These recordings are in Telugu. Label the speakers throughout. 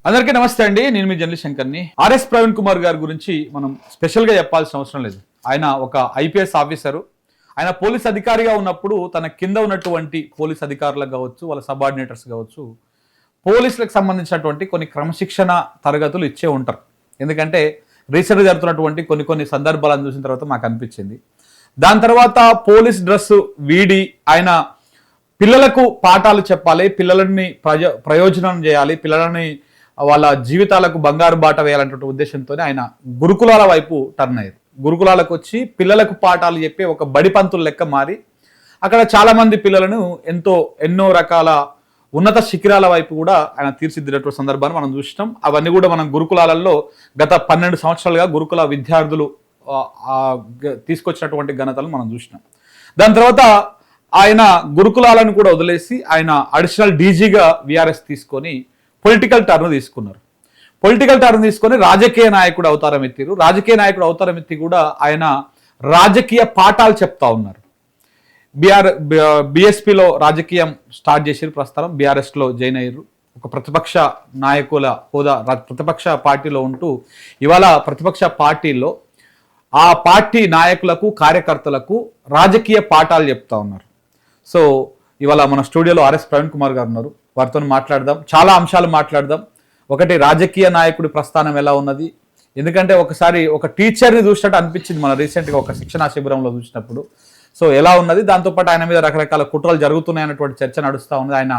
Speaker 1: అందరికీ నమస్తే అండి. నేను మీ జర్నలిస్ట్ శంకర్ని. ఆర్ఎస్ ప్రవీణ్ కుమార్ గారి గురించి మనం స్పెషల్గా చెప్పాల్సిన అవసరం లేదు. ఆయన ఒక ఐపీఎస్ ఆఫీసరు. ఆయన పోలీస్ అధికారిగా ఉన్నప్పుడు తన కింద ఉన్నటువంటి పోలీస్ అధికారులకు కావచ్చు, వాళ్ళ సబార్డినేటర్స్ కావచ్చు, పోలీసులకు సంబంధించినటువంటి కొన్ని క్రమశిక్షణ తరగతులు ఇచ్చే ఉంటారు. ఎందుకంటే రీసెంట్గా జరుగుతున్నటువంటి కొన్ని సందర్భాలను చూసిన తర్వాత మాకు అనిపించింది. దాని తర్వాత పోలీస్ డ్రెస్ వీడి ఆయన పిల్లలకు పాఠాలు చెప్పాలి, పిల్లలని ప్రయోజనం చేయాలి, పిల్లలని వాళ్ళ జీవితాలకు బంగారు బాట వేయాలనే ఉద్దేశంతో ఆయన గురుకులాల వైపు టర్న్ అయ్యారు. గురుకులాలకు వచ్చి పిల్లలకు పాఠాలు చెప్పి ఒక బడి పంతులు లెక్క మారి అక్కడ చాలా మంది పిల్లలను ఎన్నో రకాల ఉన్నత శిఖరాల వైపు కూడా ఆయన తీర్చిదిద్దేటువంటి సందర్భాన్ని మనం చూసినాం. అవన్నీ కూడా మనం గురుకులాలలో గత 12 సంవత్సరాలుగా గురుకుల విద్యార్థులు తీసుకొచ్చినటువంటి ఘనతలను మనం చూసినాం. దాని తర్వాత ఆయన గురుకులాలను కూడా వదిలేసి ఆయన అడిషనల్ డీజీగా విఆర్ఎస్ తీసుకొని పొలిటికల్ టర్న్ తీసుకున్నారు. పొలిటికల్ టర్న్ తీసుకొని రాజకీయ నాయకుడు అవతారం ఎత్తిరు. రాజకీయ నాయకుడు అవతారం ఎత్తి కూడా ఆయన రాజకీయ పాఠాలు చెప్తా ఉన్నారు. బీఎస్పీలో రాజకీయం స్టార్ట్ చేసారు. ప్రస్తుతం బీఆర్ఎస్లో జాయిన్ అయ్యారు. ఒక ప్రతిపక్ష నాయకుల హోదా ప్రతిపక్ష పార్టీలో ఉంటూ ఇవాళ ప్రతిపక్ష పార్టీలో ఆ పార్టీ నాయకులకు కార్యకర్తలకు రాజకీయ పాఠాలు చెప్తా ఉన్నారు. సో ఇవాళ మన స్టూడియోలో ఆర్ఎస్ ప్రవీణ్ కుమార్ గారు ఉన్నారు. వారితో మాట్లాడదాం, చాలా అంశాలు మాట్లాడదాం. ఒకటి, రాజకీయ నాయకుడి ప్రస్థానం ఎలా ఉన్నది, ఎందుకంటే ఒకసారి ఒక టీచర్ని చూసినట్టు అనిపించింది మన రీసెంట్గా ఒక శిక్షణా శిబిరంలో చూసినప్పుడు. సో ఎలా ఉన్నది, దాంతోపాటు ఆయన మీద రకరకాల కుట్రలు జరుగుతున్నాయన్నటువంటి చర్చ నడుస్తూ ఉంది. ఆయన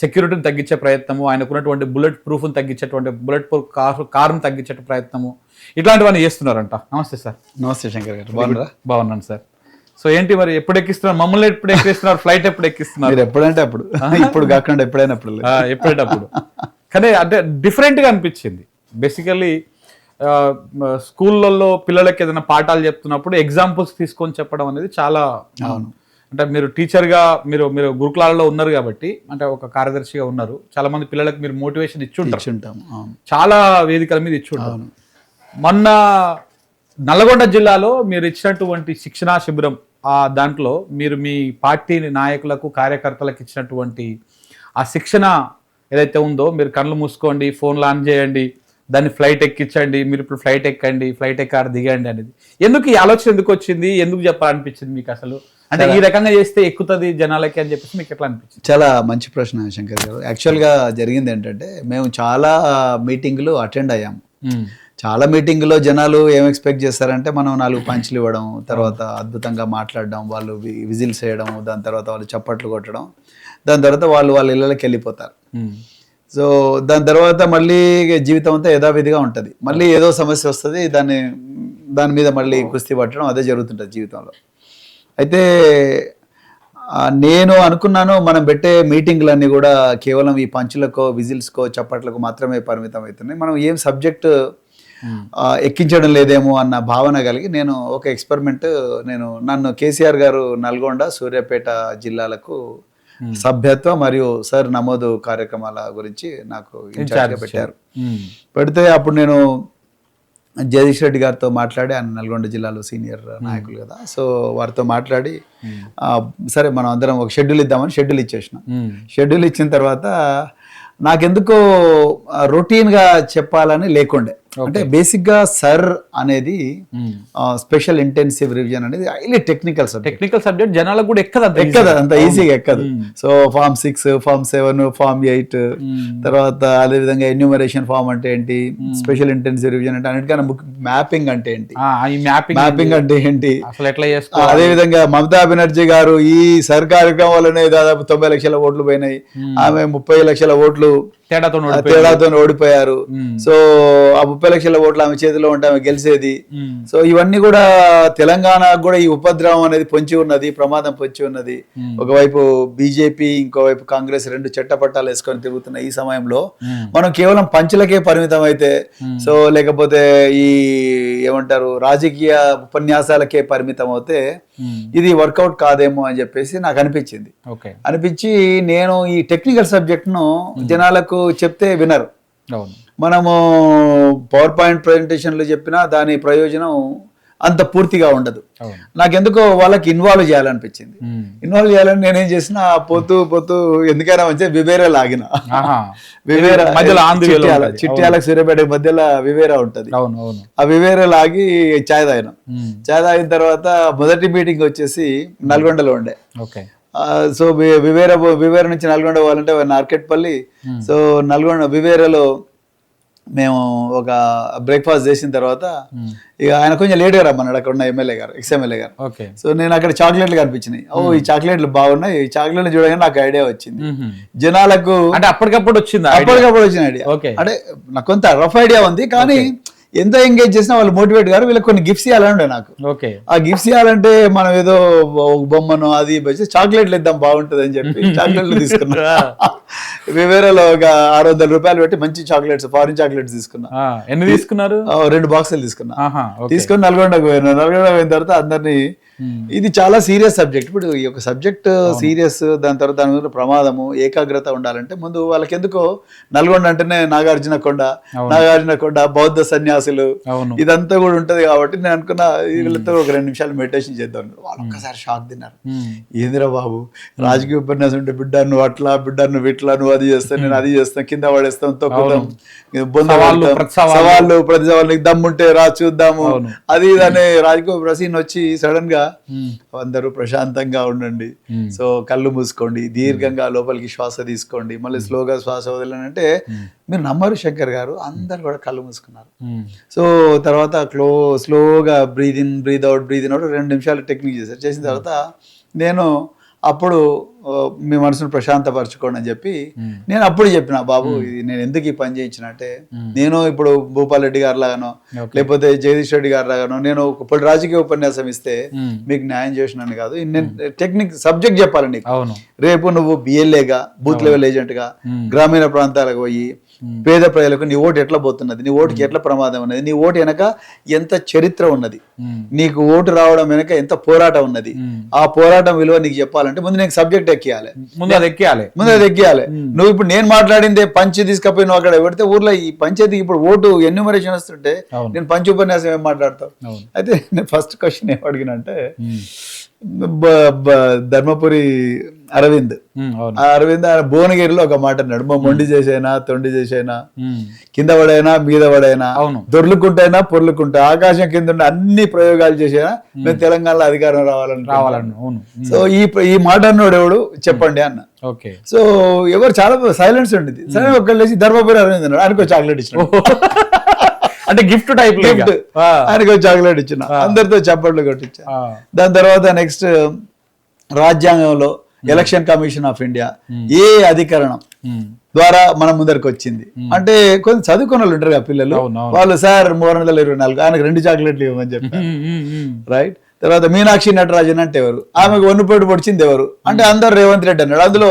Speaker 1: సెక్యూరిటీని తగ్గించే ప్రయత్నము, ఆయనకున్నటువంటి బుల్లెట్ ప్రూఫ్ని తగ్గించేటువంటి బుల్లెట్ ప్రూఫ్ కారును తగ్గించే ప్రయత్నము, ఇట్లాంటివన్నీ చేస్తున్నారంట. నమస్తే సార్.
Speaker 2: నమస్తే శంకర్ గారు, బాగున్నారా?
Speaker 1: బాగున్నాను సార్. సో ఏంటి మరి, ఎప్పుడు ఎక్కిస్తున్నారు మమ్మల్ని? ఎప్పుడు ఎక్కిస్తున్నారు? ఫ్లైట్ ఎప్పుడు ఎక్కిస్తున్నారు?
Speaker 2: ఎప్పుడంటే అప్పుడు, ఇప్పుడు కాకుండా ఎప్పుడైనా
Speaker 1: ఎప్పుడేటప్పుడు. కానీ అంటే డిఫరెంట్గా అనిపించింది. బేసికల్లీ స్కూళ్ళల్లో పిల్లలకి ఏదైనా పాఠాలు చెప్తున్నప్పుడు ఎగ్జాంపుల్స్ తీసుకొని చెప్పడం అనేది చాలా, అంటే మీరు టీచర్గా మీరు గురుకులాలలో ఉన్నారు కాబట్టి, అంటే ఒక కార్యదర్శిగా ఉన్నారు, చాలా మంది పిల్లలకు మీరు మోటివేషన్ ఇచ్చుంటాం, చాలా వేదికల మీద ఇచ్చుంటాం. మొన్న నల్గొండ జిల్లాలో మీరు ఇచ్చినటువంటి శిక్షణా శిబిరం, దాంట్లో మీరు మీ పార్టీ నాయకులకు కార్యకర్తలకు ఇచ్చినటువంటి ఆ శిక్షణ ఏదైతే ఉందో, మీరు కళ్ళు మూసుకోండి, ఫోన్లు ఆన్ చేయండి, దాన్ని ఫ్లైట్ ఎక్కించండి, మీరు ఇప్పుడు ఫ్లైట్ ఎక్కండి, ఫ్లైట్ ఎక్కారు దిగండి అనేది ఎందుకు, ఈ ఆలోచన ఎందుకు వచ్చింది, ఎందుకు చెప్పాలనిపించింది మీకు అసలు? అంటే ఈ రకంగా చేస్తే ఎక్కుతుంది జనాలకి అని చెప్పేసి మీకు ఎట్లా అనిపించింది?
Speaker 2: చాలా మంచి ప్రశ్న శంకర్ గారు. యాక్చువల్గా జరిగింది ఏంటంటే, మేము చాలా మీటింగ్లు అటెండ్ అయ్యాము. చాలా మీటింగ్లో జనాలు ఏం ఎక్స్పెక్ట్ చేస్తారంటే, మనం 4 పంచులు ఇవ్వడం, తర్వాత అద్భుతంగా మాట్లాడడం, వాళ్ళు విజిల్స్ వేయడం, దాని తర్వాత వాళ్ళు చప్పట్లు కొట్టడం, దాని తర్వాత వాళ్ళ ఇళ్ళకి వెళ్ళిపోతారు. సో దాని తర్వాత మళ్ళీ జీవితం అంతా యథావిధిగా ఉంటుంది. మళ్ళీ ఏదో సమస్య వస్తుంది, దాని మీద మళ్ళీ కుస్తీ పట్టడం, అదే జరుగుతుంటుంది జీవితంలో. అయితే నేను అనుకున్నాను, మనం పెట్టే మీటింగ్లన్నీ కూడా కేవలం ఈ పంచులకో, విజిల్స్కో, చప్పట్లకు మాత్రమే పరిమితం అవుతున్నాయి, మనం ఏం సబ్జెక్టు ఎక్కించడం లేదేమో అన్న భావన కలిగి నేను ఒక ఎక్స్పెరిమెంట్, నన్ను కేసీఆర్ గారు నల్గొండ, సూర్యాపేట జిల్లాలకు సభ్యత్వ మరియు సార్ నమోదు కార్యక్రమాల గురించి నాకు ఇన్ఛార్జ్గా పెట్టారు. పెడితే అప్పుడు నేను జగదీష్ రెడ్డి గారితో మాట్లాడి, ఆయన నల్గొండ జిల్లాలో సీనియర్ నాయకులు కదా, సో వారితో మాట్లాడి సరే మనం అందరం ఒక షెడ్యూల్ ఇద్దామని షెడ్యూల్ ఇచ్చేసినాం. షెడ్యూల్ ఇచ్చిన తర్వాత నాకెందుకో రొటీన్గా చెప్పాలని లేకుండే. అంటే బేసిక్గా సర్ అనేది స్పెషల్ ఇంటెన్సివ్ రివిజన్ అనేది హైలీ టెక్నికల్
Speaker 1: సబ్జెక్ట్, జనాలకు కూడా ఎక్కదు,
Speaker 2: అంత ఈజీగా ఎక్కదు. సో ఫామ్ 6, ఫామ్ 7, ఫామ్ 8, తర్వాత అదేవిధంగా ఎన్యూమరేషన్ ఫామ్ అంటే ఏంటి, స్పెషల్ ఇంటెన్సివ్ రివిజన్ అంటే అన్నిటికన్నా మ్యాపింగ్ అంటే ఏంటి, మ్యాపింగ్ అంటే ఏంటి,
Speaker 1: అసలు ఎట్లా చేసుకో.
Speaker 2: అదేవిధంగా మమతా బెనర్జీ గారు ఈ సర్ కార్యక్రమం వల్లనే దాదాపు 90 లక్షల ఓట్లు పోయినాయి, ఆమె 30 లక్షల ఓట్లు తేడాతో ఓడిపోయారు. సో ఆ 30 లక్షల ఓట్లు ఆమె చేతిలో ఉంటే ఆమె గెలిచేది. సో ఇవన్నీ కూడా తెలంగాణకు కూడా ఈ ఉపద్రవం అనేది పొంచి ఉన్నది, ప్రమాదం పొంచి ఉన్నది. ఒకవైపు బీజేపీ, ఇంకోవైపు కాంగ్రెస్, 2 చట్టపట్టాలు వేసుకొని తిరుగుతున్న ఈ సమయంలో మనం కేవలం పంచులకే పరిమితం అయితే, సో లేకపోతే ఈ ఏమంటారు రాజకీయ ఉపన్యాసాలకే పరిమితం అవుతే ఇది వర్కౌట్ కాదేమో అని చెప్పేసి నాకు అనిపించి నేను ఈ టెక్నికల్ సబ్జెక్ట్ ను జనాలకు చెప్తే వినరు. మనము పవర్ పాయింట్ ప్రెజెంటేషన్లు చెప్పినా దాని ప్రయోజనం అంత పూర్తిగా ఉండదు.
Speaker 1: అవును.
Speaker 2: నాకెందుకో వాళ్ళకి ఇన్వాల్వ్ చేయాలనిపించింది. ఇన్వాల్వ్ చేయాలని నేనేం చేసిన, పోతూ ఎందుకైనా మంచిగా వివేరా లాగిన. వివేరా
Speaker 1: మధ్యలో
Speaker 2: చిట్యాలకు సూర్యాపేట మధ్యలో వివేరా ఉంటది.
Speaker 1: అవును అవును.
Speaker 2: ఆ వివేరా లాగి చాయ్ తాగిన. చాయ్ తాగిన తర్వాత మొదటి మీటింగ్ వచ్చేసి నల్గొండలో ఉండే.
Speaker 1: ఓకే.
Speaker 2: సో వివేర నుంచి నల్గొండ పోవాలంటే నార్కెట్పల్లి. సో నల్గొండ వివేరలో మేము ఒక బ్రేక్ఫాస్ట్ చేసిన తర్వాత ఇక ఆయన కొంచెం లేట్గా రమ్మన్నాడు, అక్కడ ఉన్న ఎమ్మెల్యే గారు, ఎక్స్-ఎమ్మెల్యే గారు. సో నేను అక్కడ చాక్లెట్లు కనిపించినాయి. ఈ చాక్లెట్లు బాగున్నాయి, ఈ చాక్లెట్లు చూడగానే నాకు ఐడియా వచ్చింది. జనాలకు
Speaker 1: అంటే అప్పటికప్పుడు వచ్చింది
Speaker 2: ఐడియా. అంటే నాకు కొంత రఫ్ ఐడియా ఉంది, కానీ ఎంత ఎంగేజ్ చేసినా వాళ్ళు మోటివేట్ గారు. వీళ్ళకి కొన్ని గిఫ్ట్స్ ఇవ్వాలంటే నాకు ఆ గిఫ్ట్స్ ఇవ్వాలంటే మనం ఏదో బొమ్మను అది చాక్లెట్లు ఇద్దాం బాగుంటుంది అని చెప్పి చాక్లెట్లు తీసుకున్నా. వివేరాలో ఒక 600 రూపాయలు పెట్టి మంచి చాక్లెట్స్, ఫారిన్ చాక్లెట్స్ తీసుకున్నా.
Speaker 1: ఎన్ని తీసుకున్నారు?
Speaker 2: 2 బాక్సులు తీసుకున్నా. తీసుకొని నల్గొండకు పోయిన తర్వాత అందరినీ, ఇది చాలా సీరియస్ సబ్జెక్ట్. ఇప్పుడు ఈ యొక్క సబ్జెక్ట్ సీరియస్, దాని తర్వాత దాని మీద ప్రమాదము, ఏకాగ్రత ఉండాలంటే ముందు వాళ్ళకి ఎందుకో నల్గొండ అంటేనే నాగార్జున కొండ, బౌద్ధ సన్యాసులు, ఇదంతా కూడా ఉంటది కాబట్టి నేను అనుకున్నా వీళ్ళతో ఒక 2 నిమిషాలు మెడిటేషన్ చేద్దాం. వాళ్ళు ఒక్కసారి షాక్ తిన్నారు. ఏందిరా బాబు, రాజకీయ ఉపన్యాసం ఉంటే బిడ్డ నువ్వు అట్లా, బిడ్డ నువ్వు ఇట్లా, నువ్వు అది చేస్తావు, నేను అది చేస్తాను, కింద పడేస్తాం, తొక్కుతాం, సవాళ్ళు, ప్రతి సవాళ్ళు, దమ్ముంటే రా చూద్దాము, అది ఇది అనే రాజకీయ ప్రసీన్ వచ్చి సడన్ గా అందరూ ప్రశాంతంగా ఉండండి, సో కళ్ళు మూసుకోండి, దీర్ఘంగా లోపలికి శ్వాస తీసుకోండి, మళ్ళీ స్లోగా శ్వాస వదలంటే మీరు నమ్మరు శంకర్ గారు, అందరు కూడా కళ్ళు మూసుకున్నారు. సో తర్వాత స్లోగా బ్రీద్ ఇన్, బ్రీద్ అవుట్, 2 నిమిషాలు టెక్నిక్ చేసిన తర్వాత నేను అప్పుడు మీ మనసును ప్రశాంతపరచుకోండి అని చెప్పి నేను అప్పుడు చెప్పిన, బాబు ఇది నేను ఎందుకు ఈ పని చేయించినంటే, నేను ఇప్పుడు భూపాల్ రెడ్డి గారి లాగానో లేకపోతే జగదీష్ రెడ్డి గారి లాగానో నేను ఇప్పుడు రాజకీయ ఉపన్యాసం ఇస్తే మీకు న్యాయం చేసినాను కాదు, నేను టెక్నిక్ సబ్జెక్ట్ చెప్పాలి నీకు. రేపు నువ్వు బిఎల్ఏగా, బూత్ లెవెల్ ఏజెంట్ గా గ్రామీణ ప్రాంతాలకు పోయి పేద ప్రజలకు నీ ఓటు ఎట్లా పోతున్నది, నీ ఓటుకి ఎట్లా ప్రమాదం ఉన్నది, నీ ఓటు వెనక ఎంత చరిత్ర ఉన్నది, నీకు ఓటు రావడం వెనక ఎంత పోరాటం ఉన్నది, ఆ పోరాటం విలువ నీకు చెప్పాలంటే ముందు నీకు సబ్జెక్ట్ ఎక్కియాలి, ముందు అది ఎక్కియాలి. నువ్వు ఇప్పుడు నేను మాట్లాడిందే పంచి తీసుకపోయి నువ్వు అక్కడ పెడితే ఊర్లో ఈ పంచాయతీకి ఇప్పుడు ఓటు ఎన్యూమరేషన్ వస్తుంటే నేను పంచి ఉపన్యాసం ఏం మాట్లాడతావు. అయితే నేను ఫస్ట్ క్వశ్చన్ ఏం అడిగినంటే, ధర్మపురి అరవింద్ ఆయన భువనగిరిలో ఒక మాట అన్నాడు, మా మొండి చేసైనా, తొండి చేసైనా, కింద పడైనా, మీద పడైనా, దొర్లుకుంటైనా, పొర్లుకుంటా, ఆకాశం కింద ఉండి అన్ని ప్రయోగాలు చేసైనా మేము తెలంగాణలో అధికారం రావాలని. సో ఈ మాట అన్నాడు ఎవడు చెప్పండి అన్న. సో ఎవరు చాలా సైలెన్స్ ఉండేది. సరే ఒకళ్ళు లేచి ధర్మపురి అరవింద్ అన్నాడు, ఆయనకు చాక్లెట్ ఇచ్చిన,
Speaker 1: అంటే గిఫ్ట్ టైప్
Speaker 2: ఆయనకు చాక్లెట్ ఇచ్చిన, అందరితో చప్పట్లు కొట్టించా. దాని తర్వాత నెక్స్ట్ రాజ్యాంగంలో ఎలక్షన్ కమిషన్ ఆఫ్ ఇండియా ఏ అధికరణం ద్వారా మన ముందరికి వచ్చింది అంటే, కొంచెం చదువుకున్న వాళ్ళు ఉంటారు కదా పిల్లలు, వాళ్ళు సార్ 324 ఆయనకు 2 చాక్లెట్లు ఇవ్వమని చెప్పారు. రైట్. తర్వాత మీనాక్షి నటరాజన్ అంటే ఎవరు, ఆమెకు వన్నుపోటు పొడిచింది ఎవరు అంటే అందరు రేవంత్ రెడ్డి అన్నాడు. అందులో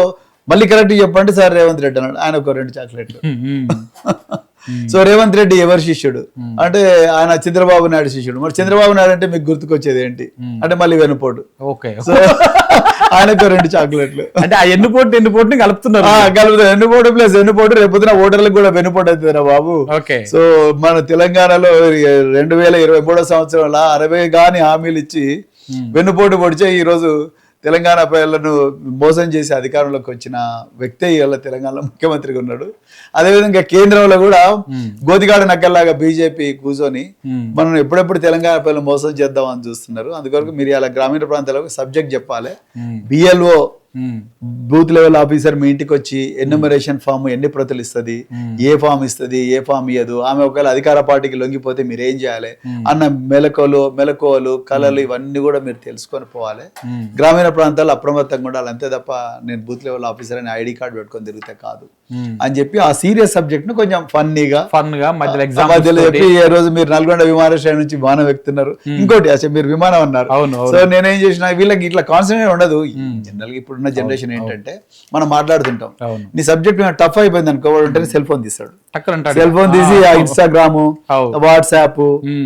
Speaker 2: మళ్ళీ కరెక్ట్ చెప్పండి సార్ రేవంత్ రెడ్డి అన్నాడు, ఆయన ఒక 2 చాక్లెట్లు. సో రేవంత్ రెడ్డి ఎవరి శిష్యుడు అంటే ఆయన చంద్రబాబు నాయుడు శిష్యుడు. మరి చంద్రబాబు నాయుడు అంటే మీకు గుర్తుకొచ్చేది ఏంటి అంటే మళ్ళీ వెన్నుపోటు. సో ఆయనకు 2 చాక్లెట్లు. అంటే ఆ
Speaker 1: ఎన్నుపోటుని కలుపుతున్నారు.
Speaker 2: ఎన్నుపోటు ప్లస్ వెన్నుపోటు, రేపొద్దున ఓటర్లకు కూడా వెన్నుపోటు అవుతుందిరా బాబు. సో మన తెలంగాణలో 2023 సంవత్సరంలో 60 గాని హామీలు ఇచ్చి వెన్నుపోటు పొడిచే ఈ రోజు తెలంగాణ ప్రజలను మోసం చేసి అధికారంలోకి వచ్చిన వ్యక్తి ఇవాళ తెలంగాణలో ముఖ్యమంత్రిగా ఉన్నాడు. అదేవిధంగా కేంద్రంలో కూడా గోతిగాడ నక్కల్లాగా బీజేపీ కూర్చొని మనం ఎప్పుడెప్పుడు తెలంగాణ ప్రజలు మోసం చేద్దామని చూస్తున్నారు. అందుకొరకు మీరు ఇలా గ్రామీణ ప్రాంతాలకు సబ్జెక్ట్ చెప్పాలి. బిఎల్ఓ బూత్ లెవెల్ ఆఫీసర్ మీ ఇంటికి వచ్చి ఎన్యూమరేషన్ ఫామ్ ఎన్ని ప్రతులు ఇస్తుంది, ఏ ఫామ్ ఇస్తుంది, ఏ ఫామ్ ఇయ్యదు, ఆమె ఒకవేళ అధికార పార్టీకి లొంగిపోతే మీరు ఏం చేయాలి అన్న మెలకువలు కళలు ఇవన్నీ కూడా మీరు తెలుసుకొని పోవాలి. గ్రామీణ ప్రాంతాల్లో అప్రమత్తంగా ఉండాలి, అంతే తప్ప నేను బూత్ లెవెల్ ఆఫీసర్ అని ఐడి కార్డు పెట్టుకొని తిరిగితే కాదు అని చెప్పి ఆ సీరియస్ సబ్జెక్ట్ ను కొంచెం ఫన్నీగా మధ్యలో చెప్పి, ఏ రోజు మీరు నల్గొండ విమానాశ్రయం నుంచి విమానం ఎక్కుతున్నారు, ఇంకోటి అసలు మీరు విమానం అన్నారు. సో నేనేం చేసిన, వీళ్ళకి ఇట్లా కాన్సన్ట్రేట్ ఉండదు. జనరల్ గా ఇప్పుడున్న జనరేషన్ ఏంటంటే మనం మాట్లాడుతుంటాం, నీ సబ్జెక్ట్ టఫ్ అయిపోయింది అనుకో, వాడు ఉంటేనే సెల్ ఫోన్ తీస్తాడు.
Speaker 1: టక్కన అంటాడు.
Speaker 2: సెల్ ఫోన్ తీసి ఆ ఇన్స్టాగ్రామ్,
Speaker 1: అవు.
Speaker 2: వాట్సాప్,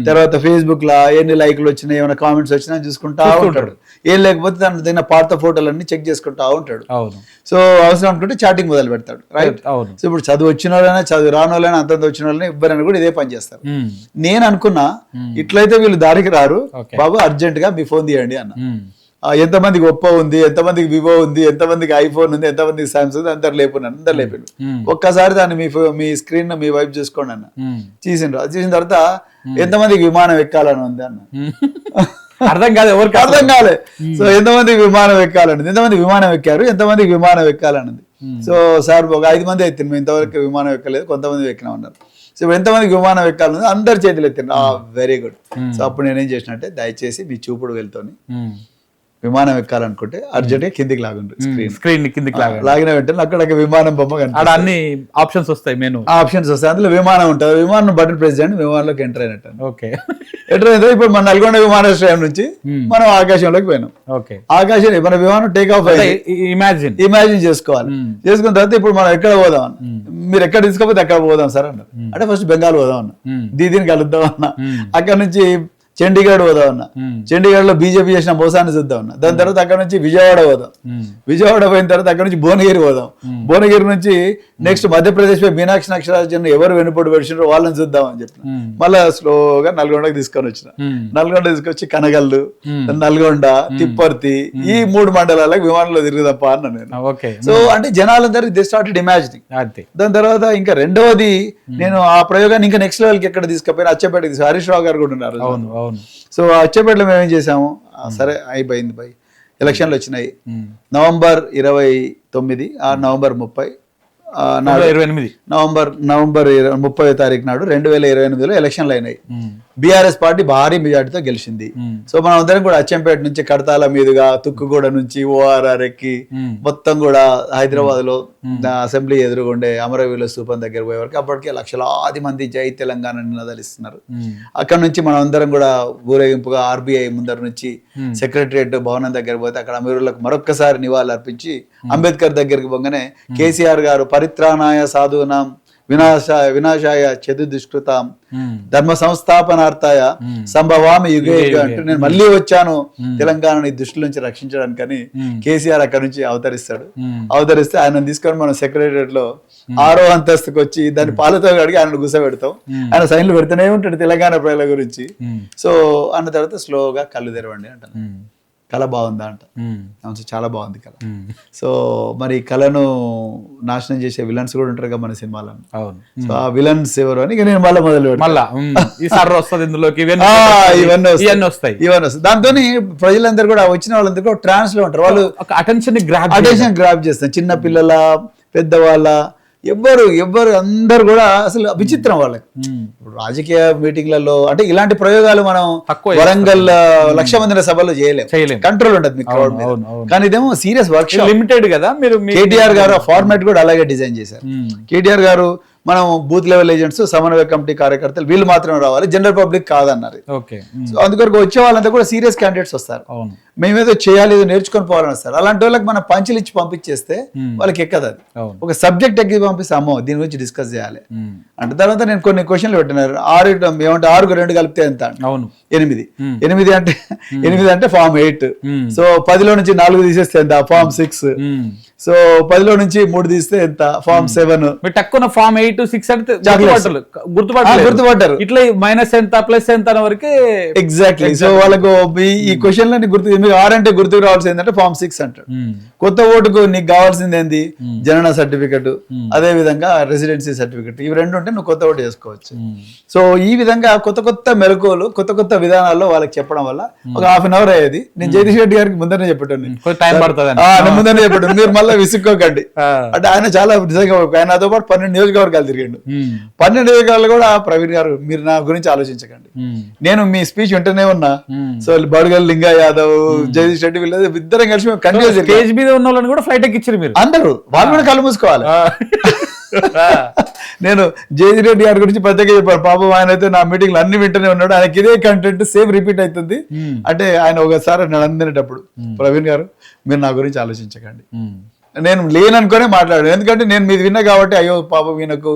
Speaker 2: తర్వాత ఫేస్బుక్ లా ఎన్ని లైక్లు వచ్చినాయి, ఏమైనా కామెంట్స్ వచ్చినా చూసుకుంటా ఉంటాడు. ఏం లేకపోతే తన పాత ఫోటోలన్నీ చెక్ చేసుకుంటా ఉంటాడు.
Speaker 1: అవును.
Speaker 2: సో అవసరం అనుకుంటే చాటింగ్ మొదలు పెడతాడు, రైట్.
Speaker 1: అవును.
Speaker 2: సో ఇప్పుడు చదువు వచ్చిన వాళ్ళైనా చదువు రాని వాళ్ళైనా అంతంత వచ్చిన వాళ్ళని ఇవ్వరని కూడా ఇదే పని చేస్తారు. నేను అనుకున్నా ఇట్లయితే వీళ్ళు దారికి రారు బాబు, అర్జెంట్ గా మీ ఫోన్ తీయండి అన్న. ఎంతమందికి ఒప్పో ఉంది, ఎంతమందికి వివో ఉంది, ఎంతమందికి ఐఫోన్ ఉంది, ఎంతమందికి సామ్సంగ్, అందరు లేపున్నాను, అందరు లేపాడు. ఒక్కసారి దాన్ని మీ స్క్రీన్ మీ వైపు చూసుకోండి అన్న. చూసిండ్రు. అది చూసిన తర్వాత ఎంతమందికి విమానం ఎక్కాలని ఉంది అన్న.
Speaker 1: అర్థం కాదు, ఎవరికి
Speaker 2: అర్థం కాలే. సో ఎంతమందికి విమానం ఎక్కాలన్నది, ఎంతమంది విమానం ఎక్కారు, ఎంతమందికి విమానం ఎక్కాలన్నది. సో సార్ ఒక 5 మంది ఎత్తింది, మేము ఇంతవరకు విమానం ఎక్కలేదు, కొంతమంది ఎక్కినా ఉన్నారు. సో ఇప్పుడు ఎంతమందికి విమానం ఎక్కాలన్నది అందరు చేతులు ఎత్తిండ్రు. Very good. సో అప్పుడు నేనేం చేసినట్టే, దయచేసి మీ చూపుడు వెళ్తోని విమానం ఎక్కాలనుకుంటే అర్జెంట్ గా కిందికి లాగుండ్రు,
Speaker 1: స్క్రీన్ కిందికి
Speaker 2: లాగిన వెంటనే అక్కడ విమానం బొమ్మ కనిపిస్తుంది.
Speaker 1: అన్ని ఆప్షన్స్ వస్తాయి, మెనూ
Speaker 2: ఆప్షన్స్ వస్తాయి. అందులో విమానం ఉంటుంది. విమానం బటన్ ప్రెస్ చేయండి, విమానంలోకి ఎంటర్ అయినట్టు.
Speaker 1: ఓకే.
Speaker 2: ఎంటర్ అయితే ఇప్పుడు మన నల్గొండ విమానాశ్రయం నుంచి మనం ఆకాశంలోకి పోయినాం.
Speaker 1: ఓకే.
Speaker 2: ఆకాశం మన విమానం టేక్ ఆఫ్ అయ్యి ఇమాజిన్ చేసుకోవాలి. చేసుకున్న తర్వాత ఇప్పుడు మనం ఎక్కడ పోదాం అన్న, మీరు ఎక్కడ తీసుకోపోతే ఎక్కడ పోదాం సార్ అన్నారు. అంటే ఫస్ట్ బెంగాల్ పోదాం అన్న, దీదీని కలుద్దాం అన్న. అక్కడ నుంచి చండీగఢ్ పోదాం అన్న, చండీగఢ్ లో బీజేపీ చేసిన మోసాన్ని చూద్దాం అన్న. దాని తర్వాత అక్కడ నుంచి విజయవాడ పోదాం, విజయవాడ పోయిన తర్వాత అక్కడ నుంచి భువనగిరి పోదాం, భువనగిరి నుంచి నెక్స్ట్ మధ్యప్రదేశ్ పై మీనాక్షి నక్షరాజన్ ఎవరు వెనుపడి పెడిచినారో వాళ్ళని చూద్దాం అని చెప్పిన. మళ్ళా స్లోగా నల్గొండకి తీసుకొని వచ్చిన. నల్గొండ తీసుకొచ్చి కనగల్లు, నల్గొండ, తిప్పర్తి, ఈ 3 మండలాలకు విమానంలో తిరుగుదప్ప అన్న నేను. సో అంటే జనాలందరూ దే స్టార్టెడ్ ఇమాజినింగ్. దాని తర్వాత ఇంకా రెండవది నేను ఆ ప్రయోగాన్ని ఇంకా నెక్స్ట్ లెవెల్కి ఎక్కడ తీసుకుపోయినా అచ్చపేటకి తీసుకు, హరీష్ రావు గారు కూడా ఉన్నారు. సో అచ్చపేటలో మేము ఏం చేసాము, సరే అయిపోయింది బై, ఎలక్షన్లు వచ్చినాయి. నవంబర్ 29 నవంబర్ 30 నవంబర్ 30వ తారీఖు నాడు 2028లో ఎలక్షన్లు అయినాయి. బీఆర్ఎస్ పార్టీ భారీ మెజార్టీతో గెలిచింది. సో మనం అందరం కూడా అచ్చంపేట నుంచి కడతాల మీదుగా తుక్కుగూడ నుంచి ఓఆర్ఆర్ ఎక్కి మొత్తం కూడా హైదరాబాద్ లో అసెంబ్లీ ఎదురుగుండే అమరవీరుల స్థూపం దగ్గర పోయే వరకు అప్పటికే లక్షలాది మంది జై తెలంగాణ నినాదాలిస్తున్నారు. అక్కడ నుంచి మనం అందరం కూడా ఊరేగింపుగా ఆర్బీఐ ముందర నుంచి సెక్రటరియట్ భవనం దగ్గర పోతే అక్కడ అమరవీరులకు మరొక్కసారి నివాళులు అర్పించి అంబేద్కర్ దగ్గరికి పోగానే కేసీఆర్ గారు పరిత్రాణాయ సాధూనాం వినాశాయ చతుర్దుష్కృతాం ధర్మ సంస్థాపనార్థాయ సంభవామి యుగే యుగే అంటూ నేను మళ్ళీ వచ్చాను తెలంగాణని దుష్టుల నుంచి రక్షించడానికని కేసీఆర్ అక్కడ నుంచి అవతరిస్తే ఆయన తీసుకొని మనం సెక్రటరియట్ లో 6వ అంతస్తుకు వచ్చి దాన్ని పాలతో కడిగి ఆయన కూర్చోబెడతాం. ఆయన సైన్లు పెడుతూనే ఉంటాడు తెలంగాణ ప్రజల గురించి. సో అన్న తర్వాత స్లోగా కళ్ళు తెరవండి అంటాను. కళ బాగుందా అంట, చాలా బాగుంది కళ. సో మరి కళను నాశనం చేసే విలన్స్ కూడా ఉంటారు కదా మన సినిమాలో. సో ఆ విలన్స్ ఎవరు అని నేను మళ్ళీ మొదలు ఇవన్నీ వస్తాయి. దాంతో ప్రజలందరూ కూడా వచ్చిన వాళ్ళందరూ కూడా ట్రాన్స్ లో ఉంటారు. వాళ్ళు అటెన్షన్ గ్రాప్ చేస్తారు. చిన్న పిల్లల, పెద్దవాళ్ళ, ఎవ్వరు అందరు కూడా అసలు విచిత్రం వాళ్ళకి. ఇప్పుడు రాజకీయ మీటింగ్లలో అంటే ఇలాంటి ప్రయోగాలు మనం వరంగల్ 1,00,000 మంది సభలో చేయలేం, కంట్రోల్ ఉండదు మీకు క్రౌడ్ మీద. కానీ ఇదేమో సీరియస్ వర్క్ షాప్, లిమిటెడ్ కదా. మీరు కేటీఆర్ గారు ఫార్మాట్ కూడా అలాగే డిజైన్ చేశారు. కేటీఆర్ గారు మనం బూత్ లెవెల్ ఏజెంట్స్, సమన్వయ కమిటీ కార్యకర్తలు వీళ్ళు మాత్రమే రావాలి, జనరల్ పబ్లిక్ కాదన్నారు. సో అందుకొరకు వచ్చే వాళ్ళంతా కూడా సీరియస్ క్యాండిడేట్స్ వస్తారు. మేమేదో చేయాలి, ఏదో నేర్చుకొని పోవాలని వస్తారు. అలాంటి వాళ్ళకి మనం పంచులు ఇచ్చి పంపించేస్తే వాళ్ళకి ఎక్కదు. అది ఒక సబ్జెక్ట్ ఎక్కి పంపిస్తే అమ్మో దీని గురించి డిస్కస్ చేయాలి అంటే. తర్వాత నేను కొన్ని క్వశ్చన్లు పెట్టినారు. 6కు 2 కలిపితే ఎంత? 8 అంటే ఫామ్ 8. సో 10లో నుంచి 4 తీసేస్తే ఎంత? ఫామ్ 6. సో 10లో నుంచి 3 తీస్తే ఎంత? ఫామ్ 7.
Speaker 1: తక్కువ ఫామ్ 8, 6 అంటే గుర్తుపట్టారు. ఇట్లా మైనస్ ఎంత, ప్లస్ ఎంత అనే వరకు
Speaker 2: ఎగ్జాక్ట్లీ. సో వాళ్ళకు ఈ క్వశ్చన్లన్నీ గుర్తు, మీకు 6 అంటే గుర్తుకు రావాల్సింది ఏంటంటే ఫామ్ 6 అంటాడు. కొత్త ఓటుకు నీకు కావాల్సింది ఏంది? జనన సర్టిఫికెట్, అదే విధంగా రెసిడెన్సీ సర్టిఫికెట్. ఇవి 2 ఉంటే నువ్వు కొత్త ఓటు చేసుకోవచ్చు. సో ఈ విధంగా కొత్త మెలకువలు, కొత్త విధానాల్లో వాళ్ళకి చెప్పడం వల్ల ఒక ½ అవర్ అయ్యేది. నేను జగదీష్ రెడ్డి గారికి ముందరనే చెప్పాను, ముందరనే చెప్పాను, మీరు మళ్ళీ విసుక్కోకండి అంటే. ఆయన చాలా నిజంగా ఆయన నాతో పాటు 12 నియోజకవర్గాలు తిరిగిండు. 12 నియోజకవర్గాలు కూడా ప్రవీణ్ గారు మీరు నా గురించి ఆలోచించకండి, నేను మీ స్పీచ్ వింటూనే ఉన్నా. సో బడుగల్ లింగా యాదవ్, జగదీష్ రెడ్డి వీళ్ళు ఇద్దరం కలిసి మేము కంటిన్యూస్
Speaker 1: స్టేజ్ మీద ఉన్న వాళ్ళని కూడా ఫ్లైట్ ఎక్కించారు మీరు
Speaker 2: అందరూ. వాళ్ళు కూడా కళ్ళు మూసుకోవాలి. నేను జగదీష్ రెడ్డి గారి గురించి ప్రత్యేకంగా చెప్పాను. పాపం ఆయన అయితే నా మీటింగ్లు అన్ని వింటూనే ఉన్నాడు. ఆయనకి ఇదే కంటెంట్ సేమ్ రిపీట్ అవుతుంది. అంటే ఆయన ఒకసారి నన్ను అందినప్పుడు ప్రవీణ్ గారు మీరు నా గురించి ఆలోచించకండి, నేను లేననుకునే మాట్లాడాను, ఎందుకంటే నేను మీది విన్నా కాబట్టి అయ్యో పాపం ఈయనకు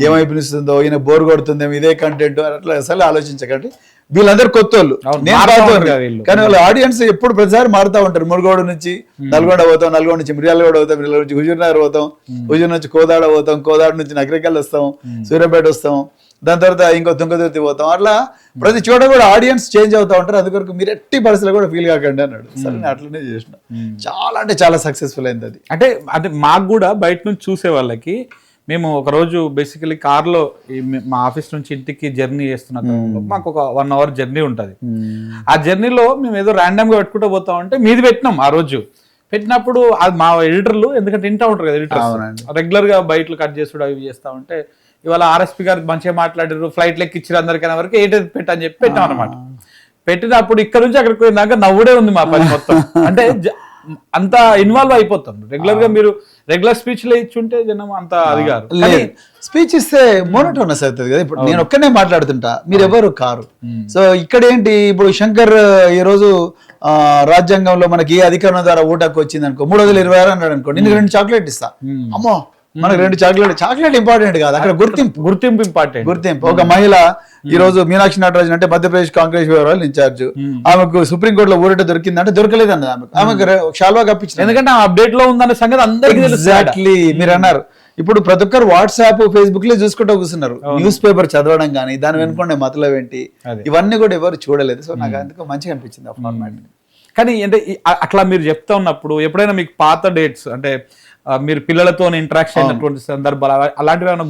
Speaker 2: ఏమైపిస్తుందో, ఈయన బోర్ కొడుతుందేమో ఇదే కంటెంట్ అట్లా అసలు ఆలోచించకండి. వీళ్ళందరూ కొత్త వాళ్ళు, నేను పాతోళ్ళు. కానీ వాళ్ళ ఆడియన్స్ ఎప్పుడు ప్రతిసారి మారుతా ఉంటారు. మురుగోడు నుంచి నల్గొండ పోతాం, నల్గొండ నుంచి మిర్యాలగూడ పోతాం, మిర్యాల నుంచి హుజూర్ నగర్ పోతాం, హుజూర్ నుంచి కోదాడ పోతాం, కోదాడ నుంచి నగరికల్ వస్తాం, సూర్యాపేట వస్తాం, దాని తర్వాత ఇంకో తుంగతుర్తి పోతాం. అట్లా ప్రతి చోట కూడా ఆడియన్స్ చేంజ్ అవుతా ఉంటారు. అందుకొరకు మీరు ఎట్టి పరిస్థితులు కూడా ఫీల్ కాకండి అన్నాడు. సరే నేను అట్లనే చేసిన. చాలా అంటే చాలా సక్సెస్ఫుల్ అయింది అది.
Speaker 1: అంటే మాకు కూడా బయట నుంచి చూసే వాళ్ళకి, మేము ఒక రోజు బేసికలీ కార్లో మా ఆఫీస్ నుంచి ఇంటికి జర్నీ చేస్తున్న క్రమంలో మాకు ఒక 1 hour జర్నీ ఉంటుంది. ఆ జర్నీలో మేము ఏదో ర్యాండమ్ గా పెట్టుకుంటూ పోతా ఉంటే మీది పెట్టినాం. ఆ రోజు పెట్టినప్పుడు అది మా ఎడిటర్లు, ఎందుకంటే వింటా ఉంటారు కదా ఎడిటర్స్, రెగ్యులర్ గా బయటలు కట్ చేసుడు అవి చేస్తా ఉంటే, ఇవాళ ఆర్ఎస్పీ గారు మంచిగా మాట్లాడారు, ఫ్లైట్ లెక్క ఇచ్చారు అందరికైనా వరకు పెట్టని చెప్పి పెట్టాం అనమాట. పెట్టినప్పుడు ఇక్కడ నుంచి అక్కడికి పోయినాక నవ్వుడే ఉంది మా పని మొత్తం. అంటే అంత ఇన్వాల్వ్ అయిపోతాం. రెగ్యులర్ గా మీరు రెగ్యులర్ స్పీచ్ లో ఇచ్చుంటే జనం అంత అది కాదు.
Speaker 2: స్పీచ్ ఇస్తే మోనోటోనస్ అవుతుంది కదా. ఇప్పుడు నేను ఒక్కనే మాట్లాడుతుంటా, మీరు ఎవరు కారు. సో ఇక్కడ ఏంటి, ఇప్పుడు శంకర్ ఈ రోజు రాజ్యాంగంలో మనకి ఏ అధికారం ద్వారా ఓటాకు వచ్చింది అనుకో, 326 అన్నాడు అనుకో, నేను 2 చాక్లెట్ ఇస్తా. అమ్మో మనకు 2 చాక్లెట్ ఇంపార్టెంట్ కాదు, అక్కడ గుర్తింపు ఇంపార్టెంట్. ఒక మహిళ ఈ రోజు మీనాక్షి నటరాజన్ అంటే మధ్యప్రదేశ్ కాంగ్రెస్ వ్యవహారాలు ఇన్ఛార్జ్, ఆమెకు సుప్రీంకోర్టులో ఊరట దొరికిందంటే దొరకలేదు అన్నది. ఆమెకు షాల్వా కప్పించింది, ఎందుకంటే అప్డేట్ లో ఉందన్న సంగతి అందరికీ తెలుసు. ఎగ్జాక్ట్లీ మీరు అన్నారు. ఇప్పుడు ప్రతి ఒక్కరు వాట్సాప్ ఫేస్బుక్ లో చూసుకుంటూ కూర్చున్నారు. న్యూస్ పేపర్ చదవడం కానీ దాని వెనుకుండే మతలబ్ ఏంటి ఇవన్నీ కూడా ఎవరు చూడలేదు. సో నాకు అందుకు మంచిగా అనిపించింది ఆ ఫార్మాట్.
Speaker 1: కానీ అంటే అట్లా మీరు చెప్తా ఉన్నప్పుడు ఎప్పుడైనా మీకు పాత డేట్స్ అంటే మీరు పిల్లలతో ఇంటరాక్షన్ అయినటువంటి సందర్భాలు అలాంటివి ఏమైనా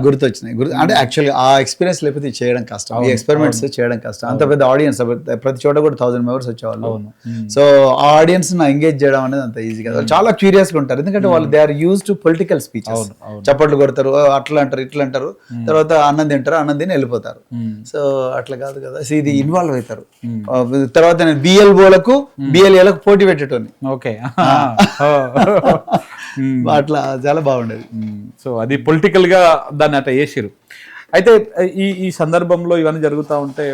Speaker 2: గుర్తొచ్చినాయి. అంటే యాక్చువల్గా ఆ ఎక్స్పీరియన్స్ లేకపోతే చేయడం కష్టం, ఈ ఎక్స్పెరిమెంట్స్ చేయడం కష్టం. అంత పెద్ద ఆడియన్స్ ప్రతి చోట కూడా 1000 members వచ్చేవాళ్ళు. సో ఆ ఆడియన్స్ ఎంగేజ్ చేయడం అనేది అంత ఈజీ కదా. చాలా క్యూరియస్ గా ఉంటారు, ఎందుకంటే వాళ్ళు they are use to political speeches. చప్పట్లు కొడతారు, అట్లా అంటారు, ఇట్లా అంటారు, తర్వాత అన్నం తింటారు, అన్నం తిని వెళ్ళిపోతారు. సో అట్లా కాదు కదా, సో ఇది ఇన్వాల్వ్ అవుతారు. తర్వాత నేను BLOలకు BLAలకు పోటీ పెట్టేటోని.
Speaker 1: ఓకే,
Speaker 2: అట్లా చాలా బాగుండేది.
Speaker 1: సో అది పొలిటికల్ గా దాన్ని అట్లా చేసిరు. అయితే ఈ సందర్భంలో ఇవన్నీ జరుగుతూ ఉంటే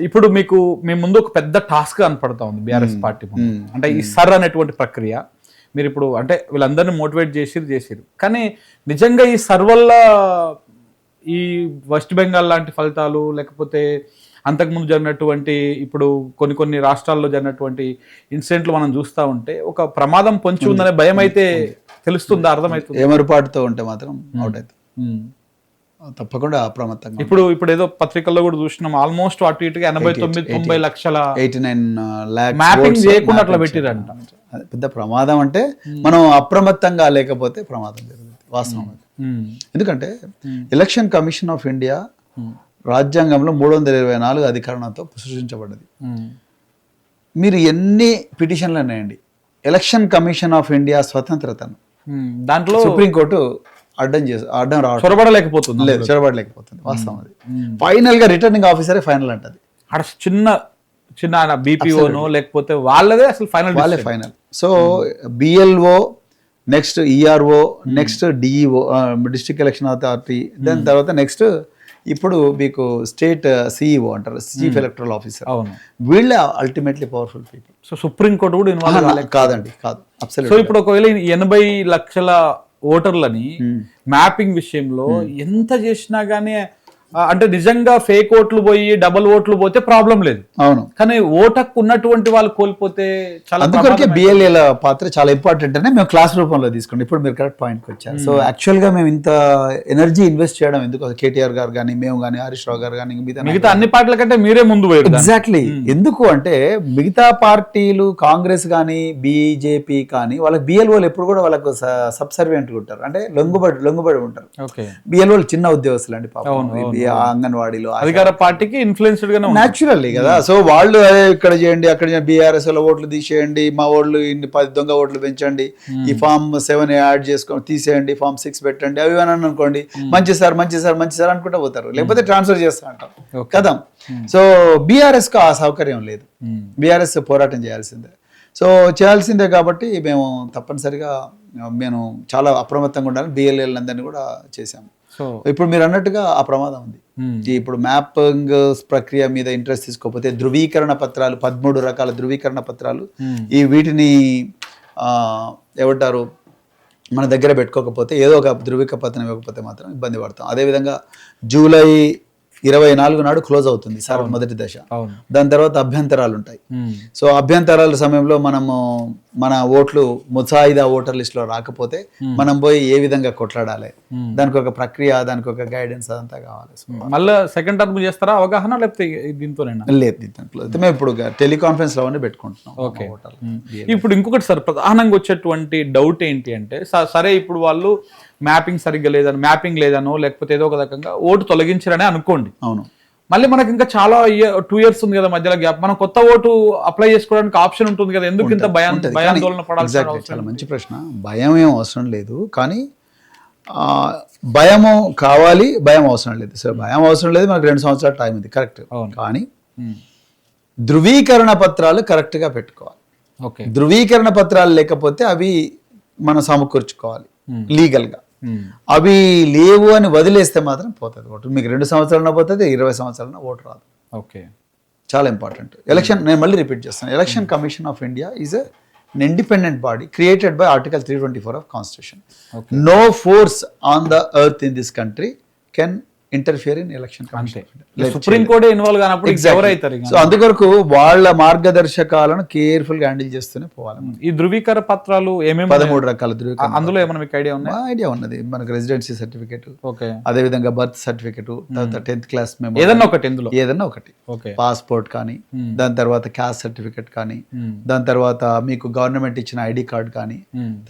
Speaker 1: ఇప్పుడు మీకు మీ ముందు ఒక పెద్ద టాస్క్ కనపడతా ఉంది బీఆర్ఎస్ పార్టీ. అంటే ఈ సర్ అనేటువంటి ప్రక్రియ మీరు ఇప్పుడు అంటే వీళ్ళందరినీ మోటివేట్ చేసిరు, కానీ నిజంగా ఈ సర్ వల్ల ఈ వెస్ట్ బెంగాల్ లాంటి ఫలితాలు, లేకపోతే అంతకుముందు జరిగినటువంటి ఇప్పుడు కొన్ని రాష్ట్రాల్లో జరిగినటువంటి ఇన్సిడెంట్లు మనం చూస్తూ ఉంటే ఒక ప్రమాదం పొంచి ఉందనే భయం అయితే తెలుస్తుందా, అర్థమవుతుంది?
Speaker 2: ఏమరుపాటుతో ఉంటే మాత్రం అవుట్ అవుతుంది, తప్పకుండా అప్రమత్తంగా.
Speaker 1: ఇప్పుడు ఏదో పత్రికల్లో కూడా చూసినాం, ఆల్మోస్ట్ అటు ఇటుగా 89-90 లక్షల
Speaker 2: 89 lakhs
Speaker 1: మ్యాపింగ్ చేయకుండా అట్లా పెట్టిరంట.
Speaker 2: పెద్ద ప్రమాదం. అంటే మనం అప్రమత్తంగా లేకపోతే ప్రమాదం జరుగుతుంది, వాస్తవం. ఎందుకంటే ఎలక్షన్ కమిషన్ ఆఫ్ ఇండియా రాజ్యాంగంలో 324 అధికరణంతో సృష్టించబడ్డది. మీరు ఎన్ని పిటిషన్లు అనేయండి, ఎలక్షన్ కమిషన్ ఆఫ్ ఇండియా స్వతంత్రతను
Speaker 1: దాంట్లో
Speaker 2: సుప్రీంకోర్టు అడ్డం రావడం,
Speaker 1: చొరబడలేకపోతుంది,
Speaker 2: వాస్తవం. అది ఫైనల్ గా రిటర్నింగ్ ఆఫీసరే ఫైనల్ అంటది.
Speaker 1: అక్కడ చిన్న బీపీఓనో లేకపోతే వాళ్ళదే అసలు final.
Speaker 2: So BLO, next ERO, next DEO district election authority, దాని తర్వాత నెక్స్ట్ ఇప్పుడు మీకు స్టేట్ CEO అంటారు, చీఫ్ ఎలక్టరల్ ఆఫీసర్. వీళ్ళే ultimately powerful people.
Speaker 1: So supreme court కూడా ఇన్వాల్వ్
Speaker 2: కాదండి, కాదు.
Speaker 1: సో ఇప్పుడు ఒకవేళ 80 లక్షల ఓటర్లని మ్యాపింగ్ విషయంలో ఎంత చేసినా గానీ అంటే నిజంగా ఫేక్ ఓట్లు పోయి డబుల్ ఓట్లు పోతే ప్రాబ్లం లేదు,
Speaker 2: అవును.
Speaker 1: కానీ ఓటకు ఉన్నటువంటి వాళ్ళు కోల్పోతే చాలా.
Speaker 2: అందుకొరకే BLAల పాత్ర చాలా ఇంపార్టెంట్ అని మేము క్లాస్ రూపంలో తీసుకోండి. ఇప్పుడు మీరు కరెక్ట్ పాయింట్కి వచ్చారు. సో యాక్చువల్ గా మేము ఇంత ఎనర్జీ ఇన్వెస్ట్ చేయడం ఎందుకు, KTR గారు కానీ మేము కానీ హరీష్ రావు గారు కానీ
Speaker 1: మిగతా అన్ని పార్టీల కంటే మీరే ముందు పోయారు.
Speaker 2: ఎగ్జాక్ట్లీ. ఎందుకు అంటే మిగతా పార్టీలు కాంగ్రెస్ కానీ BJP కానీ వాళ్ళకి BLOలు ఎప్పుడు కూడా వాళ్ళకు సబ్సర్వెంట్ ఉంటారు, అంటే లొంగుబడి ఉంటారు. BLOలు చిన్న ఉద్యోగస్తులు అండి పాపం, అంగన్వాడీలో
Speaker 1: అధికార పార్టీకి ఇన్ఫ్లుయెన్స్డ్ గా
Speaker 2: న్యాచురల్లీ కదా. సో వాళ్ళు ఇక్కడ చేయండి, అక్కడ BRS లో ఓట్లు తీసేయండి, మా ఓట్లు ఇన్ని 10 దొంగ ఓట్లు పెంచండి, ఈ ఫామ్ 7 యాడ్ చేసుకొని తీసేయండి, ఫామ్ 6 పెట్టండి, అవి అని అనుకోండి, మంచి సార్ అనుకుంటా పోతారు, లేకపోతే ట్రాన్స్ఫర్ చేస్తా అంటారు కదా. సో BRS కు ఆ సౌకర్యం లేదు, BRS పోరాటం చేయాల్సిందే. సో చేయాల్సిందే కాబట్టి మేము తప్పనిసరిగా మేము చాలా అప్రమత్తంగా ఉండాలి. BLAలందరినీ కూడా చేశాము. ఇప్పుడు మీరు అన్నట్టుగా ఆ ప్రమాదం ఉంది. ఇప్పుడు మ్యాపింగ్ ప్రక్రియ మీద ఇంట్రెస్ట్ తీసుకోకపోతే ధృవీకరణ పత్రాలు, 13 రకాల ధృవీకరణ పత్రాలు, ఈ వీటిని ఏమంటారు మన దగ్గర పెట్టుకోకపోతే ఏదో ఒక ధృవీక పత్రం ఇవ్వకపోతే మాత్రం ఇబ్బంది పడతాం. అదేవిధంగా జూలై 24 నాడు క్లోజ్ అవుతుంది సార్ మొదటి దశ. దాని తర్వాత అభ్యంతరాలు ఉంటాయి. సో అభ్యంతరాల సమయంలో మనము మన ఓట్లు ముసాయిదా ఓటర్ లిస్ట్ లో రాకపోతే మనం పోయి ఏ విధంగా కొట్లాడాలి, దానికి ఒక ప్రక్రియ, దానికి ఒక గైడెన్స్ అదంతా కావాలి.
Speaker 1: మళ్ళీ సెకండ్ టర్మ్ చేస్తారా అవగాహన, లేకపోతే దీంతోనైనా?
Speaker 2: లేదు, దీంట్లో మేము ఇప్పుడు టెలికాన్ఫరెన్స్ లో పెట్టుకుంటున్నాం.
Speaker 1: ఇప్పుడు ఇంకొకటి సార్, ప్రధానంగా వచ్చేటువంటి డౌట్ ఏంటి అంటే, సరే ఇప్పుడు వాళ్ళు మ్యాపింగ్ సరిగ్గా లేదని, మ్యాపింగ్ లేదనో లేకపోతే ఏదో ఒక రకంగా ఓటు తొలగించారని అనుకోండి.
Speaker 2: అవును.
Speaker 1: మళ్ళీ మనకి ఇంకా చాలా 2 years ఉంది కదా మధ్యలో గ్యాప్, మనం కొత్త ఓటు అప్లై చేసుకోవడానికి ఆప్షన్ ఉంటుంది కదా, ఎందుకు ఇంత భయాందోళన పడాల్సిన?
Speaker 2: చాలా మంచి ప్రశ్న. భయం ఏం అవసరం లేదు, కానీ భయము కావాలి, భయం అవసరం లేదు. సో భయం అవసరం లేదు, మనకు 2 సంవత్సరాల టైం ఉంది, కరెక్ట్. కానీ ధృవీకరణ పత్రాలు కరెక్ట్ గా పెట్టుకోవాలి. ధృవీకరణ పత్రాలు లేకపోతే అవి మనం సమకూర్చుకోవాలి లీగల్ గా. అవి లేవు అని వదిలేస్తే మాత్రం పోతుంది ఓటు. మీకు 2 సంవత్సరాలన పోతుంది, 20 సంవత్సరాలన ఓటు రాదు.
Speaker 1: ఓకే,
Speaker 2: చాలా ఇంపార్టెంట్. ఎలక్షన్, నేను మళ్ళీ రిపీట్ చేస్తాను, election commission of India is an independent body created by Article 324 of Constitution. No force on the earth in this country can interfere in election commission.
Speaker 1: Supreme కోర్టే ఇన్వాల్వ్ కానప్పుడు ఎవరైతారు?
Speaker 2: సో అందుకొరకు వాళ్ళ మార్గదర్శకాలను కేర్ఫుల్ గా హ్యాండిల్ చేస్తూనే పోవాలి.
Speaker 1: ఈ ధృవీకరణ పత్రాలు ఏమేమి?
Speaker 2: 13 రకాల ధృవీకరణ.
Speaker 1: అందులో ఏమైనా మీకు ఐడియా ఉందా?
Speaker 2: ఐడియా ఉన్నది. మనకు రెసిడెన్సీ సర్టిఫికేట్, అదే విధంగా బర్త్ సర్టిఫికేట్, తర్వాత 10th క్లాస్ మెమో,
Speaker 1: ఏదన్నా ఒకటి, ఇందులో ఏదన్నా
Speaker 2: ఒకటి, పాస్పోర్ట్ కానీ, దాని తర్వాత క్యాస్ట్ సర్టిఫికేట్ కానీ, దాని తర్వాత మీకు గవర్నమెంట్ ఇచ్చిన ఐడి కార్డ్ కానీ,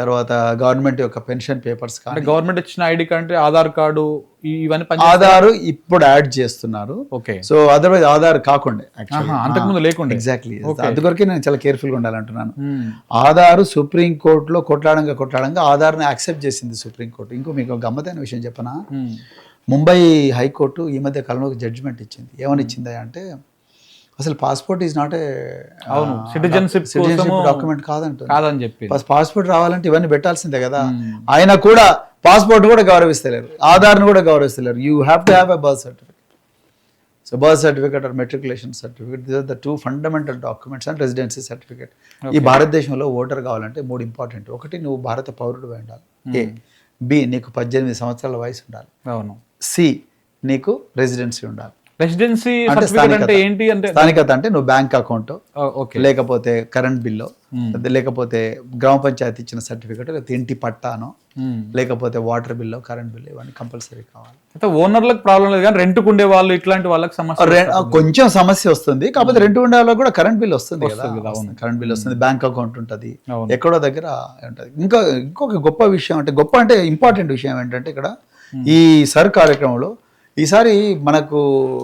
Speaker 2: తర్వాత గవర్నమెంట్ యొక్క పెన్షన్ పేపర్స్ కానీ.
Speaker 1: గవర్నమెంట్ ఇచ్చిన ఐడి కార్డ్ అంటే ఆధార్ కార్డు, ఇవన్నీ
Speaker 2: ఆధార్ ఇప్పుడు యాడ్ చేస్తున్నారు. సో అదర్వైజ్ ఆధార్ కాకుండా
Speaker 1: అంతకుముందు లేకుండా.
Speaker 2: ఎగ్జాక్ట్లీ, అందుకొరకే నేను చాలా కేర్ఫుల్ గా ఉండాలంటున్నాను. ఆధార్ సుప్రీం కోర్టులో కొట్లాడంగా ఆధార్ ని యాక్సెప్ట్ చేసింది సుప్రీం కోర్టు. ఇంకో మీకు గమ్మతైన విషయం చెప్పనా, ముంబై హైకోర్టు ఈ మధ్య కాలంలో ఒక జడ్జిమెంట్ ఇచ్చింది. ఏమని ఇచ్చింది అంటే, అసలు passport is not citizenship document కాదని చెప్పి, పాస్పోర్ట్ రావాలంటే ఇవన్నీ పెట్టాల్సిందే కదా. ఆయన కూడా పాస్పోర్ట్ కూడా గౌరవిస్తలేరు, ఆధార్ని కూడా గౌరవిస్తలేరు. You have to have a birth certificate. So birth certificate or matriculation certificate, these are the 2 fundamental documents. And residency certificate. ఈ భారతదేశంలో ఓటర్ కావాలంటే 3 ఇంపార్టెంట్. ఒకటి, నువ్వు భారత పౌరుడు ఉండాలి. ఏ. బి, నీకు 18 సంవత్సరాల వయసు ఉండాలి. సి, నీకు రెసిడెన్సీ ఉండాలి.
Speaker 1: రెసిడెన్సీ సర్టిఫికేట్ అంటే ఏంటి అంటే,
Speaker 2: స్థానికత అంటే నువ్వు బ్యాంక్ అకౌంట్, లేకపోతే కరెంట్ బిల్లో, లేకపోతే గ్రామ పంచాయతీ ఇచ్చిన సర్టిఫికేట్, లేకపోతే ఇంటి పట్టానో, లేకపోతే వాటర్ బిల్లో, కరెంట్ బిల్లో, ఇవన్నీ కంపల్సరీ కావాలి.
Speaker 1: అయితే ఓనర్లకు ప్రాబ్లం లేదు, కానీ రెంట్కు ఉండే వాళ్ళు ఇట్లాంటి వాళ్ళకి సమస్య,
Speaker 2: కొంచెం సమస్య వస్తుంది. కాకపోతే రెంట్ ఉండే వాళ్ళకి కూడా కరెంట్ బిల్ వస్తుంది కదా, కరెంట్ బిల్ వస్తుంది, బ్యాంక్ అకౌంట్ ఉంటుంది, ఎక్కడో దగ్గర ఉంటుంది. ఇంకొక గొప్ప విషయం అంటే, గొప్ప అంటే ఇంపార్టెంట్ విషయం ఏంటంటే, ఇక్కడ ఈ సర్ కార్యక్రమంలో ఈసారి మనకు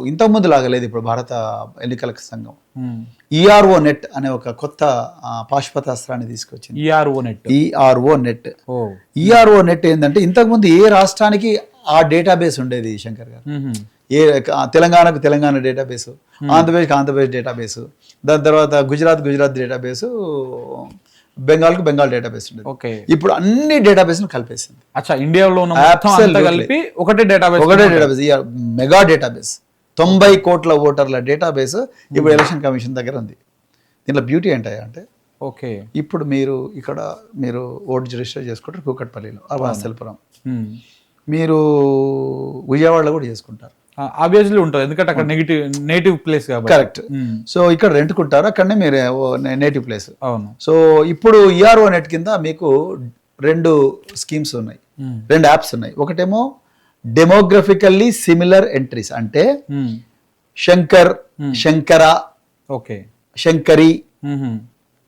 Speaker 2: ఇంతకుముందు లాగలేదు. ఇప్పుడు భారత ఎన్నికల సంఘం ఈఆర్ఓ నెట్ అనే ఒక కొత్త పాశుపతాస్త్రాన్ని తీసుకొచ్చింది. ఈఆర్ఓ నెట్ ఏంటంటే, ఇంతకుముందు ఏ రాష్ట్రానికి ఆ డేటాబేస్ ఉండేది శంకర్ గారు. తెలంగాణకు తెలంగాణ డేటాబేసు, ఆంధ్రప్రదేశ్కి ఆంధ్రప్రదేశ్ డేటాబేసు, దాని తర్వాత గుజరాత్ డేటాబేసు, బెంగాల్కు బెంగాల్ డేటాబేస్ ఉండేది. ఇప్పుడు అన్ని డేటాబేస్ కలిపేసింది.
Speaker 1: ఇండియాలో కలిపి ఒకటే డేటాబేస్,
Speaker 2: మెగా డేటాబేస్, 90 కోట్ల ఓటర్ల డేటాబేస్ ఇప్పుడు ఎలక్షన్ కమిషన్ దగ్గర ఉంది. దీంట్లో బ్యూటీ ఏంటంటే, ఇప్పుడు మీరు ఓటు రిజిస్టర్ చేసుకుంటారు కూకట్పల్లిలో, వాత్సల్పురం, మీరు విజయవాడలో కూడా చేసుకుంటారు.
Speaker 1: ఆబ్వియస్లీ ఉంటుంది, ఎందుకంటే అక్కడ నేటివ్ ప్లేస్ కాబట్టి.
Speaker 2: కరెక్ట్. సో ఇక్కడ రెంట్కుంటారు, అక్కడనే మీరు నేటివ్ ప్లేస్. అవును. సో ఇప్పుడు ఈఆర్ఓ నెట్ కింద మీకు 2 స్కీమ్స్ ఉన్నాయి, 2 యాప్స్ ఉన్నాయి. ఒకటేమో డెమోగ్రఫికల్లీ సిమిలర్ ఎంట్రీస్, అంటే శంకర్, శంకర, శంకరి,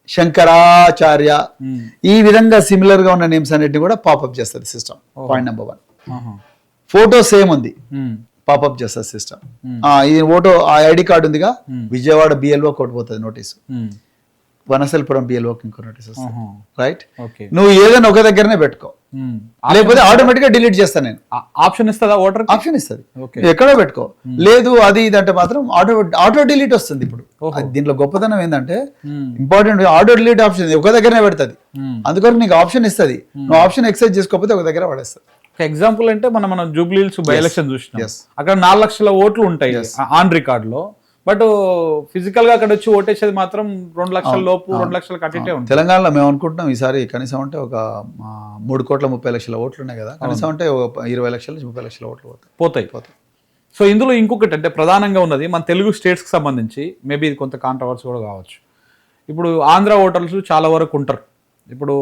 Speaker 2: శంకరాచార్య, ఈ విధంగా సిమిలర్ గా ఉన్న నేమ్స్ అన్నిటిని కూడా పాపప్ చేస్తుంది system. Point number 1. Photo same ఉంది, పాపప్ చేస్తుంది సిస్టమ్. ఇది ఓటో ఐడి కార్డు ఉందిగా, విజయవాడ బిఎల్ఓ కోట్ పోతుంది నోటీసు, వనసల్పురం బిఎల్ఓకి ఇంకో నోటీస్ వస్తుంది. రైట్. నువ్వు ఏదైనా ఒక దగ్గరనే పెట్టుకో, లేకపోతే ఆటోమేటిక్ గా డిలీట్ చేస్తాను నేను.
Speaker 1: ఆప్షన్ ఇస్తుందా ఓటర్?
Speaker 2: ఆప్షన్ ఇస్తుంది, ఎక్కడో పెట్టుకో. లేదు అది ఇది అంటే మాత్రం ఆటో డిలీట్ వస్తుంది. ఇప్పుడు దీంట్లో గొప్పతనం ఏంటంటే, ఇంపార్టెంట్ ఆటో డిలీట్ ఆప్షన్ ఒక దగ్గరనే పెడుతుంది. అందుకని నీకు ఆప్షన్ ఇస్తుంది, నువ్వు ఆప్షన్ ఎక్సైజ్ చేసుకోకపోతే ఒక దగ్గర పడేస్తుంది.
Speaker 1: ఎగ్జాంపుల్ అంటే మనం జూబ్లీహిల్స్ బై ఎలక్షన్ చూసినాం, అక్కడ 4 లక్షల ఓట్లు ఉంటాయి ఆన్ రికార్డ్ లో. బట్ ఫిజికల్ గా అక్కడ వచ్చి ఓటేసేది మాత్రం 2 లక్షల లోపు 2 లక్షలు కట్టిటే ఉంటుంది.
Speaker 2: తెలంగాణలో మేము అనుకుంటున్నాం ఈసారి కనీసం అంటే ఒక 3,30,00,000 ఓట్లు ఉన్నాయి కదా, కనీసం అంటే 20 లక్షల నుంచి 30 లక్షల ఓట్లు
Speaker 1: పోతాయి. సో ఇందులో ఇంకొకటి అంటే ప్రధానంగా ఉన్నది మన తెలుగు స్టేట్స్కి సంబంధించి, మేబీ ఇది కొంత కాంట్రవర్సీ కూడా కావచ్చు. ఇప్పుడు ఆంధ్ర ఓటర్స్ చాలా వరకు ఉంటారు. ఇప్పుడు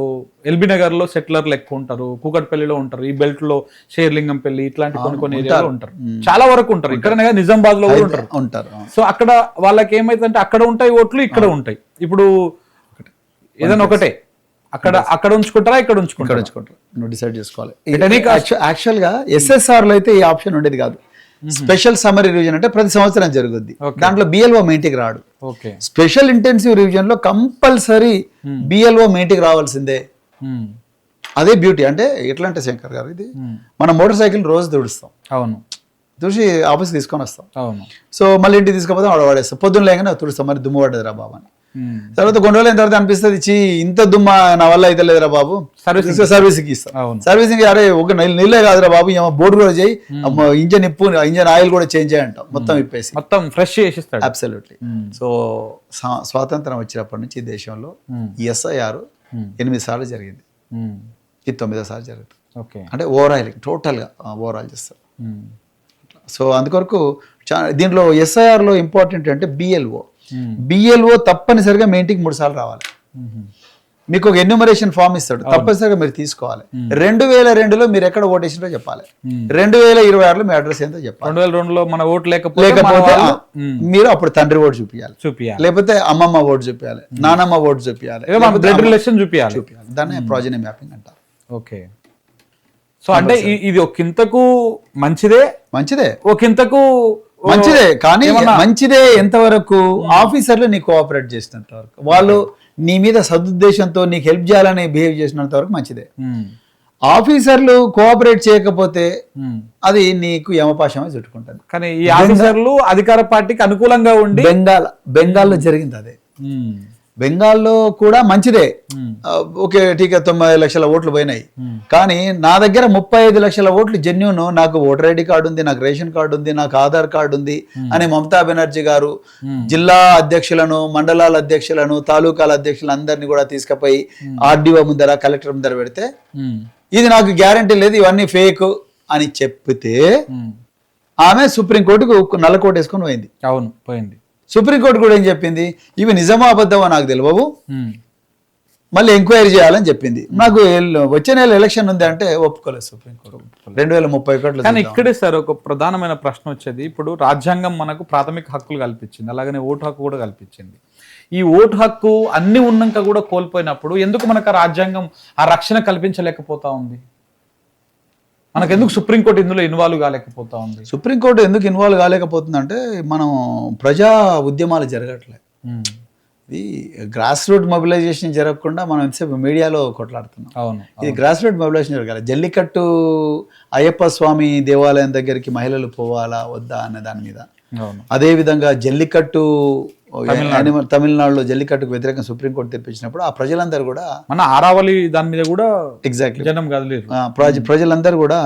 Speaker 1: ఎల్బీ నగర్లో సెటిలర్లు ఎక్కువ ఉంటారు, కూకట్పల్లిలో ఉంటారు, ఈ బెల్ట్లో షేర్లింగంపల్లి ఇట్లాంటి కొన్ని ఏరియాలో ఉంటారు, చాలా వరకు ఉంటారు. ఇక్కడ నిజామాబాద్ లో కూడా ఉంటారు. సో అక్కడ వాళ్ళకి ఏమైతుందంటే అక్కడ ఉంటాయి ఓట్లు, ఇక్కడ ఉంటాయి. ఇప్పుడు ఏదైనా ఒకటే అక్కడ ఉంచుకుంటారా, ఇక్కడ ఉంచుకుంటారు,
Speaker 2: నువ్వు డిసైడ్ చేసుకోవాలి. యాక్చువల్ గా ఎస్ఎస్ఆర్ లో అయితే ఈ ఆప్షన్ ఉండేది కాదు. స్పెషల్ సమ్మర్ రివిజన్ అంటే ప్రతి సంవత్సరం జరుగుద్ది. దాంట్లో బిఎల్ఓ మెయింటికి రాడు. స్పెషల్ ఇంటెన్సివ్ రివిజన్ లో కంపల్సరీ బిఎల్ఓ మెయింటికి రావాల్సిందే. అదే బ్యూటీ. అంటే ఎట్లా అంటే శంకర్ గారు, ఇది మనం మోటార్ సైకిల్ రోజు తుడుస్తాం,
Speaker 1: అవును,
Speaker 2: తుడిచి ఆఫీస్కి తీసుకొని వస్తాం,
Speaker 1: అవును.
Speaker 2: సో మళ్ళీ ఇంటికి తీసుకపోతే వాడు వాడేస్తాం. పొద్దున్న లేకనే తుడుస్తాం, మరి దుమ్ము పడ్డది రా బాబు అని. తర్వాత కొన్ని రోజులు అయిన తర్వాత అనిపిస్తుంది, ఇంత దుమ్మ నా వల్ల అయితే లేదురా బాబు, సర్వీసింగ్ ఇస్తాం. సర్వీసింగ్ అరే ఒక నీళ్ళే కాదురా బాబు, బోర్డు కూడా చేయి, ఇంజన్ ఆయిల్ కూడా చేంజ్ చేయంటాం, మొత్తం ఇప్పేసి మొత్తం
Speaker 1: ఫ్రెష్ చేసిస్తాడు.
Speaker 2: అబ్సల్యూట్లీ. సో స్వాతంత్రం వచ్చినప్పటి నుంచి ఈ దేశంలో ఎస్ఐఆర్ 8 సార్లు జరిగింది, ఇది 9వ సారి జరుగుతుంది. అంటే ఓవరాల్ టోటల్గా ఓవరాల్ చేస్తారు. సో అందుకొరకు దీంట్లో ఎస్ఐఆర్లో ఇంపార్టెంట్ అంటే బిఎల్ఓ తప్పనిసరిగా మీ ఇంటికి 3 సార్లు రావాలి. మీకు ఒక ఎన్యూమరేషన్ ఫామ్ ఇస్తాడు, తప్పనిసరిగా మీరు తీసుకోవాలి. 2002లో మీరు ఎక్కడ ఓటేసినో చెప్పాలి, 2026లో మీ అడ్రస్ ఏంటో చెప్పాలి.
Speaker 1: 2002లో మన ఓటు లేకపోతే
Speaker 2: మీరు అప్పుడు తండ్రి ఓటు చూపించాలి, లేకపోతే అమ్మమ్మ ఓటు చూపించాలి, నానమ్మ ఓటు చూపించాలి,
Speaker 1: బ్లడ్ రిలేషన్ చూపించాలి.
Speaker 2: దాన్ని ప్రాజెనీ మ్యాపింగ్ అంటారు.
Speaker 1: ఓకే. సో అంటే ఇది ఒకంతకు మంచిదే ఒకంతకు
Speaker 2: మంచిదే, కానీ మంచిదే ఎంతవరకు ఆఫీసర్లు నీకు కోఆపరేట్ చేసినంత వరకు, వాళ్ళు నీ మీద సదుద్దేశంతో నీకు హెల్ప్ చేయాలని బిహేవ్ చేసినంత వరకు మంచిదే. ఆఫీసర్లు కోఆపరేట్ చేయకపోతే అది నీకు యమపాశమే చుట్టుకుంటుంది.
Speaker 1: కానీ ఈ ఆఫీసర్లు అధికార పార్టీకి అనుకూలంగా ఉండి
Speaker 2: బెంగాల్లో జరిగింది అదే. బెంగాల్లో కూడా మంచిదే, ఓకే టీకా 90 లక్షల ఓట్లు పోయినాయి, కానీ నా దగ్గర 35 లక్షల ఓట్లు జెన్యూన్, నాకు ఓటర్ ఐడి కార్డు ఉంది, నాకు రేషన్ కార్డు ఉంది, నాకు ఆధార్ కార్డు ఉంది అని మమతా బెనర్జీ గారు జిల్లా అధ్యక్షులను, మండలాల అధ్యక్షులను, తాలూకాల అధ్యక్షులను అందరినీ కూడా తీసుకుపోయి ఆర్డీఓ ముందర, కలెక్టర్ ముందర పెడితే ఇది నాకు గ్యారంటీ లేదు, ఇవన్నీ ఫేక్ అని చెప్తే ఆమె సుప్రీంకోర్టుకు నల్లకోట వేసుకొని పోయింది.
Speaker 1: అవును, పోయింది.
Speaker 2: సుప్రీంకోర్టు కూడా ఏం చెప్పింది, ఇవి నిజమా అబద్ధమా నాకు తెలియవు, మళ్ళీ ఎంక్వైరీ చేయాలని చెప్పింది. నాకు వచ్చే నెల ఎలక్షన్ ఉంది అంటే ఒప్పుకోలేదు సుప్రీంకోర్టు. 2031.
Speaker 1: కానీ ఇక్కడే సార్ ఒక ప్రధానమైన ప్రశ్న వచ్చేది, ఇప్పుడు రాజ్యాంగం మనకు ప్రాథమిక హక్కులు కల్పించింది, అలాగనే ఓటు హక్కు కూడా కల్పించింది. ఈ ఓటు హక్కు అన్ని ఉన్నాక కూడా కోల్పోయినప్పుడు ఎందుకు మనకు ఆ రాజ్యాంగం ఆ రక్షణ కల్పించలేకపోతా ఉంది? మనకెందుకు సుప్రీంకోర్టు ఇందులో ఇన్వాల్వ్ కాలేకపోతా ఉంది?
Speaker 2: సుప్రీంకోర్టు ఎందుకు ఇన్వాల్వ్ కాలేకపోతుంది అంటే, మనం ప్రజా ఉద్యమాలు జరగట్లేదు. ఇది గ్రాస్ రూట్ మొబిలైజేషన్ జరగకుండా మనం ఎంతసేపు మీడియాలో కొట్లాడుతున్నాం. ఇది గ్రాస్ రూట్ మొబిలైజేషన్ జరగాలి. జల్లికట్టు అయ్యప్ప స్వామి దేవాలయం దగ్గరికి మహిళలు పోవాలా వద్దా అనే దాని మీద, అదేవిధంగా జల్లికట్టు తమిళనాడులో జల్లికట్టుకు వ్యతిరేకంగా సుప్రీంకోర్టు తెప్పించినప్పుడు ఆ ప్రజలందరూ కూడా
Speaker 1: మన ఆరావళి దాని మీద కూడా
Speaker 2: ఎగ్జాక్ట్లీ
Speaker 1: జనం కదలేదు,
Speaker 2: ప్రజలందరూ కూడా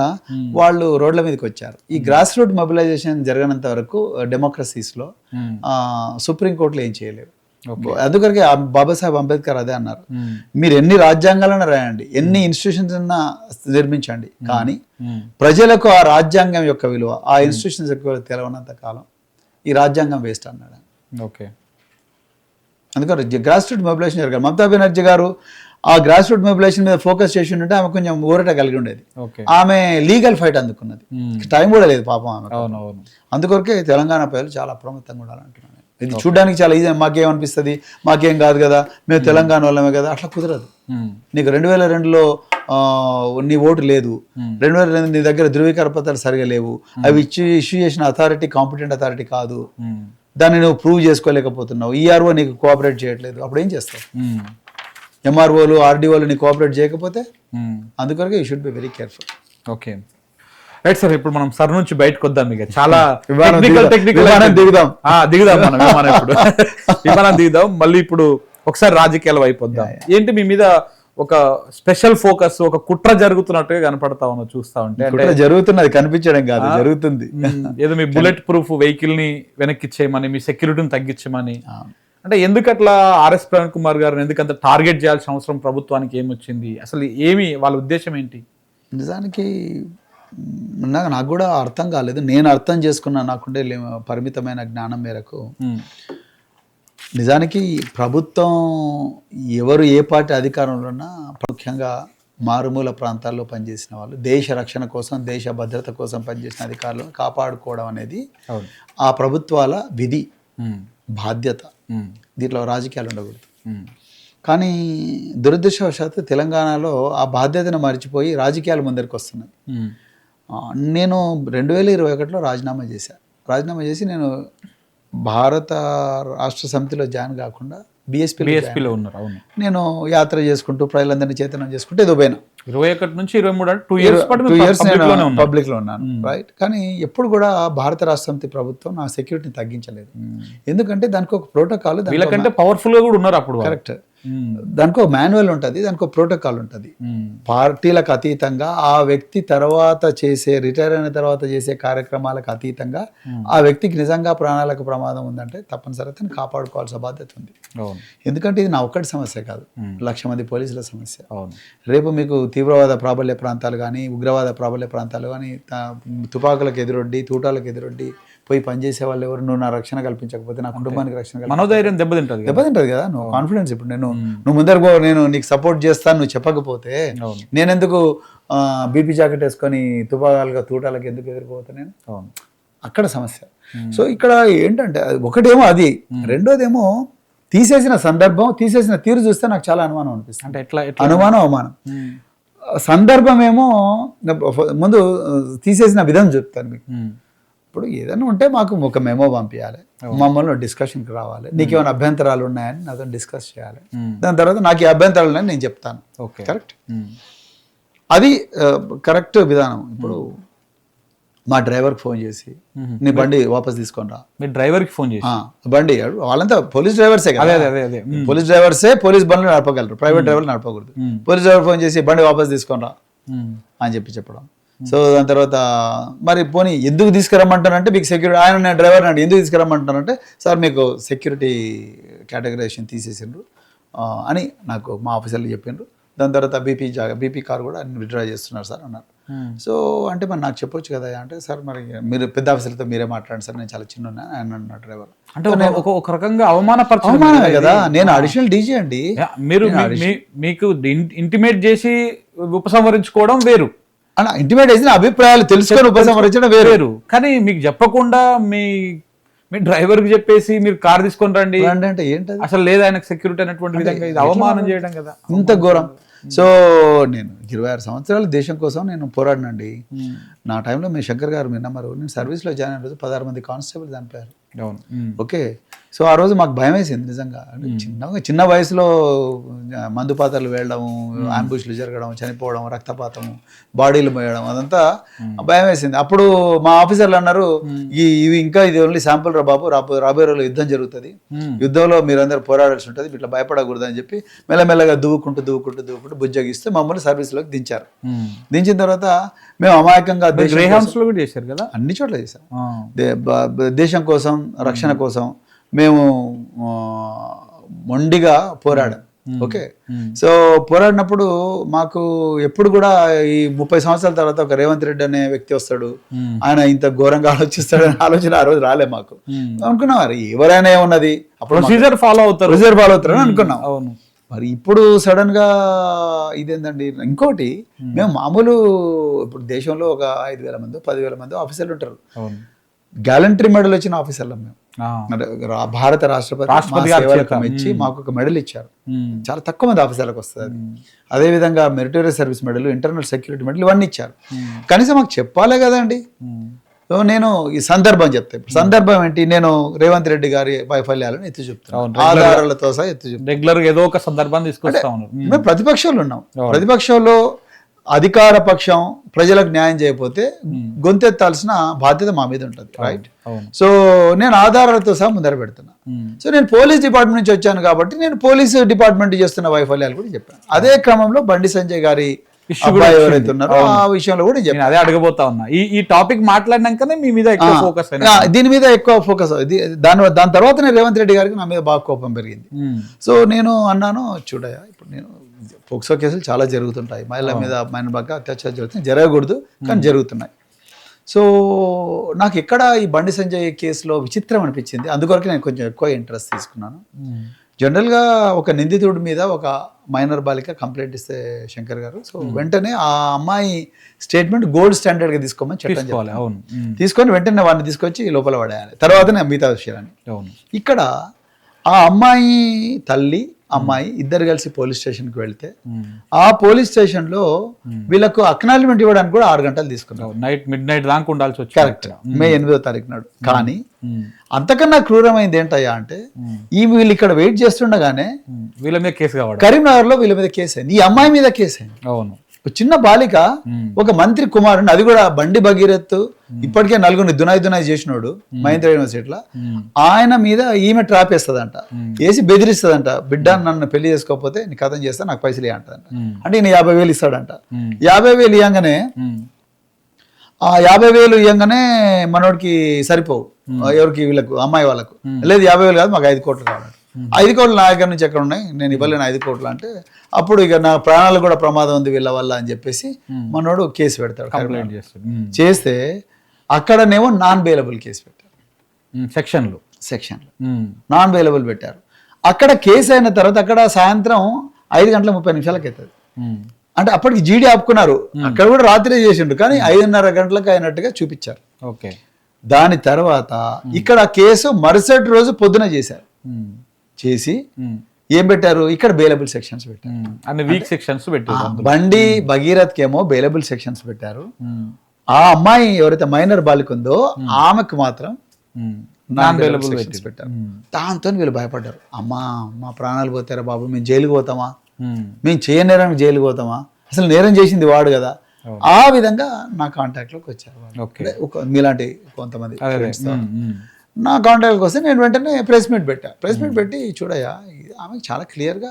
Speaker 2: వాళ్ళు రోడ్ల మీదకి వచ్చారు. ఈ గ్రాస్ రూట్ మొబిలైజేషన్ జరగనంత వరకు డెమోక్రసీస్ లో సుప్రీంకోర్టులో ఏం చేయలేరు. అందుకరికి బాబాసాహెబ్ అంబేద్కర్ అదే అన్నారు, మీరు ఎన్ని రాజ్యాంగాలను రాయండి, ఎన్ని ఇన్స్టిట్యూషన్స్ అన్నా నిర్మించండి, కానీ ప్రజలకు ఆ రాజ్యాంగం యొక్క విలువ, ఆ ఇన్స్టిట్యూషన్స్ యొక్క విలువ తెలవనంత కాలం ఈ రాజ్యాంగం వేస్ట్ అన్నాడు.
Speaker 1: ఓకే.
Speaker 2: అందుకని గ్రాస్ రూట్ మొబిలైజేషన్ జరగాలి. మమతా బెనర్జీ గారు ఆ గ్రాస్ రూట్ మొబిలైజేషన్ మీద ఫోకస్ చేసి ఉంటే ఆమె కొంచెం ఊరట కలిగి ఉండేది. ఆమె లీగల్ ఫైట్ అందుకున్నది, టైం కూడా లేదు పాపం ఆమె. అందుకొరకే తెలంగాణ ప్రజలు చాలా అప్రమత్తంగా ఉండాలంటున్నాను. ఇది చూడడానికి చాలా ఈజీ, మాకేమనిపిస్తుంది, మాకేం కాదు కదా, మేము తెలంగాణ వాళ్ళమే కదా, అట్లా కుదరదు. నీకు 2002లో నీ ఓటు లేదు, 2002 నీ దగ్గర ధృవీకరణ పత్రాలు సరిగా లేవు, అవి ఇష్యూ చేసిన అథారిటీ కాంపిటెంట్ అథారిటీ కాదు, దాన్ని నువ్వు ప్రూవ్ చేసుకోలేకపోతున్నావు, ఈఆర్ఓ నీకు కోఆపరేట్ చేయట్లేదు, అప్పుడు ఏం చేస్తావు? ఎంఆర్ఓలు ఆర్డీఓలు నీకు కోఆపరేట్ చేయకపోతే, అందుకొరకే you should be very careful.
Speaker 1: Okay right sir. ఇప్పుడు మనం సర్ నుంచి బయటకు వద్దాం, ఇక చాలా
Speaker 2: టెక్నికల్ దిగుదాం
Speaker 1: మనం విమానం ఇప్పుడు విమానం దిగుదాం. మళ్ళీ ఇప్పుడు ఒకసారి రాజకీయాల వైపు వద్దాం. ఏంటి మీ మీద ఒక స్పెషల్ ఫోకస్, ఒక కుట్ర జరుగుతున్నట్టుగా కనపడతా ఉన్నా చూస్తా ఉంటే. అంటే
Speaker 2: కుట్ర జరుగుతున్నది, కనిపించడం కాదు, జరుగుతుంది.
Speaker 1: ఏదో మీ బుల్లెట్ ప్రూఫ్ వెహికల్ ని వెనక్కిచ్చేయమని, మీ సెక్యూరిటీని తగ్గించమని, అంటే ఎందుకు అట్లా ఆర్ఎస్ ప్రవీణ్ కుమార్ గారిని ఎందుకంత టార్గెట్ చేయాల్సిన అవసరం ప్రభుత్వానికి ఏమొచ్చింది? అసలు ఏమి వాళ్ళ ఉద్దేశం ఏంటి?
Speaker 2: నిజానికి నాకు కూడా అర్థం కాలేదు. నేను అర్థం చేసుకున్నా నాకుండే పరిమితమైన జ్ఞానం మేరకు. నిజానికి ప్రభుత్వం ఎవరు ఏ పార్టీ అధికారంలో ఉన్నా ముఖ్యంగా మారుమూల ప్రాంతాల్లో పనిచేసిన వాళ్ళు, దేశ రక్షణ కోసం, దేశ భద్రత కోసం పనిచేసిన అధికారులను కాపాడుకోవడం అనేది ఆ ప్రభుత్వాల విధి, బాధ్యత. దీంట్లో రాజకీయాలు ఉండకూడదు. కానీ దురదృష్టవశాత్తు తెలంగాణలో ఆ బాధ్యతను మర్చిపోయి రాజకీయాలు ముందరికి వస్తున్నాయి. నేను 2021లో రాజీనామా చేసి నేను భారత రాష్ట్ర సమితిలో జాయిన్ కాకుండా బీఎస్పీలో
Speaker 1: ఉన్నారు. అవును,
Speaker 2: నేను యాత్ర చేసుకుంటూ ప్రజలందరినీ చైతన్యం చేసుకుంటూ ఏదో పోయినా.
Speaker 1: 21 నుంచి 23 అంటే 2 years
Speaker 2: పబ్లిక్ లో ఉన్నాను, రైట్. కానీ ఎప్పుడు కూడా భారత రాష్ట్ర సమితి ప్రభుత్వం నా సెక్యూరిటీని తగ్గించలేదు. ఎందుకంటే దానికి ఒక ప్రోటోకాల్,
Speaker 1: వీళ్ళకంటే పవర్ఫుల్ గా కూడా ఉన్నారు అప్పుడు.
Speaker 2: కరెక్ట్. దానికి ఒక మాన్యువల్ ఉంటుంది, దానికి ఒక ప్రోటోకాల్ ఉంటుంది. పార్టీలకు అతీతంగా ఆ వ్యక్తి రిటైర్ అయిన తర్వాత చేసే కార్యక్రమాలకు అతీతంగా ఆ వ్యక్తికి నిజంగా ప్రాణాలకు ప్రమాదం ఉందంటే తప్పనిసరిగా అతను కాపాడుకోవాల్సిన బాధ్యత ఉంది. ఎందుకంటే ఇది నా ఒక్కటి సమస్య కాదు, 1,00,000 మంది పోలీసుల సమస్య. రేపు మీకు తీవ్రవాద ప్రాబల్య ప్రాంతాలు కానీ, ఉగ్రవాద ప్రాబల్య ప్రాంతాలు కానీ, తుపాకులకు ఎదురొడ్డి, తూటాలకు ఎదురొడ్డి పోయి పనిచేసే వాళ్ళు ఎవరు, నువ్వు నా రక్షణ కల్పించకపోతే నా కుటుంబానికి రక్షణ
Speaker 1: మనోధైర్యం దెబ్బతింటది
Speaker 2: కదా. నువ్వు కాన్ఫిడెన్స్, ఇప్పుడు నువ్వు ముందరకు నేను నీకు సపోర్ట్ చేస్తాను నువ్వు చెప్పకపోతే నేనెందుకు బీపీ జాకెట్ వేసుకొని తూటాలకు ఎందుకు ఎదురుపోతా నేను? అక్కడ సమస్య. సో ఇక్కడ ఏంటంటే ఒకటేమో అది, రెండోదేమో తీసేసిన సందర్భం, తీసేసిన తీరు చూస్తే నాకు చాలా అనుమానం అనిపిస్తుంది. అంటే ఎట్లా అనుమానం, అవమానం. సందర్భం ఏమో ముందు తీసేసిన విధానం చెప్తాను మీకు. ఇప్పుడు ఏదైనా ఉంటే మాకు ఒక మెమో పంపించాలి, మమ్మల్ని డిస్కషన్కి రావాలి, నీకేమైనా అభ్యంతరాలు ఉన్నాయని నాతో డిస్కస్ చేయాలి. దాని తర్వాత నాకు ఈ అభ్యంతరాలు ఉన్నాయని నేను చెప్తాను. Okay, correct. అది కరెక్ట్ విధానం. ఇప్పుడు మా డ్రైవర్కి ఫోన్ చేసి నీ బండి వాపస్ తీసుకొని రా.
Speaker 1: మీ డ్రైవర్కి ఫోన్ చేసి
Speaker 2: బండి, వాళ్ళంతా పోలీస్ డ్రైవర్సే కదా, పోలీస్ డ్రైవర్సే పోలీస్ బండ్లు నడపగలరు, ప్రైవేట్ డ్రైవర్లు నడపకూడదు. పోలీస్ డ్రైవర్ ఫోన్ చేసి బండి వాపస్ తీసుకొని రా అని చెప్పడం. సో దాని తర్వాత మరి పోనీ ఎందుకు తీసుకురమ్మంటానంటే మీకు సెక్యూరిటీ, ఆయన నేను డ్రైవర్ అంటే ఎందుకు తీసుకురమ్మంటానంటే సార్ మీకు సెక్యూరిటీ కేటగరైజేషన్ తీసేసిండ్రు అని నాకు మా ఆఫీసర్లు చెప్పిండ్రు. దాని తర్వాత బీపీ కార్ కూడా విత్డ్రా చేస్తున్నారు సార్ అన్నారు. సో అంటే మరి నాకు చెప్పొచ్చు కదా అంటే, సార్ మరి మీరు పెద్ద ఆఫీసర్లతో మీరే మాట్లాడండి సార్, నేను చాలా చిన్న ఆయన అన్న డ్రైవర్.
Speaker 1: అంటే ఒక రకంగా
Speaker 2: అవమానమే కదా. నేను అడిషనల్ డీజీ అండి.
Speaker 1: మీరు మీకు ఇంటిమేట్ చేసి ఉపసంహరించుకోవడం వేరు,
Speaker 2: అలా ఇంటిమేట్ చేసిన అభిప్రాయాలు తెలుసుకొని ఉపసంహరించడం వేరు.
Speaker 1: కానీ మీకు చెప్పకుండా మీ డ్రైవర్కి చెప్పేసి మీరు కార్ తీసుకొని రండి
Speaker 2: అంటే ఏంటది
Speaker 1: అసలు లేదు ఆయనకు సెక్యూరిటీ అనేటువంటి విధంగా ఇది అవమానం చేయడం కదా,
Speaker 2: ఇంత ఘోరం. సో నేను 26 సంవత్సరాలు దేశం కోసం నేను పోరాడినండి. నా టైంలో మీ శంకర్ గారు మీ నమ్మరు, నేను సర్వీస్లో జాయిన్ అయిన రోజు 16 మంది కానిస్టేబుల్ చనిపోయారు. ఓకే, సో ఆ రోజు మాకు భయం వేసింది నిజంగా. చిన్న వయసులో మందుపాతలు వేయడము, అంబుష్లు జరగడం, చనిపోవడం, రక్తపాతము, బాడీలు మోయడం, అదంతా భయం వేసింది. అప్పుడు మా ఆఫీసర్లు అన్నారు, ఇవి ఇంకా ఇది ఓన్లీ శాంపుల్ రా బాబు, రాబోయే రోజుల్లో యుద్ధం జరుగుతుంది, యుద్ధంలో మీరందరూ పోరాడాల్సి ఉంటుంది, ఇట్లా భయపడకూడదు అని చెప్పి మెల్లమెల్లగా దువ్వుకుంటూ బుజ్జగిస్తే మమ్మల్ని సర్వీస్లోకి దించారు. దించిన తర్వాత మేము అమాయకంగా
Speaker 1: చేశారు కదా,
Speaker 2: అన్ని చోట్ల చేశాం. దేశం కోసం, రక్షణ కోసం మేము మొండిగా పోరాడాం. ఓకే, సో పోరాడినప్పుడు మాకు ఎప్పుడు కూడా ఈ 30 సంవత్సరాల తర్వాత ఒక రేవంత్ రెడ్డి అనే వ్యక్తి వస్తాడు, ఆయన ఇంత ఘోరంగా ఆలోచిస్తాడని ఆలోచన ఆ రోజు రాలే మాకు. అనుకున్నాం మరి ఎవరైనా ఏమున్నది అప్పుడు
Speaker 1: ప్రొసీజర్ ఫాలో అవుతారు
Speaker 2: అని అనుకున్నాం. అవును, మరి ఇప్పుడు సడన్ గా ఇదేందండి. ఇంకోటి, మేము మామూలు ఇప్పుడు దేశంలో ఒక 5,000 మంది 10,000 మంది ఆఫీసర్లు ఉంటారు. గ్యాలంటరీ మెడల్ వచ్చిన ఆఫీసర్లం మేము. భారత రాష్ట్రపతి ఇచ్చి మాకు ఒక మెడల్ ఇచ్చారు. చాలా తక్కువ మంది ఆఫీసర్లకు వస్తుంది అది. అదేవిధంగా meritorious service medal, internal security medal ఇవన్నీ ఇచ్చారు. కనీసం మాకు చెప్పాలే కదండి. సో నేను ఈ సందర్భం చెప్తాను. సందర్భం ఏంటి, నేను రేవంత్ రెడ్డి గారి వైఫల్యాలను ఎత్తి చెప్తాను, ఆధారాలతో సహా ఎత్తి చెప్తాను.
Speaker 1: రెగ్యులర్ ఏదో ఒక సందర్భాన్ని తీసుకొస్తా ఉన్నాం.
Speaker 2: మేము ప్రతిపక్షంలో ఉన్నాం. ప్రతిపక్షంలో అధికార పక్షం ప్రజలకు న్యాయం చేయకపోతే గొంతెత్తాల్సిన బాధ్యత మా మీద ఉంటుంది, రైట్? సో నేను ఆధారాలతో సహా ముందర పెడుతున్నా. సో నేను పోలీస్ డిపార్ట్మెంట్ నుంచి వచ్చాను కాబట్టి నేను పోలీసు డిపార్ట్మెంట్ చేస్తున్న వైఫల్యాలు కూడా చెప్పాను. అదే క్రమంలో బండి సంజయ్ గారి అబ్బాయి ఎవరైతే ఉన్నారో ఆ విషయంలో కూడా చెప్పాను.
Speaker 1: అదే అడగబోతా ఉన్నా. ఈ టాపిక్ మాట్లాడినాకనే మీ మీద ఎక్కువ ఫోకస్
Speaker 2: దీని మీద ఎక్కువ ఫోకస్ దాని తర్వాత నేను రేవంత్ రెడ్డి గారికి నా మీద బాగా కోపం పెరిగింది. సో నేను అన్నాను, చూడయా ఇప్పుడు నేను పోక్సో కేసులు చాలా జరుగుతుంటాయి, మహిళల మీద బాగా అత్యాచారం జరుగుతుంది, జరగకూడదు కానీ జరుగుతున్నాయి. సో నాకు ఎక్కడ ఈ బండి సంజయ్ కేసులో విచిత్రం అనిపించింది, అందుకొరకు నేను కొంచెం ఎక్కువ ఇంట్రెస్ట్ తీసుకున్నాను. జనరల్గా ఒక నిందితుడి మీద ఒక మైనర్ బాలిక కంప్లైంట్ ఇస్తే శంకర్ గారు, సో వెంటనే ఆ అమ్మాయి స్టేట్మెంట్ గోల్డ్ స్టాండర్డ్గా తీసుకోమని చట్టం చెప్పాలి. తీసుకొని వెంటనే వాడిని తీసుకొచ్చి లోపల పడేయాలి, తర్వాతనే మిగతా విషయాన్ని. ఇక్కడ ఆ అమ్మాయి తల్లి అమ్మాయి ఇద్దరు కలిసి పోలీస్ స్టేషన్కి వెళ్తే ఆ పోలీస్ స్టేషన్లో వీళ్ళకు అక్నాలజ్మెంట్ ఇవ్వడానికి కూడా 6 గంటలు తీసుకున్నారు.
Speaker 1: మిడ్ నైట్ దాకా ఉండాల్సి వచ్చింది.
Speaker 2: కరెక్ట్, మే 8వ తారీఖు నాడు. కానీ అంతకన్నా క్రూరమైంది ఏంటయ్యా అంటే వీళ్ళు ఇక్కడ వెయిట్ చేస్తుండగానే
Speaker 1: వీళ్ళ మీద కేసు కావాలి,
Speaker 2: కరీంనగర్ లో వీళ్ళ మీద కేసు అయింది, ఈ అమ్మాయి మీద కేసు అయింది.
Speaker 1: అవును,
Speaker 2: చిన్న బాలిక ఒక మంత్రి కుమారుడు, అది కూడా బండి భగీరథ్, ఇప్పటికే 4 దునాయి చేసినోడు మహేంద్ర యూనివర్సిటీలో, ఆయన మీద ఈమె ట్రాప్ వేస్తుందంట, వేసి బెదిరిస్తుందంట, బిడ్డ నన్ను పెళ్లి చేసుకోకపోతే నీ కథం చేస్తా, నాకు పైసలు ఇవ్వంటదంట. అంటే ఈయన 50,000 ఇస్తాడంట. 50,000 ఇవ్వగానే ఆ 50,000 ఇవ్వగానే మనోడికి సరిపోవు, ఎవరికి వీళ్ళకు అమ్మాయి వాళ్ళకు, లేదు 50,000 కాదు మాకు 5 కోట్లు కావాలి. 5 కోట్లు నా దగ్గర నుంచి ఎక్కడ ఉన్నాయి, నేను ఇవ్వలేను 5 కోట్లు అంటే, అప్పుడు ఇక నా ప్రాణాలు కూడా ప్రమాదం ఉంది వీళ్ళ వల్ల అని చెప్పేసి మనోడు కేసు పెడతాడు. కంప్లైంట్ చేస్తే అక్కడనేమో నాన్ బెయిలబుల్ కేసు పెట్టారు, సెక్షన్లు నాన్ బెయిలబుల్ పెట్టారు. అక్కడ కేసు అయిన తర్వాత అక్కడ సాయంత్రం 5:30 అవుతుంది. అంటే అప్పటికి జీడీ ఆపుకున్నారు, అక్కడ కూడా రాత్రి చేసిండు, కానీ 5:30 గంటలకు అయినట్టుగా చూపించారు. ఓకే, దాని తర్వాత ఇక్కడ కేసు మరుసటి రోజు పొద్దున చేశారు. చేసి ఏం పెట్టారు, ఇక్కడ బెయిలబుల్ సెక్షన్స్ పెట్టారు,
Speaker 1: వీక్ సెక్షన్స్ పెట్టారు.
Speaker 2: బండి భగీరథ్కి ఏమో బెయిలబుల్ సెక్షన్స్ పెట్టారు. ఆ అమ్మాయి ఎవరైతే మైనర్ బాలిక ఉందో ఆమెకు మాత్రం నాన్ బెయిలబుల్ సెక్షన్స్ పెట్టారు. దాంతో వీళ్ళు భయపడ్డారు, అమ్మా మా ప్రాణాలు పోతారా బాబు, మేము జైలుకి పోతామా, మేము చేయని నేరానికి జైలుకి పోతామా, అసలు నేరం చేసింది వాడు కదా. ఆ విధంగా నా కాంటాక్ట్లోకి వచ్చారు మీలాంటి కొంతమంది. నా కాంటాక్ట్కి వస్తే నేను వెంటనే ప్రెస్ మీట్ పెట్టా. ప్రెస్ మీట్ పెట్టి చూడయ్యా, ఆమెకు చాలా క్లియర్గా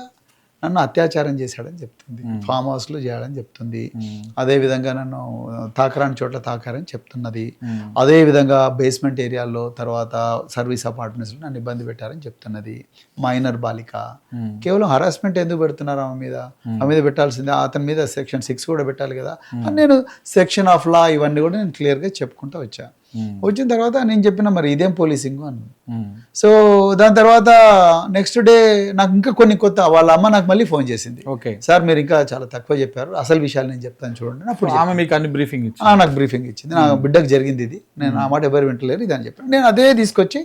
Speaker 2: నన్ను అత్యాచారం చేశాడని చెప్తుంది, ఫామ్ హౌస్లో చేయాలని చెప్తుంది, అదేవిధంగా నన్ను తాకరాని చోట్ల తాకారని చెప్తున్నది, అదేవిధంగా బేస్మెంట్ ఏరియాల్లో తర్వాత సర్వీస్ అపార్ట్మెంట్స్లో నన్ను ఇబ్బంది పెట్టారని చెప్తున్నది. మైనర్ బాలిక, కేవలం హరాస్మెంట్ ఎందుకు పెడుతున్నారు ఆమె మీద పెట్టాల్సిందే, అతని మీద సెక్షన్ 6 కూడా పెట్టాలి కదా అని నేను సెక్షన్ ఆఫ్ లా ఇవన్నీ కూడా నేను క్లియర్గా చెప్పుకుంటూ వచ్చా. వచ్చిన తర్వాత నేను చెప్పిన మరి ఇదేం పోలీసింగ్ అని. సో దాని తర్వాత నెక్స్ట్ డే నాకు ఇంకా కొన్ని కొత్త, వాళ్ళ అమ్మ నాకు మళ్ళీ ఫోన్ చేసింది, సార్ మీరు ఇంకా చాలా తక్కువ చెప్పారు, అసలు విషయాలు నేను చెప్తాను చూడండి. అప్పుడు
Speaker 1: ఆమె మీకు అన్ని బ్రీఫింగ్
Speaker 2: నాకు బ్రీఫింగ్ ఇచ్చింది, నా బిడ్డకు జరిగింది ఇది, నేను ఆ మాట ఎవరు వింటలేరు ఇది అని చెప్పాను. నేను అదే తీసుకొచ్చి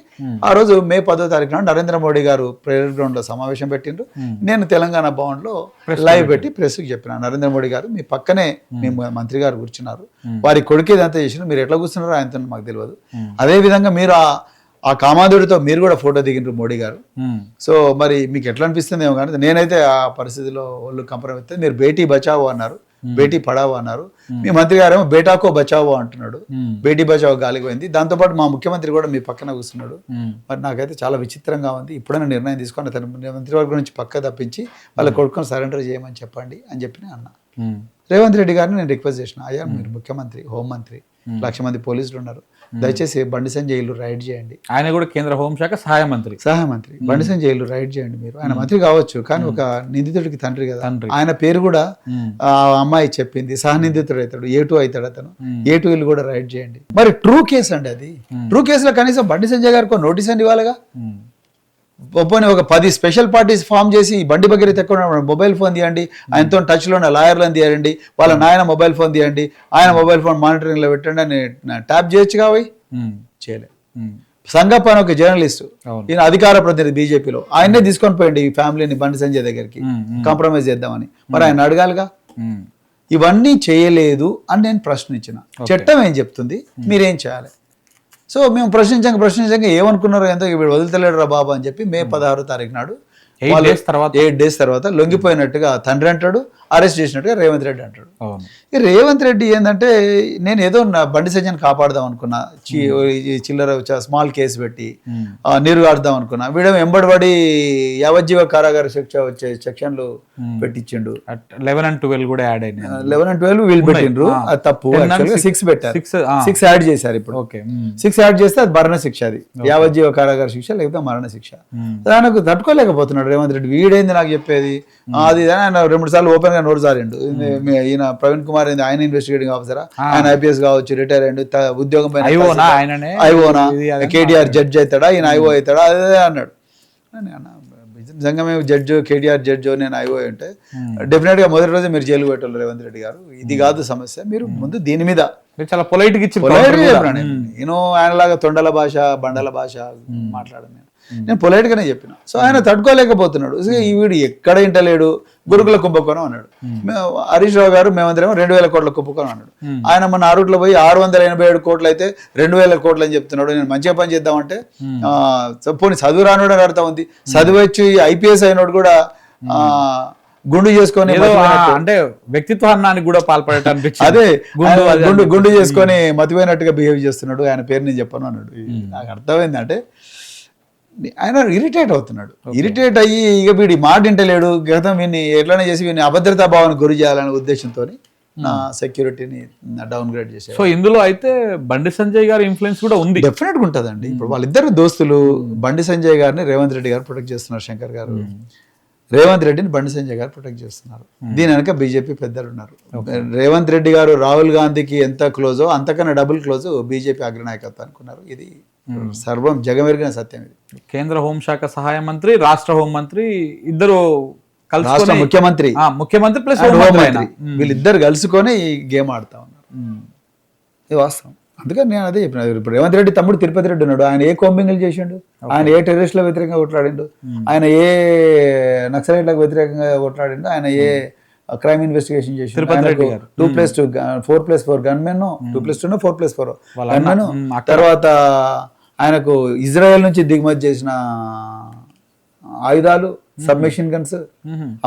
Speaker 2: ఆ రోజు మే 10వ తారీఖున నరేంద్ర మోడీ గారు ప్రేయర్ గ్రౌండ్ లో సమావేశం పెట్టిండ్రు, నేను తెలంగాణ భవన్ లో లైవ్ పెట్టి ప్రెస్కి చెప్పిన, నరేంద్ర మోడీ గారు మీ పక్కనే మీ మంత్రి గారు కూర్చున్నారు, వారి కొడుకు ఇదంతా చేసిన, మీరు ఎట్లా కూర్చున్నారో ఆయనతో మాకు తెలియదు, అదే విధంగా మీరు ఆ కామాధుడితో మీరు కూడా ఫోటో దిగిండ్రు మోడీ గారు, సో మరి మీకు ఎట్లా అనిపిస్తుంది ఏమో కానీ నేనైతే ఆ పరిస్థితిలో వాళ్ళు కంప్రమైతే, మీరు బేటీ బచావో అన్నారు, బేటీ పడావో అన్నారు, మీ మంత్రి గారు ఏమో బేటాకో బచావో అంటున్నాడు, బేటీ బచావో గాలికి పోయింది, దాంతోపాటు మా ముఖ్యమంత్రి కూడా మీ పక్కన కూర్చున్నాడు. మరి నాకైతే చాలా విచిత్రంగా ఉంది, ఇప్పుడైనా నిర్ణయం తీసుకొని అతను మంత్రివర్గం నుంచి పక్క తప్పించి వాళ్ళ కొడుకుని సరెండర్ చేయమని చెప్పండి అని చెప్పి అన్నా. రేవంత్ రెడ్డి గారిని నేను రిక్వెస్ట్ చేసిన, అయ్యా మీరు ముఖ్యమంత్రి, హోంమంత్రి, 1,00,000 మంది పోలీసులు ఉన్నారు, దయచేసి బండి సంజయ్ ఇల్లు రైడ్ చేయండి. ఆయన
Speaker 1: కూడా కేంద్ర హోంశాఖ సహాయ మంత్రి
Speaker 2: బండి సంజయ్ ఇల్లు రైడ్ చేయండి. మీరు ఆయన మంత్రి కావచ్చు కానీ ఒక నిందితుడికి తండ్రి కదా, ఆయన పేరు కూడా ఆ అమ్మాయి చెప్పింది, సహనిందితుడు అవుతాడు, A2 అవుతాడు అతను, A2 ఇల్లు కూడా రైడ్ చేయండి. మరి ట్రూ కేసు అండి అది, ట్రూ కేసులో కనీసం బండి సంజయ్ గారికి నోటీస్ అని ఇవ్వాలిగా. ఒప్పని ఒక 10 స్పెషల్ పార్టీస్ ఫామ్ చేసి బండి భగీరథ్ ఎక్కడ మొబైల్ ఫోన్ తీయండి, ఆయనతో టచ్లో ఉన్న లాయర్లను తీయండి, వాళ్ళ నాయన మొబైల్ ఫోన్ తీయండి, ఆయన మొబైల్ ఫోన్ మానిటరింగ్లో పెట్టండి అని ట్యాప్ చేయొచ్చు కావయి, చేయలే. సంగప్ప అని ఒక జర్నలిస్ట్, ఈయన అధికార ప్రతినిధి బీజేపీలో, ఆయన్నే తీసుకొని పోయండి ఈ ఫ్యామిలీని బండి సంజయ్ దగ్గరికి కాంప్రమైజ్ చేద్దామని, మరి ఆయన అడగాలిగా. ఇవన్నీ చేయలేదు అని నేను ప్రశ్నించిన, చట్టం ఏం చెప్తుంది, మీరేం చేయాలి. సో మేము ప్రశ్నించంగా ఏమనుకున్నారో ఎంతో వీడు వదులుతలేడు రా బాబా అని చెప్పి మే 16వ తారీఖు నాడు 8 డేస్ తర్వాత లొంగిపోయినట్టుగా తండ్రి అంటాడు, అరెస్ట్ చేసినట్టుగా రేవంత్ రెడ్డి అంటాడు.
Speaker 1: అవును.
Speaker 2: ఈ రేవంత్ రెడ్డి ఏంటంటే నేను ఏదో నా బండి సంజయ్ కాపాడదాం అనుకున్నా, ఈ చిల్లర స్మాల్ కేసు పెట్టి నీరు కాడుదాం అనుకున్నా, వీడేమో ఎంబడిపడి యావజ్జీవ కారాగార శిక్ష వచ్చే సెక్షన్లు పెట్టించిండు.
Speaker 1: 11 and 12 కూడా యాడ్ అయినాయి.
Speaker 2: 11 and 12 వీళ్ళు పెట్టిండ్రు, అది తప్పు. 6 పెట్టారు, 6 యాడ్ చేశారు. ఇప్పుడు 6 యాడ్ చేస్తే అది మరణ శిక్ష, అది యావజ్జీవ కారాగార శిక్ష లేకపోతే మరణ శిక్ష. దానికి తట్టుకోలేకపోతున్నాడు రేవంత్ రెడ్డి. వీడైంది నాకు చెప్పేది అది ఆయన 2-3 సార్లు ఓపెన్ గా నోరు జారిండు. ఈయన ప్రవీణ్ కుమార్ ఆయన ఇన్వెస్టిగేటింగ్ ఆఫీసరా, ఆయన ఐపీఎస్ కావచ్చు, రిటైర్ అయ్యిండు, ఉద్యోగం పైన ఐఓనా, కేటీఆర్ జడ్జ్ అవుతాడా, ఈయన ఐఓ అవుతాడా, అదే అన్నాడు. నిజంగా మేము జడ్జు, కేటీఆర్ జడ్జు, నేను ఐఓ అంటే డెఫినెట్ గా మొదటి రోజే మీరు జైలు పెట్టాలి రేవంత్ రెడ్డి గారు. ఇది కాదు సమస్య, మీరు ముందు దీని మీద
Speaker 1: చాలా పొలైట్ గా
Speaker 2: నేను ఆయనలాగా తొండల భాష, బండల భాష మాట్లాడను. నేను పొలైట్ గానే చెప్పిన. సో ఆయన తట్టుకోలేకపోతున్నాడు. ఈ వీడు ఎక్కడ ఇంటలేడు, గురుకుల కుంభకోణం అన్నాడు. హరీష్ రావు గారు మేమందరేమో 2000 కోట్ల కుంభకోణం అన్నాడు. ఆయన మన ఆరుట్లో పోయి 687 కోట్లు అయితే 2000 కోట్లు అని చెప్తున్నాడు. నేను మంచిగా పని చేద్దామంటే పోనీ చదువు రానోడు అని అర్థం ఉంది. చదువు వచ్చి ఐపీఎస్ అయినోడు కూడా గుండు చేసుకొని,
Speaker 1: అంటే వ్యక్తిత్వ హననానికి కూడా పాల్పడటానికి
Speaker 2: అదే గుండు చేసుకొని మతిపోయినట్టుగా బిహేవ్ చేస్తున్నాడు. ఆయన పేరు నేను చెప్పను అన్నాడు. నాకు అర్థమైంది అంటే ఆయన ఇరిటేట్ అవుతున్నాడు. ఇరిటేట్ అయ్యి ఇక వీడి మాట వింటలేడు. గతం వీడిని ఎట్లనే చేసి వీడిని అభద్రతా భావానికి గురి చేయాలనే ఉద్దేశంతో నా సెక్యూరిటీని డౌన్ గ్రేడ్ చేశారు.
Speaker 1: సో ఇందులో అయితే బండి సంజయ్ గారి ఇన్ఫ్లుయెన్స్ కూడా ఉంది,
Speaker 2: డెఫినెట్ గా ఉంటుందండి. ఇప్పుడు వాళ్ళిద్దరు దోస్తులు, బండి సంజయ్ గారిని రేవంత్ రెడ్డి గారు ప్రొటెక్ట్ చేస్తున్నారు. శంకర్ గారు రేవంత్ రెడ్డిని బండి సంజయ్ గారు ప్రొటెక్ట్ చేస్తున్నారు. దీని వెనక బీజేపీ పెద్దలు ఉన్నారు. రేవంత్ రెడ్డి గారు రాహుల్ గాంధీకి ఎంత క్లోజో అంతకన్నా డబుల్ క్లోజ్ బీజేపీ అగ్రనాయకత్వానికి ఉన్నారు. ఇది సర్వం జగమెరిగిన సత్యం. ఇది
Speaker 1: కేంద్ర హోంశాఖ సహాయ మంత్రి, రాష్ట్ర హోంమంత్రి ఇద్దరు
Speaker 2: రాష్ట్ర ముఖ్యమంత్రి
Speaker 1: ప్లస్
Speaker 2: హోంమంత్రి వీళ్ళిద్దరు కలుసుకొని ఈ గేమ్ ఆడుతా ఉన్నారు. ఇది వాస్తవం. అందుకని నేను అదే చెప్పిన. ఇప్పుడు రేవంత్ రెడ్డి తమ్ముడు తిరుపతి రెడ్డి ఉన్నాడు. ఆయన ఏ కోంబింగ్లు చేసిండు, ఆయన ఏ టెర్రరిస్టుల వ్యతిరేకంగా కొట్లాడిండు, ఆయన ఏ నక్సలైట్లకు వ్యతిరేకంగా కొట్లాడిండు, ఆయన ఏ క్రైమ్ ఇన్వెస్టిగేషన్ చేసి 2+2 4+4 గన్మెన్, 2+2 4+4 గన్మెన్. తర్వాత ఆయనకు ఇజ్రాయెల్ నుంచి దిగుమతి చేసిన ఆయుధాలు, సబ్మెషిన్ గన్స్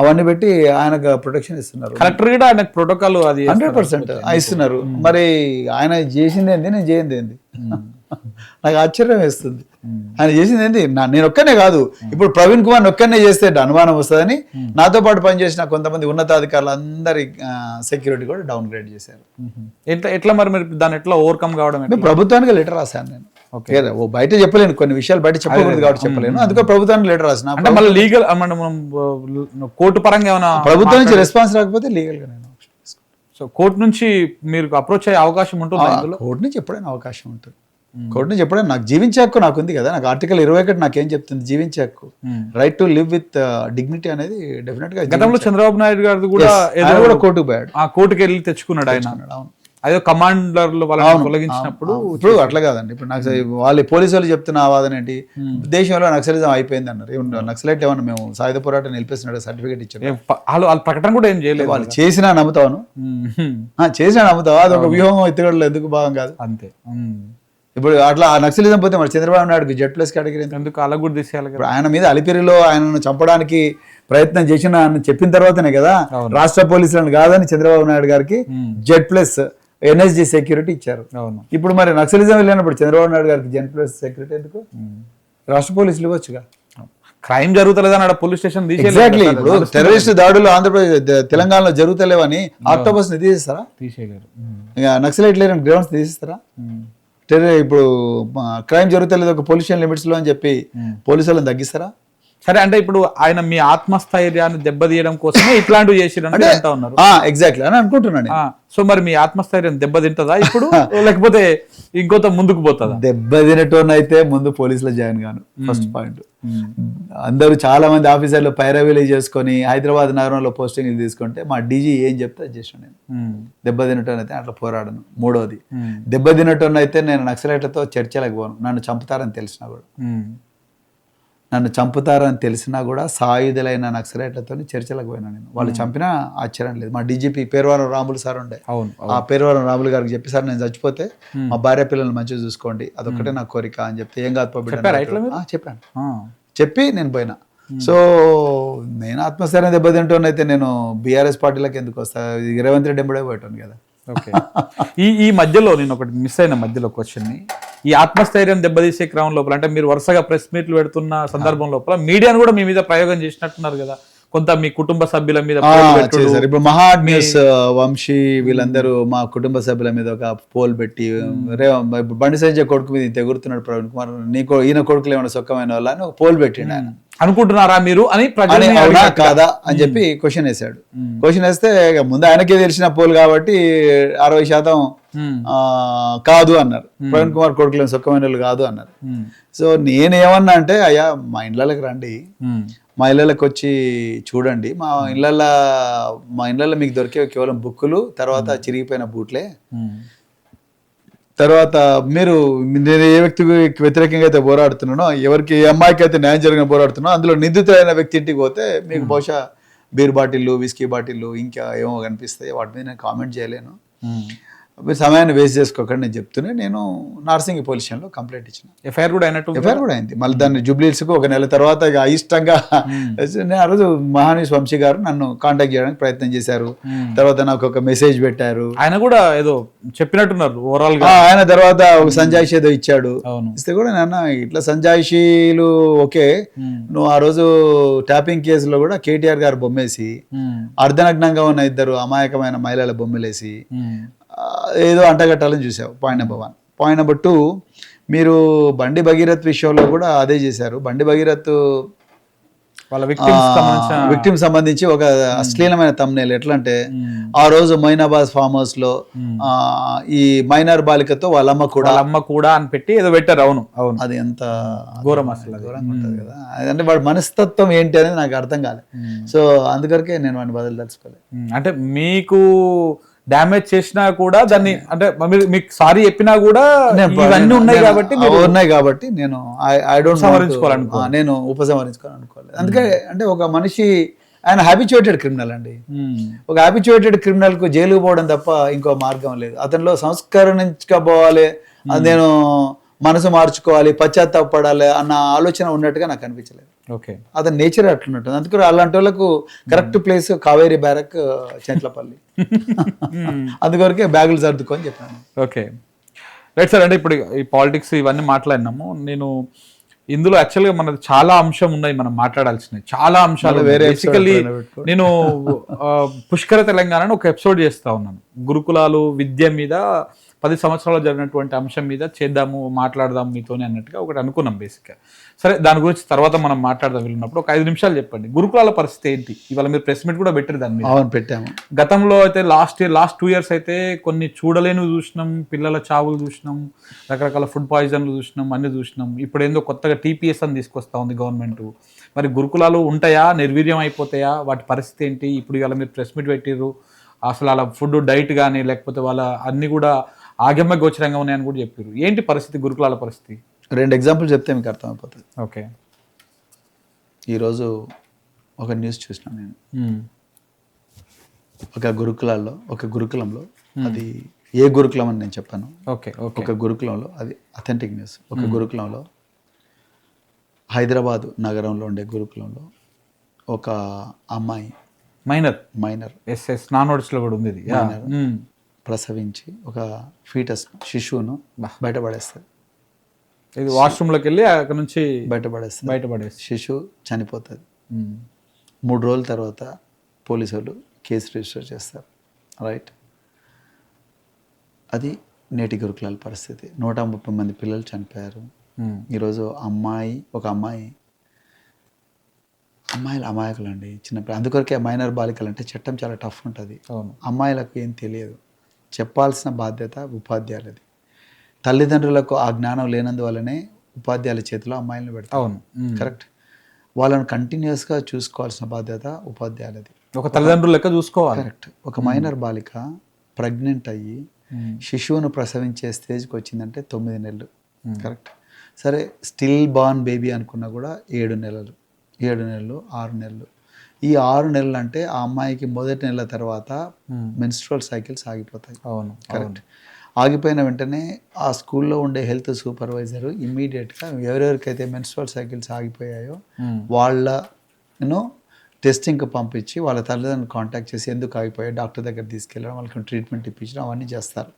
Speaker 2: అవన్నీ పెట్టి ఆయనకు ప్రొటెక్షన్ ఇస్తున్నారు.
Speaker 1: కలెక్టర్ కూడా ఆయనకు ప్రోటోకాల్ అది
Speaker 2: 100% ఇస్తున్నారు. మరి ఆయన చేసింది ఏంది, నేను చేయింది ఏంది? నాకు ఆశ్చర్యం వేస్తుంది. ఆయన చేసింది ఏంది? నేను ఒక్కనే కాదు, ఇప్పుడు ప్రవీణ్ కుమార్ ఒక్కనే చేస్తే అనుమానం వస్తుందని నాతో పాటు పనిచేసిన కొంతమంది ఉన్నతాధికారులు అందరి సెక్యూరిటీ కూడా డౌన్ గ్రేడ్ చేశారు.
Speaker 1: ఎట్లా మరి మీరు దాన్ని ఎట్లా ఓవర్కమ్ కావడం?
Speaker 2: ప్రభుత్వానికి లెటర్ రాశాను నేను. బయట చెప్పలేను, కొన్ని విషయాలు బయట చెప్పకూడదు కాబట్టి చెప్పలేను. అందుకే ప్రభుత్వానికి లెటర్ రాసిన.
Speaker 1: అంటే మళ్ళీ లీగల్ కోర్టు పరంగా ఏమైనా
Speaker 2: ప్రభుత్వం నుంచి రెస్పాన్స్ రాకపోతే లీగల్ గా నేను
Speaker 1: సో కోర్టు నుంచి మీరు అప్రోచ్ అయ్యే అవకాశం ఉంటుంది.
Speaker 2: కోర్టు నుంచి ఎప్పుడైనా అవకాశం ఉంటుంది. కోర్టు నుంచి ఎప్పుడైనా నాకు జీవించే హక్కు నాకు ఉంది కదా. నాకు ఆర్టికల్ 21 నాకేం చెప్తుంది? జీవించే హక్కు, right to live with dignity అనేది డెఫినెట్ గా.
Speaker 1: గతంలో చంద్రబాబు నాయుడు గారు కూడా
Speaker 2: కోర్టుకు పోయాడు,
Speaker 1: కోర్టుకి వెళ్ళి తెచ్చుకున్నాడు ఆయన. అదే కమాండర్లు వాళ్ళని తొలగించినప్పుడు.
Speaker 2: ఇప్పుడు అట్లా కాదండి. ఇప్పుడు నాకు వాళ్ళు పోలీసు వాళ్ళు చెప్తున్న వాదన ఏంటి, దేశంలో నక్సలిజం అయిపోయింది అన్నారు. నక్సలైట్ ఏమన్నా మేము సాయుధ పోరాటం నిలిపేస్తున్నాడు సర్టిఫికేట్ ఇచ్చారు.
Speaker 1: వాళ్ళ ప్రకటన కూడా ఏం చేయలేదు.
Speaker 2: వాళ్ళు చేసినా నమ్ముతాను, చేసినా నమ్ముతావు. అది ఒక వ్యూహం ఎత్తుగడలు ఎందుకు భాగం కాదు అంతే. ఇప్పుడు అట్లా నక్సలిజం పోతే మరి చంద్రబాబు నాయుడుకి Z+ కేటగిరీ ఎందుకు?
Speaker 1: అలా కూడా తీసేయాలి.
Speaker 2: ఇప్పుడు ఆయన మీద అలిపిరిలో ఆయనను చంపడానికి ప్రయత్నం చేసిన చెప్పిన తర్వాతనే కదా రాష్ట్ర పోలీసులను కాదని చంద్రబాబు నాయుడు గారికి Z+ NSG సెక్యూరిటీ ఇచ్చారు. ఇప్పుడు మరి నక్సలిజం వెళ్ళినప్పుడు చంద్రబాబు నాయుడు గారికి Z+ సెక్యూరిటీ ఎందుకు? రాష్ట్ర పోలీసులు ఇవ్వచ్చుగా.
Speaker 1: Crime జరుగుతలేదని police station
Speaker 2: exactly. ఇప్పుడు టెర్రరిస్ట్ దాడులు ఆంధ్రప్రదేశ్ తెలంగాణలో జరుగుతలేవని ఆక్టోబస్ ని తీసేస్తారా? ఇక నక్సలైట్ లేని గ్రౌండ్స్ తీసేస్తారా? ఇప్పుడు క్రైమ్ జరుగుతలేదు ఒక పొల్యూషన్ లిమిట్స్ లో అని చెప్పి పోలీసు వాళ్ళని తగ్గిస్తారా?
Speaker 1: సరే, అంటే ఇప్పుడు ఆయన మీ ఆత్మస్థైర్యాన్ని దెబ్బతీయడం కోసమే ఇట్లాంటివి చేసిరంటే అంటా ఉన్నారు.
Speaker 2: ఎగ్జాక్ట్లీ అని అనుకుంటున్నాను.
Speaker 1: సో మరి మీ ఆత్మస్థైర్యం దెబ్బతింటదా ఇప్పుడు, లేకపోతే ఇంకొంత ముందుకు పోతుందా?
Speaker 2: దెబ్బతినటోనైతే ముందు పోలీసులో జాయిన్ గాను ఫస్ట్ పాయింట్. అందరూ చాలా మంది ఆఫీసర్లు పైరవీలు చేసుకొని హైదరాబాద్ నగరంలో పోస్టింగ్ తీసుకుంటే మా డీజీ ఏం చెప్తే అది చేసాను నేను. దెబ్బతినటోనైతే అట్లా పోరాడను. మూడోది, దెబ్బతినటోనైతే నేను నక్సలైట్లతో చర్చలకు పోను. నన్ను చంపుతారని తెలిసినా కూడా సాయుధులైన నక్సలైట్లతో చర్చలకు పోయినా నేను. వాళ్ళు చంపినా ఆశ్చర్యం లేదు. మా డీజీపీ పేర్వారం రాములు సార్ ఉండే, ఆ పేర్వారం రాములు గారికి చెప్పి, సార్ నేను చచ్చిపోతే మా భార్య పిల్లల్ని మంచిగా చూసుకోండి, అదొక్కటే నా కోరిక అని చెప్తే, ఏం కాదు చెప్పాను. చెప్పి నేను పోయినా. సో నేను ఆత్మస్థైర్యం దెబ్బతింటూనైతే నేను బీఆర్ఎస్ పార్టీలకు ఎందుకు వస్తా, రేవంత్ రెడ్డి ఎంబడే పోయాను కదా.
Speaker 1: ఓకే. ఈ మధ్యలో నేను ఒకటి మిస్ అయిన మధ్యలో క్వశ్చన్ని, ఈ ఆత్మస్థైర్యం దెబ్బతీసే క్రమం లోపల అంటే మీరు వరుసగా ప్రెస్ మీట్లు పెడుతున్న సందర్భం లోపల మీడియాను కూడా మీ మీద ప్రయోగం చేసినట్టున్నారు కదా, కొంత మీ కుటుంబ సభ్యుల మీద పోల్ పెట్టుడు.
Speaker 2: చేశారు. ఇప్పుడు మహాడ్ న్యూస్ వంశీ వీళ్ళందరూ మా కుటుంబ సభ్యుల మీద ఒక పోల్ పెట్టి బండి సంజయ్ కొడుకు మీద ఇంత ఎగురుతున్నాడు ప్రవీణ్ కుమార్, నీకు ఈయన కొడుకులు ఏమైనా సొక్కమైన వాళ్ళ అని ఒక పోల్ పెట్టిండు ఆయన.
Speaker 1: అనుకుంటున్నారా మీరు అని
Speaker 2: అవునా కాదా అని చెప్పి క్వశ్చన్ వేసాడు. క్వశ్చన్ వేస్తే ముందు ఆయనకే తెలిసిన పోల్ కాబట్టి 60% కాదు అన్నారు. ప్రవీణ్ కుమార్ కొడుకులు సొక్కమైన వాళ్ళు కాదు అన్నారు. సో నేనేమన్నా అంటే అయ్యా మా ఇళ్ళకి రండి, మా ఇళ్ళకి వచ్చి చూడండి, మా ఇళ్ళల్లో మీకు దొరికే కేవలం బుక్కులు, తర్వాత చిరిగిపోయిన బూట్లే. తర్వాత మీరు నేను ఏ వ్యక్తికి వ్యతిరేకంగా అయితే పోరాడుతున్నానో, ఎవరికి ఏ అమ్మాయికి అయితే న్యాయం జరిగిన పోరాడుతున్నానో అందులో నిందితులైన వ్యక్తి ఇంటికి పోతే మీకు బహుశా బీర్ బాటిల్లు, విస్కీ బాటిల్లు ఇంకా ఏమో కనిపిస్తాయి. వాటి మీద నేను కామెంట్ చేయలేను. మీరు సమయాన్ని వేస్ట్ చేసుకోకండి నేను చెప్తూనే నేను నార్సింగ్ పోలీస్ స్టేషన్లో కంప్లైంట్ ఇచ్చిన.
Speaker 1: ఎఫ్ఐఆర్ కూడా
Speaker 2: అయింది. మళ్ళీ దాన్ని జూబ్లీహిల్స్కు ఒక నెల తర్వాత ఇక అయిష్టంగా నేను ఆ రోజు మహానీష్ వంశీ గారు నన్ను కాంటాక్ట్ చేయడానికి ప్రయత్నం చేశారు. తర్వాత నాకు ఒక మెసేజ్ పెట్టారు.
Speaker 1: ఆయన కూడా ఏదో చెప్పినట్టున్నారు ఓవరాల్ గా.
Speaker 2: ఆయన తర్వాత ఒక సంజాయిషి ఏదో ఇచ్చాడు. ఇస్తే కూడా నాన్న ఇట్లా సంజాయిషీలు ఓకే, నువ్వు ఆ రోజు ట్యాపింగ్ కేసులో కూడా కేటీఆర్ గారు బొమ్మేసి అర్ధనగ్నంగా ఉన్న ఇద్దరు అమాయకమైన మహిళల బొమ్మలేసి ఏదో అంటగట్టాలని చూసావు. Point number 1. పాయింట్ నెంబర్ 2, మీరు బండి భగీరథ్ విషయంలో కూడా అదే చేశారు. బండి భగీరథ్
Speaker 1: వాళ్ళ
Speaker 2: విక్టిమ్ సంబంధించి ఒక అశ్లీలమైన thumbnail. ఎట్లా అంటే ఆ రోజు మైనాబాద్ ఫామ్ హౌస్ లో ఈ మైనర్ బాలికతో వాళ్ళ అమ్మ కూడా
Speaker 1: అని పెట్టి ఏదో పెట్టారు. అవును అవును,
Speaker 2: అది ఎంత
Speaker 1: ఘోరం, అసలు
Speaker 2: ఘోరంగా ఉంటుంది కదా. అంటే వాడి మనస్తత్వం ఏంటి అనేది నాకు అర్థం కాలేదు. సో అందుకొరకే నేను వాడిని బదులుదలుచుకోలేదు.
Speaker 1: అంటే మీకు డ్యామేజ్ చేసినా కూడా దాన్ని అంటే మీకు సారీ చెప్పినా కూడా ఇవన్నీ ఉన్నాయి
Speaker 2: కాబట్టి నేను ఐ డోంట్ నేను ఉపసంహరించుకోవాలనుకోలేదు. అందుకే అంటే ఒక మనిషి ఆయన హ్యాబిచుయేటెడ్ క్రిమినల్ అండి. ఒక హ్యాబిచుయేటెడ్ క్రిమినల్ కు జైలుకు పోవడం తప్ప ఇంకో మార్గం లేదు. అతనిలో సంస్కరించుకోవాలి, నేను మనసు మార్చుకోవాలి, పశ్చాత్తాపడాలి అన్న ఆలోచన ఉన్నట్టుగా నాకు అనిపించలేదు.
Speaker 1: ఓకే,
Speaker 2: అతని నేచర్ అట్లున్నట్టుంది. అందుకే అలాంటి వాళ్ళకు correct place Kaveri barrack, Chetlapalli. అందుకొరకే బ్యాగులు సర్దుకొని చెప్పాను.
Speaker 1: Okay right sir. అంటే ఇప్పుడు ఈ పాలిటిక్స్ ఇవన్నీ మాట్లాడినాము. నేను ఇందులో యాక్చువల్గా మనది చాలా అంశం ఉన్నాయి, మనం మాట్లాడాల్సినవి చాలా అంశాలు. బేసికల్లీ నేను పుష్కర తెలంగాణ ఒక ఎపిసోడ్ చేస్తా ఉన్నాను. గురుకులాలు విద్య మీద 10 సంవత్సరాలు జరిగినటువంటి అంశం మీద చేద్దాము, మాట్లాడదాం మీతోనే అన్నట్టుగా ఒకటి అనుకున్నాం బేసిక్గా. సరే, దాని గురించి తర్వాత మనం మాట్లాడదాం వెళ్ళినప్పుడు. ఒక 5 నిమిషాలు చెప్పండి, గురుకులాల పరిస్థితి ఏంటి? ఇవాళ మీరు ప్రెస్ మీట్ కూడా పెట్టారు దాని మీద.
Speaker 2: అవును, పెట్టాము.
Speaker 1: గతంలో అయితే లాస్ట్ 2 years అయితే కొన్ని చూడలేనివి చూసినాం, పిల్లల చావులు చూసినాం, రకరకాల ఫుడ్ పాయిజన్లు చూసినాం, అన్ని చూసినాం. ఇప్పుడు ఏందో కొత్తగా TPS అని తీసుకొస్తా ఉంది గవర్నమెంట్. మరి గురుకులాలు ఉంటాయా, నిర్వీర్యం అయిపోతాయా, వాటి పరిస్థితి ఏంటి? ఇప్పుడు ఇవాళ మీరు ప్రెస్ మీట్ పెట్టిర్రు, అసలు అలా ఫుడ్ డైట్ కానీ లేకపోతే వాళ్ళ అన్ని కూడా ఆగమ్య గోచరంగా ఉన్నాయని కూడా చెప్పారు. ఏంటి పరిస్థితి, గురుకులాల పరిస్థితి?
Speaker 2: 2 ఎగ్జాంపుల్ చెప్తే మీకు అర్థమైపోతుంది.
Speaker 1: ఓకే,
Speaker 2: ఈరోజు ఒక న్యూస్ చూసినా నేను. ఒక గురుకులంలో అది ఏ గురుకులం అని నేను చెప్పాను.
Speaker 1: ఓకే,
Speaker 2: ఒక గురుకులంలో, అది అథెంటిక్ న్యూస్. ఒక గురుకులంలో, హైదరాబాద్ నగరంలో ఉండే గురుకులంలో ఒక అమ్మాయి మైనర్
Speaker 1: ఎస్ఎస్ నాన్ నోట్స్లో కూడా ఉంది,
Speaker 2: ప్రసవించి ఒక శిశువును బయటపడేస్తుంది.
Speaker 1: ఇది వాష్రూమ్లోకి వెళ్ళి అక్కడ నుంచి
Speaker 2: బయటపడేస్తుంది. శిశువు చనిపోతుంది. 3 రోజుల తర్వాత పోలీసు వాళ్ళు కేసు రిజిస్టర్ చేస్తారు. రైట్, అది నేటి గురుకులాల పరిస్థితి. 130 మంది పిల్లలు చనిపోయారు. ఈరోజు ఒక అమ్మాయిలు అమాయకులు అండి, చిన్నపిల్లలు. అందుకొరకే మైనర్ బాలికలు అంటే చట్టం చాలా టఫ్ ఉంటుంది. అమ్మాయిలకు ఏం తెలియదు, చెప్పాల్సిన బాధ్యత ఉపాధ్యాయులది. తల్లిదండ్రులకు ఆ జ్ఞానం లేనందువల్లనే ఉపాధ్యాయుల చేతిలో అమ్మాయిలను పెడతారు. కరెక్ట్, వాళ్ళని కంటిన్యూస్గా చూసుకోవాల్సిన బాధ్యత ఉపాధ్యాయులది.
Speaker 1: ఒక తల్లిదండ్రులు లెక్క చూసుకోవాలి.
Speaker 2: కరెక్ట్. ఒక మైనర్ బాలిక ప్రెగ్నెంట్ అయ్యి శిశువును ప్రసవించే స్టేజ్కి వచ్చిందంటే 9 నెలలు. కరెక్ట్. సరే, స్టిల్ బార్న్ బేబీ అనుకున్నా కూడా 7 నెలలు, 6 నెలలు. ఈ 6 నెలలు అంటే ఆ అమ్మాయికి మొదటి నెల తర్వాత మెన్స్ట్రువల్ సైకిల్స్ ఆగిపోతాయి.
Speaker 1: అవును,
Speaker 2: కరెక్ట్. ఆగిపోయిన వెంటనే ఆ స్కూల్లో ఉండే హెల్త్ సూపర్వైజర్ ఇమ్మీడియట్గా ఎవరెవరికైతే మెన్స్ట్రువల్ సైకిల్స్ ఆగిపోయాయో వాళ్ళ నేను టెస్టింగ్కి పంపించి వాళ్ళ తల్లిదండ్రులు కాంటాక్ట్ చేసి ఎందుకు ఆగిపోయాయి డాక్టర్ దగ్గర తీసుకెళ్ళడం, వాళ్ళకి ట్రీట్మెంట్ ఇప్పించడం అవన్నీ చేస్తారు.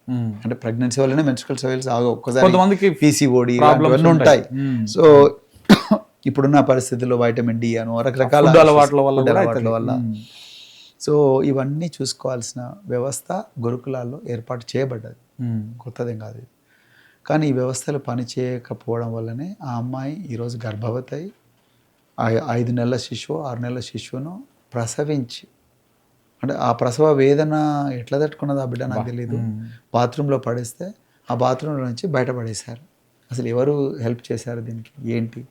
Speaker 2: అంటే ప్రెగ్నెన్సీ వల్లనే మెన్స్ట్రువల్ సైకిల్స్ ఆగవు, ఒక్కసారి
Speaker 1: కొంతమందికి
Speaker 2: పీసీఓడి ఇవన్నీ ఉంటాయి. సో ఇప్పుడున్న పరిస్థితుల్లో వైటమిన్ డి అను రకరకాల
Speaker 1: Food అలవాట్ల వల్ల కూడా
Speaker 2: అలవాట్ల వల్ల సో ఇవన్నీ చూసుకోవాల్సిన వ్యవస్థ గురుకులాల్లో ఏర్పాటు చేయబడ్డది, కొత్తదేం కాదు ఇది. కానీ ఈ వ్యవస్థలు పని చేయకపోవడం వల్లనే ఆ అమ్మాయి ఈరోజు గర్భవతి అయి 5 నెలల శిశువు 6 నెలల శిశువును ప్రసవించి, అంటే ఆ ప్రసవ వేదన ఎట్లా తట్టుకున్నది ఆ బిడ్డ నాకు తెలియదు. బాత్రూంలో పడేస్తే ఆ బాత్రూంలో నుంచి బయటపడేశారు. అసలు ఎవరు హెల్ప్ చేశారు దీనికి, ఏంటి,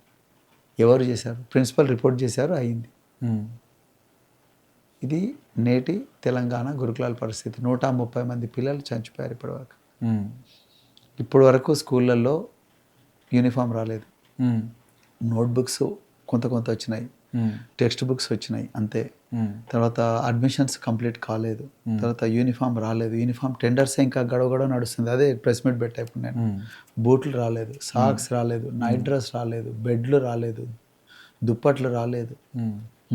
Speaker 2: ఎవరు చేశారు? ప్రిన్సిపల్ రిపోర్ట్ చేశారు, అయింది. ఇది నేటి తెలంగాణ గురుకులాల పరిస్థితి. 130 మంది పిల్లలు చనిపోయారు ఇప్పటివరకు. ఇప్పటి వరకు స్కూళ్ళల్లో యూనిఫామ్ రాలేదు, నోట్బుక్స్ కొంత వచ్చినాయి, టెక్స్ట్ బుక్స్ వచ్చినాయి అంతే. తర్వాత అడ్మిషన్స్ కంప్లీట్ కాలేదు, తర్వాత యూనిఫామ్ రాలేదు, యూనిఫామ్ టెండర్స్ ఇంకా గడవ నడుస్తుంది. అదే ప్రెస్ మీట్ పెట్టా ఇప్పుడు నేను. బూట్లు రాలేదు, సాక్స్ రాలేదు, నైట్ డ్రెస్ రాలేదు, బెడ్లు రాలేదు, దుప్పట్లు రాలేదు,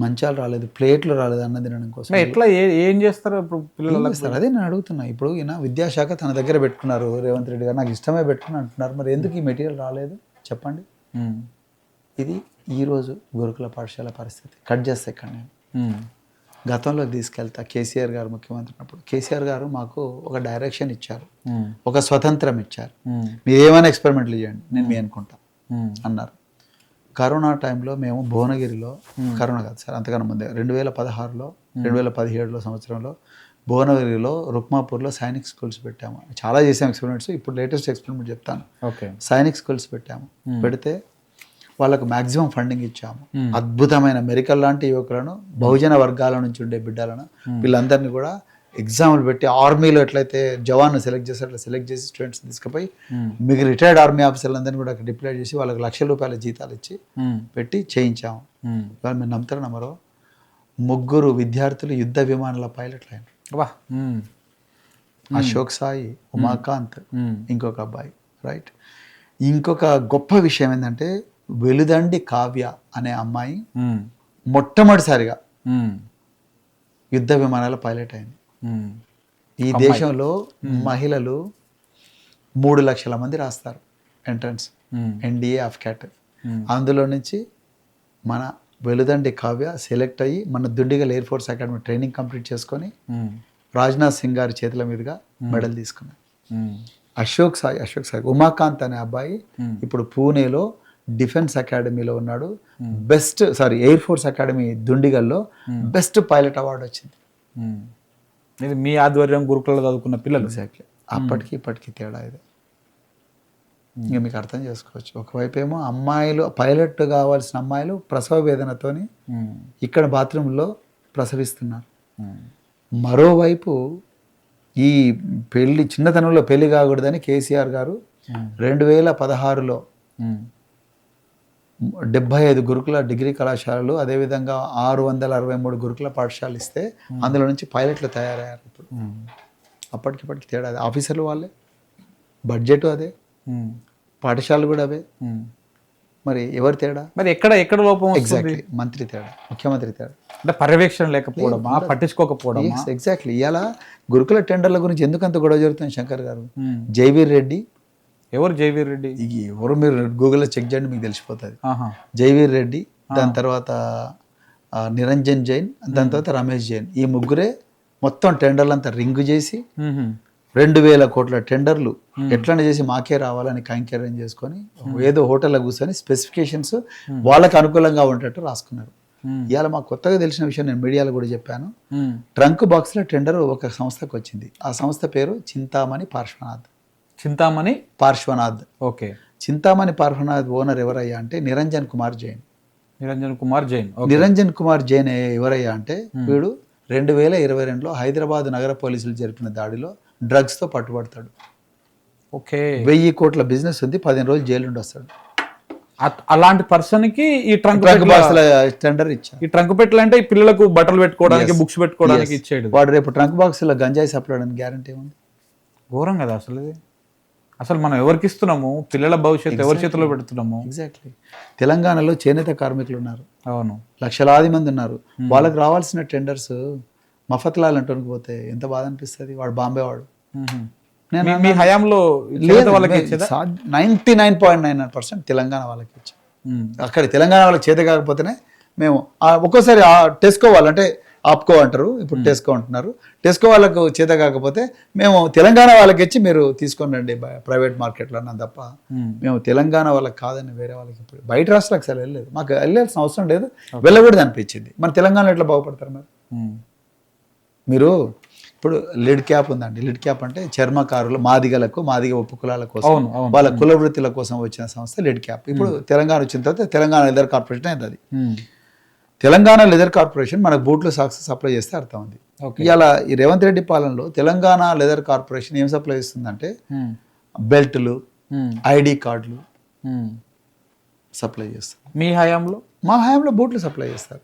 Speaker 2: మంచాలు రాలేదు, ప్లేట్లు రాలేదు అన్న తినడం కోసం.
Speaker 1: ఎట్లా ఏం చేస్తారు ఇప్పుడు పిల్లలు?
Speaker 2: అదే నేను అడుగుతున్నా. ఇప్పుడు ఈయన విద్యాశాఖ తన దగ్గర పెట్టుకున్నారు, రేవంత్ రెడ్డి గారు నాకు ఇష్టమే పెట్టుకుని అంటున్నారు, మరి ఎందుకు ఈ మెటీరియల్ రాలేదు చెప్పండి. ఇది ఈరోజు గురుకుల పాఠశాల పరిస్థితి. కట్ చేస్తే ఇక్కడ నేను గతంలో తీసుకెళ్తా. కేసీఆర్ గారు ముఖ్యమంత్రి అప్పుడు కేసీఆర్ గారు మాకు ఒక డైరెక్షన్ ఇచ్చారు, ఒక స్వతంత్రం ఇచ్చారు, మీరు ఏమైనా ఎక్స్పెరిమెంట్లు చేయండి నేను మీ అనుకుంటా అన్నారు. కరోనా టైంలో మేము భువనగిరిలో, కరోనా కాదు సార్ అంతకన్నా ముందే 2016లో 2017లో సంవత్సరంలో భువనగిరిలో రుక్మాపూర్లో సైనిక్ స్కూల్స్ పెట్టాము. చాలా చేసాం ఎక్స్పెరిమెంట్స్. ఇప్పుడు లేటెస్ట్ ఎక్స్పెరిమెంట్ చెప్తాను. సైనిక్ స్కూల్స్ పెట్టాము. పెడితే వాళ్ళకు మ్యాక్సిమం ఫండింగ్ ఇచ్చాము. అద్భుతమైన మెరికల్ లాంటి యువకులను, బహుజన వర్గాల నుంచి ఉండే బిడ్డలను, వీళ్ళందరినీ కూడా ఎగ్జామ్లు పెట్టి ఆర్మీలో ఎట్లయితే జవాన్ సెలెక్ట్ చేస్తారు అట్లా సెలెక్ట్ చేసి స్టూడెంట్స్ తీసుకుపోయి మీకు రిటైర్డ్ ఆర్మీ ఆఫీసర్లందరినీ కూడా డిప్లాయ్ చేసి వాళ్ళకి ₹1,00,000 జీతాలు ఇచ్చి పెట్టి చేయించాము. ఇవాళ మీరు నమ్ముతారో నమ్మరో 3 విద్యార్థులు యుద్ధ విమానాల పైలట్లు అయినారు. అశోక్ సాయి, ఉమాకాంత్, ఇంకొక అబ్బాయి. రైట్. ఇంకొక గొప్ప విషయం ఏంటంటే వెలుదండి కావ్య అనే అమ్మాయి మొట్టమొదటిసారిగా యుద్ధ విమానాల పైలట్ అయింది. ఈ దేశంలో మహిళలు 3 లక్షల మంది రాస్తారు ఎంట్రన్స్, ఎన్డీఏ ఆఫ్కాట్. అందులో నుంచి మన వెలుదండి కావ్య సెలెక్ట్ అయ్యి మన Dundigal air force academy training complete చేసుకొని రాజ్నాథ్ సింగ్ గారి చేతుల మీదుగా మెడల్ తీసుకున్నారు. అశోక్ సాయి ఉమాకాంత్ అనే అబ్బాయి ఇప్పుడు పూణేలో డిఫెన్స్ అకాడమీలో ఉన్నాడు. ఎయిర్ ఫోర్స్ అకాడమీ దుండిగల్లో బెస్ట్ పైలట్ అవార్డు వచ్చింది.
Speaker 1: ఇది మీ ఆధ్వర్యం గురుకులలో చదువుకున్న పిల్లలు.
Speaker 2: ఎగ్జాక్ట్లీ. అప్పటికి ఇప్పటికి తేడా ఇది. ఇంకా మీకు అర్థం చేసుకోవచ్చు. ఒకవైపు ఏమో అమ్మాయిలు పైలట్ కావాల్సిన అమ్మాయిలు ప్రసవ వేదనతోని ఇక్కడ బాత్రూంలో ప్రసవిస్తున్నారు. మరోవైపు ఈ పెళ్లి చిన్నతనంలో పెళ్లి కాకూడదని కేసీఆర్ గారు 2016లో 75 గురుకుల డిగ్రీ కళాశాలలు, అదేవిధంగా 663 గురుకుల పాఠశాలలు ఇస్తే అందులో నుంచి పైలట్లు తయారయ్యారు. ఇప్పుడు అప్పటికిప్పటికి తేడా. ఆఫీసర్లు వాళ్ళే, బడ్జెట్ అదే, పాఠశాలలు కూడా అవే. మరి ఎవరు తేడా?
Speaker 1: మరి ఎక్కడ లోపం?
Speaker 2: ఎగ్జాక్ట్లీ మంత్రి తేడా, ముఖ్యమంత్రి తేడా.
Speaker 1: అంటే పర్యవేక్షణ లేకపోవడమా, పట్టించుకోకపోవడం?
Speaker 2: ఎగ్జాక్ట్లీ. ఇలా గురుకుల టెండర్ల గురించి ఎందుకంత గొడవ జరుగుతుంది శంకర్ గారు? జైవీర్ రెడ్డి.
Speaker 1: ఎవరు జైవీర్ రెడ్డి?
Speaker 2: ఎవరు మీరు గూగుల్లో చెక్ చేయండి మీకు తెలిసిపోతుంది. జైవీర్ రెడ్డి, దాని తర్వాత నిరంజన్ జైన్, దాని తర్వాత రమేష్ జైన్. ఈ ముగ్గురే మొత్తం టెండర్లు అంతా రింగ్ చేసి 2,000 కోట్ల టెండర్లు ఎట్లనే చేసి మాకే రావాలని కైంకర్యం చేసుకొని ఏదో హోటల్లో కూర్చొని స్పెసిఫికేషన్స్ వాళ్ళకి అనుకూలంగా ఉండేటట్టు రాసుకున్నారు. ఇవాళ మాకు కొత్తగా తెలిసిన విషయం నేను మీడియాలో కూడా చెప్పాను. ట్రంక్ బాక్స్లో టెండర్ ఒక సంస్థకు వచ్చింది. ఆ సంస్థ పేరు చింతామణి పార్శ్వనాథ్.
Speaker 1: ఓకే.
Speaker 2: చింతామణి పార్శ్వనాథ్ ఓనర్ ఎవరయ్యా అంటే నిరంజన్ కుమార్ జైన్. నిరంజన్ కుమార్ జైన్ ఎవరయ్యా అంటే వీడు 2022లో హైదరాబాద్ నగర పోలీసులు జరిపిన దాడిలో డ్రగ్స్ తో పట్టుబడతాడు.
Speaker 1: ఓకే.
Speaker 2: 1000 కోట్ల బిజినెస్ ఉంది, 15 రోజులు జైలు నుండి వస్తాడు.
Speaker 1: అలాంటి పర్సన్ కి ఈ ట్రంక్
Speaker 2: టెండర్ ఇచ్చారు.
Speaker 1: ఈ ట్రంక్ పెట్టలు అంటే ఈ పిల్లలకు బట్టలు పెట్టుకోవడానికి, బుక్స్ పెట్టుకోవడానికి ఇచ్చాడు.
Speaker 2: వాడు రేపు ట్రంక్ బాక్స్ లో గంజాయి సప్లై గ్యారంటీ ఉంది.
Speaker 1: ఘోరం కదా అసలు. అసలు మనం ఎవరికి ఇస్తున్నాము, పిల్లల భవిష్యత్తు ఎవరి చేతిలో పెడుతున్నాము?
Speaker 2: ఎగ్జాక్ట్లీ. తెలంగాణలో చేనేత కార్మికులు ఉన్నారు,
Speaker 1: అవును,
Speaker 2: లక్షలాది మంది ఉన్నారు. వాళ్ళకి రావాల్సిన టెండర్స్ మఫత్లాల్ అంటానికి పోతే ఎంత బాధ అనిపిస్తుంది. వాడు బాంబే వాడు.
Speaker 1: మీ హయాంలో వాళ్ళకి ఇచ్చేదా?
Speaker 2: 99.99% తెలంగాణ వాళ్ళకి ఇచ్చాం. అక్కడ తెలంగాణ వాళ్ళకి చేత కాకపోతేనే మేము ఒక్కోసారి టెస్కో వాళ్ళంటే ఆప్కో అంటారు, ఇప్పుడు టెస్కో అంటున్నారు. టెస్కో వాళ్ళకు చేత కాకపోతే మేము తెలంగాణ వాళ్ళకి ఇచ్చి మీరు తీసుకొని రండి ప్రైవేట్ మార్కెట్లో అన్నా తప్ప మేము తెలంగాణ వాళ్ళకి కాదని వేరే వాళ్ళకి ఇప్పుడు బయట రాష్ట్రాలకు అసలు వెళ్ళలేదు. మాకు వెళ్ళాల్సిన అవసరం లేదు, వెళ్ళకూడదు అనిపించింది. మన తెలంగాణలో ఎట్లా బాగుపడతారు మరి? మీరు ఇప్పుడు లిడ్ క్యాప్ ఉందండి. లిడ్ క్యాప్ అంటే చర్మకారులు, మాదిగ ఉపకులాల కోసం, వాళ్ళ కుల వృత్తుల కోసం వచ్చిన సంస్థ లిడ్ క్యాప్. ఇప్పుడు తెలంగాణ వచ్చిన తర్వాత తెలంగాణ లెదర్ కార్పొరేషన్ అయింది. అది తెలంగాణ లెదర్ కార్పొరేషన్ మనకు బూట్లు సాక్స్ సప్లై చేస్తే అర్థం ఉంది. ఇవాళ ఈ రేవంత్ రెడ్డి పాలనలో తెలంగాణ లెదర్ కార్పొరేషన్ ఏం సప్లై చేస్తుందంటే బెల్ట్లు, ఐడి కార్డులు సప్లై చేస్తారు.
Speaker 1: మీ హయాంలో?
Speaker 2: మా హయాంలో బూట్లు సప్లై చేస్తారు.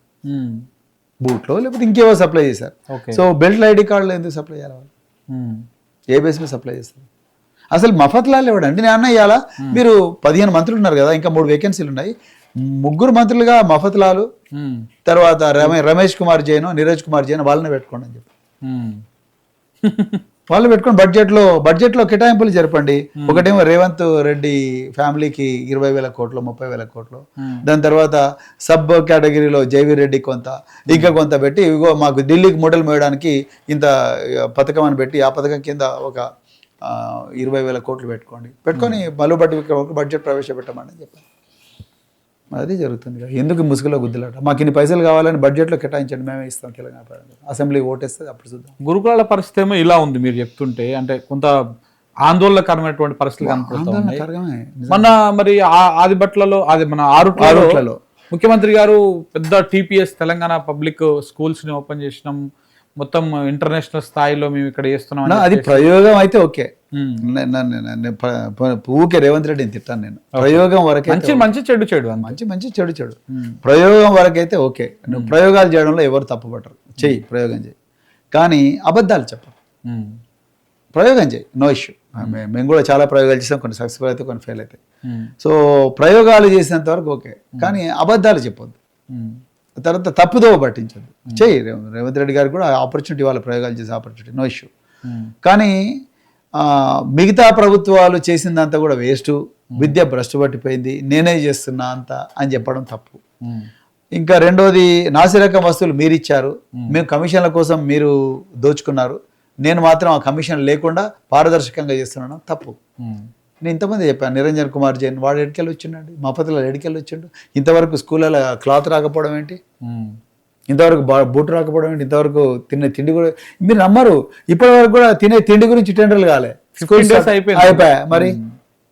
Speaker 2: బూట్లో లేకపోతే ఇంకేవో సప్లై చేశారు. సో బెల్ట్, ఐడి కార్డులు ఎందుకు సప్లై చేయాలి వాళ్ళు? ఏ బేస్ మీద సప్లై చేస్తారు? అసలు మఫత్లాల్ ఇవ్వడండి. నేను అన్న ఇవాళ మీరు 15 మంత్రులు ఉన్నారు కదా, ఇంకా 3 వేకెన్సీలు ఉన్నాయి. 3 మంత్రులుగా మఫత్లాలు, తర్వాత రమేష్ కుమార్ జైన్, నీరజ్ కుమార్ జైన్ వాళ్ళని పెట్టుకోండి అని చెప్పి వాళ్ళు పెట్టుకొని బడ్జెట్లో కేటాయింపులు జరపండి. ఒకటేమో రేవంత్ రెడ్డి ఫ్యామిలీకి 20,000 కోట్లు, 30,000 కోట్లు. దాని తర్వాత సబ్ కేటగిరీలో జేవీ రెడ్డి కొంత, ఇంకా కొంత పెట్టి ఇగో మాకు ఢిల్లీకి మూటలు మోయడానికి ఇంత పథకం అని పెట్టి ఆ పథకం కింద ఒక 20,000 కోట్లు పెట్టుకొని మళ్ళీ బడ్జెట్ ప్రవేశపెట్టమని చెప్పారు. అది జరుగుతుంది. ఎందుకు ముసుగులో గుద్దులాట? మాకు ఇన్ని పైసలు కావాలని బడ్జెట్లో కేటాయించండి, మేమే ఇస్తాం తెలంగాణ అసెంబ్లీ ఓటేస్తే అప్పుడు చూద్దాం. గురుకులాల పరిస్థితి ఏమో ఇలా ఉంది మీరు చెప్తుంటే, అంటే కొంత ఆందోళనకరమైనటువంటి పరిస్థితులు కనపడుతున్నాయి. మన మరి ఆదిబట్లలో మన ఆరుట్లలో ముఖ్యమంత్రి గారు పెద్ద టీపీఎస్ తెలంగాణ పబ్లిక్ స్కూల్స్ ని ఓపెన్ చేసినాం, మొత్తం ఇంటర్నేషనల్ స్థాయిలో మేము ఇక్కడ చేస్తున్నాం. అది ప్రయోగం అయితే ఓకే, ఊకే రేవంత్ రెడ్డిని తిట్టాను నేను. ప్రయోగం వరకే
Speaker 1: మంచి చెడు
Speaker 2: చెడు ప్రయోగం వరకైతే ఓకే. నువ్వు ప్రయోగాలు చేయడంలో ఎవరు తప్పుపడరు, చెయ్యి, ప్రయోగం చేయి, కానీ అబద్ధాలు చెప్పరు. ప్రయోగం చేయి, నో ఇష్యూ. మేము కూడా చాలా ప్రయోగాలు చేసాం, కొన్ని సక్సెస్ఫుల్ అయితే కొన్ని ఫెయిల్ అవుతాయి. ప్రయోగాలు చేసినంత వరకు ఓకే, కానీ అబద్ధాలు చెప్పొద్దు. తర్వాత తప్పుదోవ పట్టించద్దు, చెయ్యి. రేవంత్ రెడ్డి గారికి కూడా ఆపర్చునిటీ, వాళ్ళ ప్రయోగాలు చేసే ఆపర్చునిటీ, నో ఇష్యూ. కానీ మిగతా ప్రభుత్వాలు చేసిందంతా కూడా వేస్ట్, విద్య భ్రష్టు పట్టిపోయింది, నేనే చేస్తున్నా అంత అని చెప్పడం తప్పు. ఇంకా రెండోది, నాసిరకం వస్తువులు మీరు ఇచ్చారు, మేము కమిషన్ల కోసం మీరు దోచుకున్నారు, నేను మాత్రం ఆ కమిషన్ లేకుండా పారదర్శకంగా చేస్తున్నాను, తప్పు. నేను ఇంతమంది చెప్పాను. నిరంజన్ కుమార్ జైన్ వాడు ఎడికెళ్ళి వచ్చిండండి, మఫత్లో ఎడికెళ్ళి వచ్చిండు. ఇంతవరకు స్కూళ్ళలో క్లాత్ రాకపోవడం ఏంటి, ఇంతవరకు బూట్ రాకపోవడం ఏంటి, ఇంతవరకు తినే తిండి కూడా మీరు నమ్మరు. ఇప్పటి వరకు కూడా తినే తిండి గురించి టెండర్లు కాలే, అయిపోయా. మరి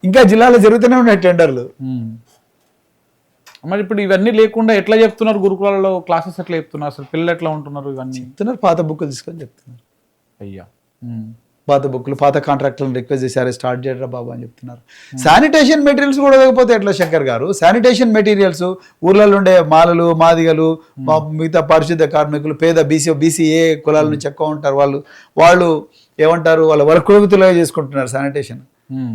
Speaker 2: ఇంకా జిల్లాలో జరుగుతూనే ఉన్నాయి టెండర్లు.
Speaker 1: మరి ఇప్పుడు ఇవన్నీ లేకుండా ఎట్లా చెప్తున్నారు? గురుకులాలలో క్లాసెస్ ఎట్లా చెప్తున్నారు? అసలు పిల్లలు ఎట్లా ఉంటున్నారు? ఇవన్నీ
Speaker 2: చెప్తున్నారు, పాత బుక్కులు తీసుకొని చెప్తున్నారు.
Speaker 1: అయ్యా,
Speaker 2: పాత బుక్లు, పాత కాంట్రాక్టులను రిక్వెస్ట్ చేశారు, స్టార్ట్ చేయరా బాబు అని చెప్తున్నారు. శానిటేషన్ మెటీరియల్స్ కూడా ఇవ్వకపోతే ఎట్లా శంకర్ గారు? శానిటేషన్ మెటీరియల్స్ ఊర్లలో ఉండే మాలలు, మాదిగలు, మిగతా పారిశుద్ధ కార్మికులు, పేద బీసీఏ కులాల నుంచి ఎక్కువ ఉంటారు, వాళ్ళు ఏమంటారు, వాళ్ళ కులవృత్తిలో చేసుకుంటున్నారు శానిటేషన్.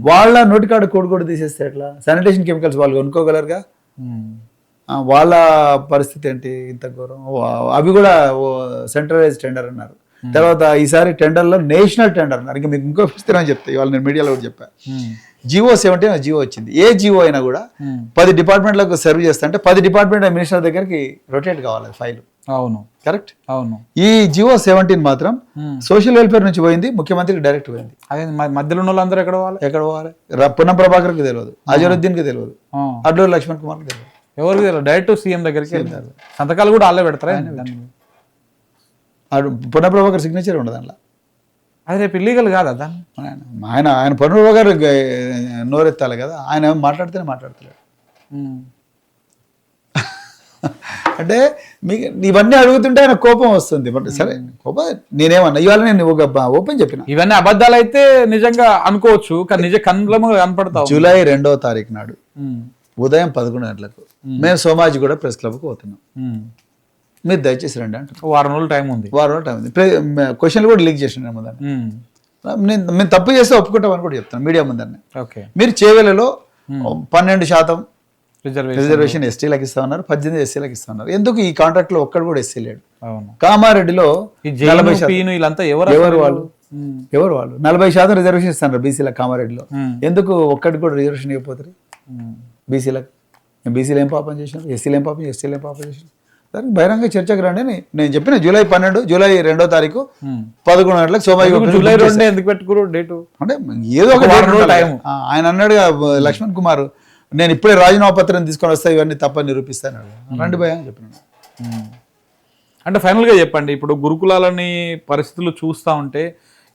Speaker 2: వాళ్ళ నోటికాడ కోడి తీసేస్తే ఎట్లా? శానిటేషన్ కెమికల్స్ వాళ్ళు కొనుక్కోగలరుగా? వాళ్ళ పరిస్థితి ఏంటి? ఇంత ఘోరం. అవి కూడా సెంట్రలైజ్ టెండర్ అన్నారు. తర్వాత ఈసారి టెండర్లో నేషనల్ టెండర్ అన్నారు. ఇంకా మీకు ఇంకో విస్తరణ చెప్తా, ఇవాళ నేను మీడియాలో కూడా చెప్పాను. జియో 17 జియో వచ్చింది. ఏ జియో అయినా కూడా 10 డిపార్ట్మెంట్లకు సర్వ్ చేస్తా అంటే 10 డిపార్ట్మెంట్ మినిస్టర్ దగ్గరికి రొటేట్ కావాలి ఫైల్.
Speaker 1: అవును,
Speaker 2: కరెక్ట్.
Speaker 1: అవును.
Speaker 2: ఈ జియో 17 మాత్రం సోషల్ వెల్ఫేర్ నుంచి పోయింది, ముఖ్యమంత్రికి డైరెక్ట్ పోయింది.
Speaker 1: అదే మధ్యలో ఉన్న వాళ్ళందరూ ఎక్కడ పోవాలి?
Speaker 2: పొన్నం ప్రభాకర్కి తెలియదు, అజరుద్దీన్కి తెలియదు, అడ్లూరు లక్ష్మణ్ కుమార్కి తెలియదు,
Speaker 1: ఎవరికి తెలియదు. డైరెక్ట్ సీఎం దగ్గరికి సంతకాలు కూడా వాళ్ళే పెడతారా?
Speaker 2: పొన్న ప్రభాకర్ సిగ్నేచర్ ఉండదు అందులో.
Speaker 1: అది రేపు ఇల్లీగల్ కాదా దాన్ని?
Speaker 2: ఆయన పొన్న ప్రభాకర్ నోరెత్తాలి కదా, ఆయన మాట్లాడితేనే మాట్లాడతలేడు. అంటే మీకు ఇవన్నీ అడుగుతుంటే ఆయన కోపం వస్తుంది. సరే, కోపం నేనేమన్నా ఇవాళ నేను ఓపెన్ చెప్పిన
Speaker 1: ఇవన్నీ అబద్ధాలు అయితే నిజంగా అనుకోవచ్చు, కానీ నిజ కన్నులము కనపడతావు.
Speaker 2: జూలై 2వ తారీఖు నాడు ఉదయం 11 గంటలకు మేము సోమాజిగూడ ప్రెస్ క్లబ్కి పోతున్నాం. మీరు దయచేసి రండి అంటే
Speaker 1: వారం రోజులు టైం ఉంది.
Speaker 2: క్వశ్చన్లు కూడా లీక్ చేసిన దాన్ని. మేము తప్పు చేస్తే ఒప్పుకుంటామని కూడా చెప్తాను మీడియా ముందరనే.
Speaker 1: ఓకే.
Speaker 2: మీరు చేవెలలో 12%
Speaker 1: రిజర్వేషన్
Speaker 2: రిజర్వేషన్ ఎస్టీలకు ఇస్తా ఉన్నారు, 18 ఎస్సీలకు ఇస్తా ఉన్నారు. ఎందుకు ఈ కాంట్రాక్ట్ లో ఒక్కడు కూడా ఎస్సీ లేడు?
Speaker 1: అవును.
Speaker 2: కామారెడ్డిలో
Speaker 1: ఈ జేఎన్యూ, పీను వీళ్ళంతా
Speaker 2: ఎవరు వాళ్ళు 40% రిజర్వేషన్ ఇస్తున్నారు బీసీలకు కామారెడ్డిలో. ఎందుకు ఒక్కటి కూడా రిజర్వేషన్ ఇవ్వకపోతారు బీసీలకు? బీసీలు ఏం పాపం చేసినారు, ఎస్సీలు ఏం పాపం, ఎస్టీలు ఏం పాపం చేసినారు? దానికి బహిరంగ చర్చకు రండి అని నేను చెప్పిన. జూలై 2 తారీఖు 11 గంటలకు సోమవారం.
Speaker 1: జూలై 2 ఎందుకు పెట్టుకురు డేటు?
Speaker 2: అంటే ఏదో ఒక టైం. ఆయన అన్నాడుగా లక్ష్మణ్ కుమార్, నేను ఇప్పుడే రాజీనామా పత్రం తీసుకొని వస్తా, ఇవన్నీ తప్పని నిరూపిస్తాను. రండి భయ అని చెప్పినాడు.
Speaker 1: అంటే ఫైనల్ గా చెప్పండి, ఇప్పుడు గురుకులాలని పరిస్థితులు చూస్తా ఉంటే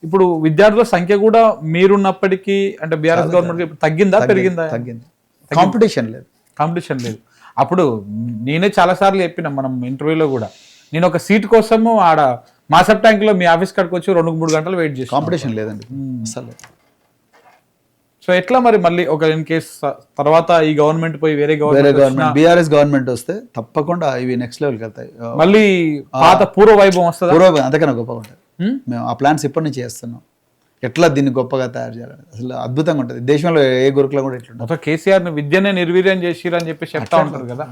Speaker 1: ఇప్పుడు విద్యార్థుల సంఖ్య కూడా మీరున్నప్పటికీ అంటే బీఆర్ఎస్ గవర్నమెంట్ తగ్గిందా పెరిగిందా?
Speaker 2: తగ్గింది. కాంపిటీషన్ లేదు.
Speaker 1: కాంపిటీషన్ లేదు. అప్పుడు నేనే చాలా సార్లు చెప్పిన మనం ఇంటర్వ్యూలో కూడా, నేను ఒక సీట్ కోసము ఆడ మాసప్ ట్యాంక్ లో మీ ఆఫీస్ కాడికి వచ్చి 2-3 గంటలు వెయిట్ చేసి.
Speaker 2: కాంపిటీషన్ లేదండి అసలు.
Speaker 1: సో ఎట్లా మరి మళ్ళీ ఒక ఇన్ కేస్ తర్వాత ఈ గవర్నమెంట్ పోయి వేరే గవర్నమెంట్
Speaker 2: బీఆర్ఎస్ గవర్నమెంట్ వస్తే తప్పకుండా ఇవి నెక్స్ట్ లెవెల్కి వెళ్తాయి.
Speaker 1: మళ్ళీ పాత పూర్వ వైభవం వస్తుంది.
Speaker 2: అంతకన్నా గొప్పగా ఉంటుంది. మేము ఆ ప్లాన్స్ ఇప్పటి నుంచి చేస్తున్నాం, ఎట్లా దీన్ని గొప్పగా తయారు చేయాలని. అసలు అద్భుతంగా ఉంటుంది. దేశంలో ఏ గురుకులం కూడా ఇట్లా ఉంటుంది.
Speaker 1: కేసీఆర్ ని విద్యనే నిర్వీర్యం చేసిరని చెప్పి చెప్తా ఉంటారు కదా,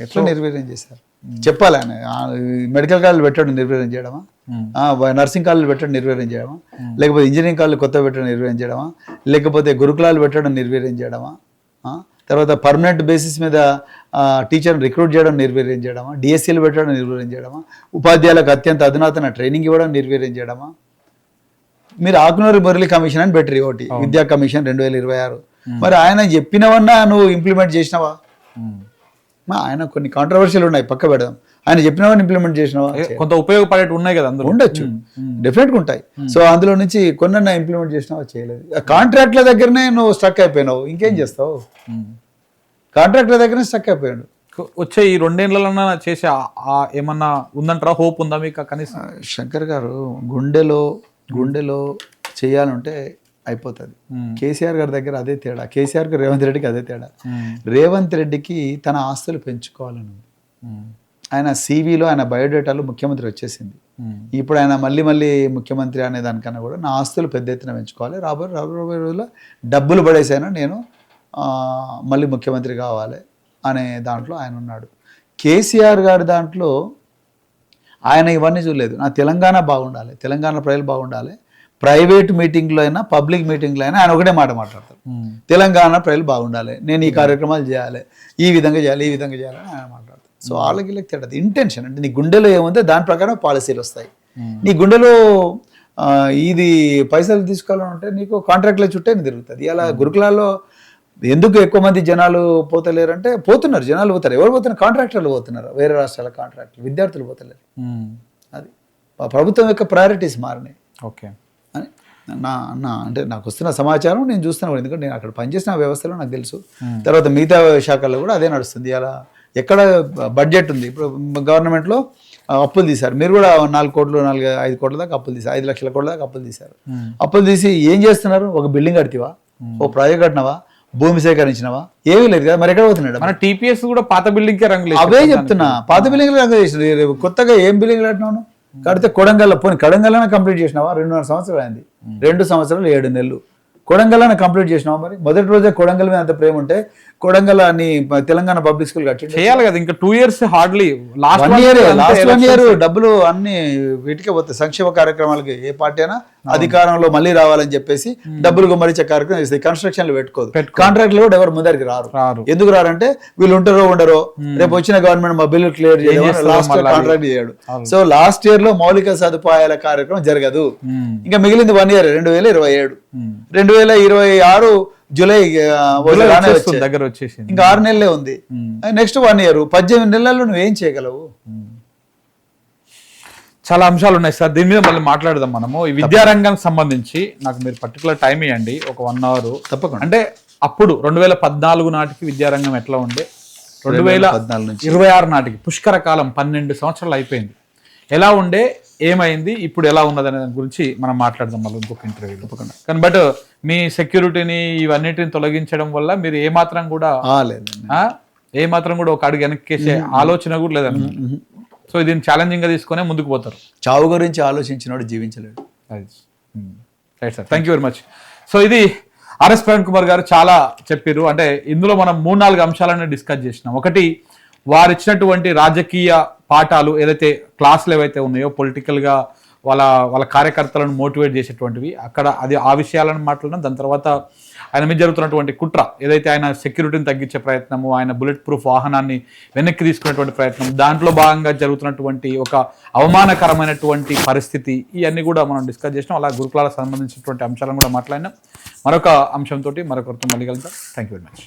Speaker 2: ఎట్లా నిర్వీర్యం చేశారు చెప్పాలి. ఆయన మెడికల్ కాలేజ్ పెట్టడం నిర్వీర్యం చేయడమా, నర్సింగ్ కాలేజ్ పెట్టడం నిర్వీర్యం చేయడమా, లేకపోతే ఇంజనీరింగ్ కాలేజ్ కొత్త పెట్టడం నిర్వీర్యం చేయడమా, లేకపోతే గురుకులాలు పెట్టడం నిర్వీర్యం చేయడమా, తర్వాత పర్మనెంట్ బేసిస్ మీద టీచర్ని రిక్రూట్ చేయడం నిర్వీర్యం చేయడమా, డిఎస్సీలు పెట్టడం నిర్వీర్యం చేయడమా, ఉపాధ్యాయులకు అత్యంత అధునాతన ట్రైనింగ్ ఇవ్వడం నిర్వీర్యం చేయడమా. మీరు ఆకునూరి మురళి కమిషన్ అని బెటరీ ఒకటి, విద్యా కమిషన్ 2026. మరి ఆయన చెప్పినవన్నా నువ్వు ఇంప్లిమెంట్ చేసినావా? ఆయన కొన్ని కాంట్రవర్షియల్ ఉన్నాయి, పక్క పెడదాం. ఆయన చెప్పినవన్నీ ఇంప్లిమెంట్ చేసినావా?
Speaker 1: కొంత ఉపయోగపడేవి ఉన్నాయి కదా, అందులో
Speaker 2: ఉండొచ్చు, డెఫినెట్గా ఉంటాయి. సో అందులో నుంచి కొన్న ఇంప్లిమెంట్ చేసినావా? చేయలేదు. కాంట్రాక్ట్ల దగ్గరనే నువ్వు స్టక్ అయిపోయినావు, ఇంకేం చేస్తావు? కాంట్రాక్ట్ల దగ్గరనే స్టక్ అయిపోయాడు.
Speaker 1: వచ్చే ఈ 2 ఏళ్లన్నా చేసే ఏమన్నా ఉందంటారా? హోప్ ఉందా మీకు కనీసం?
Speaker 2: శంకర్ గారు, గుండెలో చేయాలంటే అయిపోతుంది. కేసీఆర్ గారి దగ్గర అదే తేడా, కేసీఆర్కి రేవంత్ రెడ్డికి అదే తేడా. రేవంత్ రెడ్డికి తన ఆస్తులు పెంచుకోవాలని ఉంది. ఆయన సివిలో, ఆయన బయోడేటాలో ముఖ్యమంత్రి వచ్చేసింది. ఇప్పుడు ఆయన మళ్ళీ ముఖ్యమంత్రి అనే దానికన్నా కూడా నా ఆస్తులు పెద్ద ఎత్తున పెంచుకోవాలి, రాబోయే రోజుల్లో డబ్బులు పడేసాను, నేను మళ్ళీ ముఖ్యమంత్రి కావాలి అనే దాంట్లో ఆయన ఉన్నాడు. కేసీఆర్ గారి దాంట్లో ఆయన ఇవన్నీ చూడలేదు. నా తెలంగాణ బాగుండాలి, తెలంగాణ ప్రజలు బాగుండాలి. ప్రైవేట్ మీటింగ్లో అయినా పబ్లిక్ మీటింగ్లో అయినా ఆయన ఒకటే మాట మాట్లాడతారు, తెలంగాణ ప్రజలు బాగుండాలి, నేను ఈ కార్యక్రమాలు చేయాలి, ఈ విధంగా చేయాలి అని ఆయన మాట్లాడతారు. సో వాళ్ళకి తేడా ఇంటెన్షన్. అంటే నీ గుండెలో ఏముందో దాని ప్రకారం పాలసీలు వస్తాయి. నీ గుండెలో ఇది పైసలు తీసుకోవాలంటే నీకు కాంట్రాక్ట్ల చుట్టే తిరుగుతుంది. ఇలా గురుకులాల్లో ఎందుకు ఎక్కువ మంది జనాలు పోతలేరంటే, పోతున్నారు, జనాలు పోతారు. ఎవరు పోతున్నారు? కాంట్రాక్టర్లు పోతున్నారు, వేరే రాష్ట్రాల కాంట్రాక్టర్లు. విద్యార్థులు పోతలేరు. అది ప్రభుత్వం యొక్క ప్రయారిటీస్ మారినాయి.
Speaker 1: ఓకే
Speaker 2: అని అంటే నాకు వస్తున్న సమాచారం నేను చూస్తున్నాను, ఎందుకంటే నేను అక్కడ పనిచేసిన వ్యవస్థలో నాకు తెలుసు. తర్వాత మిగతా శాఖల్లో కూడా అదే నడుస్తుంది. అలా ఎక్కడ బడ్జెట్ ఉంది, ఇప్పుడు గవర్నమెంట్లో అప్పులు తీశారు. మీరు కూడా 4 కోట్లు 5 కోట్ల దాకా అప్పులు తీశారు, 5 లక్షల కోట్ల దాకా అప్పులు తీశారు. అప్పులు తీసి ఏం చేస్తున్నారు? ఒక బిల్డింగ్ కడితివా, ఓ ప్రాజెక్ట్ కట్టినవా, భూమి సేకరించినవా? ఏమీ లేదు కదా. మరి ఎక్కడ పోతున్నాడు?
Speaker 1: మన టీపీఎస్ కూడా పాత బిల్డింగ్ రంగు,
Speaker 2: అవే చెప్తున్నా, పాత బిల్డింగ్ రంగు చేసిన. కొత్తగా ఏం బిల్డింగ్ కట్టినావు? కడితే కొడంగల్, పోనీ కొడంగల్లోనే కంప్లీట్ చేసినావా? 2.5 సంవత్సరాలు అయింది, 2 సంవత్సరాలు 7 నెలలు. కొడంగల్లోనే కంప్లీట్ చేసినావా? మరి మొదటి రోజే కొడంగల్ మీద అంత ప్రేమ ఉంటే కొడంగల్ అని తెలంగాణ పబ్లిక్ స్కూల్ కట్టి
Speaker 1: చేయాలి కదా. ఇంకా 2 years హార్డ్లీ, లాస్ట్
Speaker 2: 1 year డబ్బులు అన్ని వీటికే పోతాయి. సంక్షేమ కార్యక్రమాలకి ఏ పార్టీ అయినా అధికారంలో మళ్ళీ రావాలని చెప్పేసి డబ్బులు గుమ్మరించే కార్యక్రమం చేస్తాయి. కన్స్ట్రక్షన్లు పెట్టుకోదు, కాంట్రాక్ట్లు కూడా ఎవరు ముందరికి రారు. ఎందుకు రారంటే వీళ్ళు ఉంటారో ఉండరో, రేపు వచ్చిన గవర్నమెంట్ మా బిల్లు క్లియర్ చేయడం, లాస్ట్ కాంట్రాక్ట్ చేయడు. సో లాస్ట్ ఇయర్ లో మౌలిక సదుపాయాల కార్యక్రమం జరగదు. ఇంకా మిగిలింది 1 year, 2027. 2026 జూలై
Speaker 1: దగ్గర వచ్చేసి
Speaker 2: ఇంకా 6 నెలలే ఉంది. నెక్స్ట్ 1 year, 18 నెలల్లో నువ్వేం చేయగలవు?
Speaker 1: చాలా అంశాలు ఉన్నాయి సార్, దీని మీద మళ్ళీ మాట్లాడదాం మనము. ఈ విద్యారంగానికి సంబంధించి నాకు మీరు పర్టికులర్ టైం ఇవ్వండి, ఒక 1 hour తప్పకుండా. అంటే అప్పుడు 2014 నాటికి విద్యారంగం ఎట్లా ఉండే, 2026 నాటికి పుష్కర కాలం 12 సంవత్సరాలు అయిపోయింది, ఎలా ఉండే, ఏమైంది, ఇప్పుడు ఎలా ఉన్నది అనే దాని గురించి మనం మాట్లాడదాం మళ్ళీ ఇంకొక ఇంటర్వ్యూలో. కానీ బట్ మీ సెక్యూరిటీని ఇవన్నిటిని తొలగించడం వల్ల మీరు ఏమాత్రం కూడా ఒక అడుగు వెనక్కేసే ఆలోచన కూడా లేదండి. సో దీన్ని ఛాలెంజింగ్ గా తీసుకునే ముందుకు పోతారు.
Speaker 2: చావు గురించి ఆలోచించినోడు జీవించలేడు.
Speaker 1: Right sir, thank you very much. So ఇది ఆర్ఎస్ ప్రవీణ్ కుమార్ గారు చాలా చెప్పారు. అంటే ఇందులో మనం 3-4 అంశాలను డిస్కస్ చేసినాం. ఒకటి, వారు ఇచ్చినటువంటి రాజకీయ పాఠాలు ఏదైతే క్లాసులు ఏవైతే ఉన్నాయో పొలిటికల్గా వాళ్ళ కార్యకర్తలను మోటివేట్ చేసేటువంటివి, అక్కడ అది ఆ విషయాలను మాట్లాడడం. దాని తర్వాత ఆయన మీద జరుగుతున్నటువంటి కుట్ర ఏదైతే ఆయన సెక్యూరిటీని తగ్గించే ప్రయత్నము, ఆయన బుల్లెట్ ప్రూఫ్ వాహనాన్ని వెనక్కి తీసుకునేటువంటి ప్రయత్నం, దాంట్లో భాగంగా జరుగుతున్నటువంటి ఒక అవమానకరమైనటువంటి పరిస్థితి, ఇవన్నీ కూడా మనం డిస్కస్ చేసినాం. అలా గురుకులాలకు సంబంధించినటువంటి అంశాలను కూడా మాట్లాడినాం. మరొక అంశంతో మరొకరితో మళ్ళీ కలుద్దాం. Thank you very much.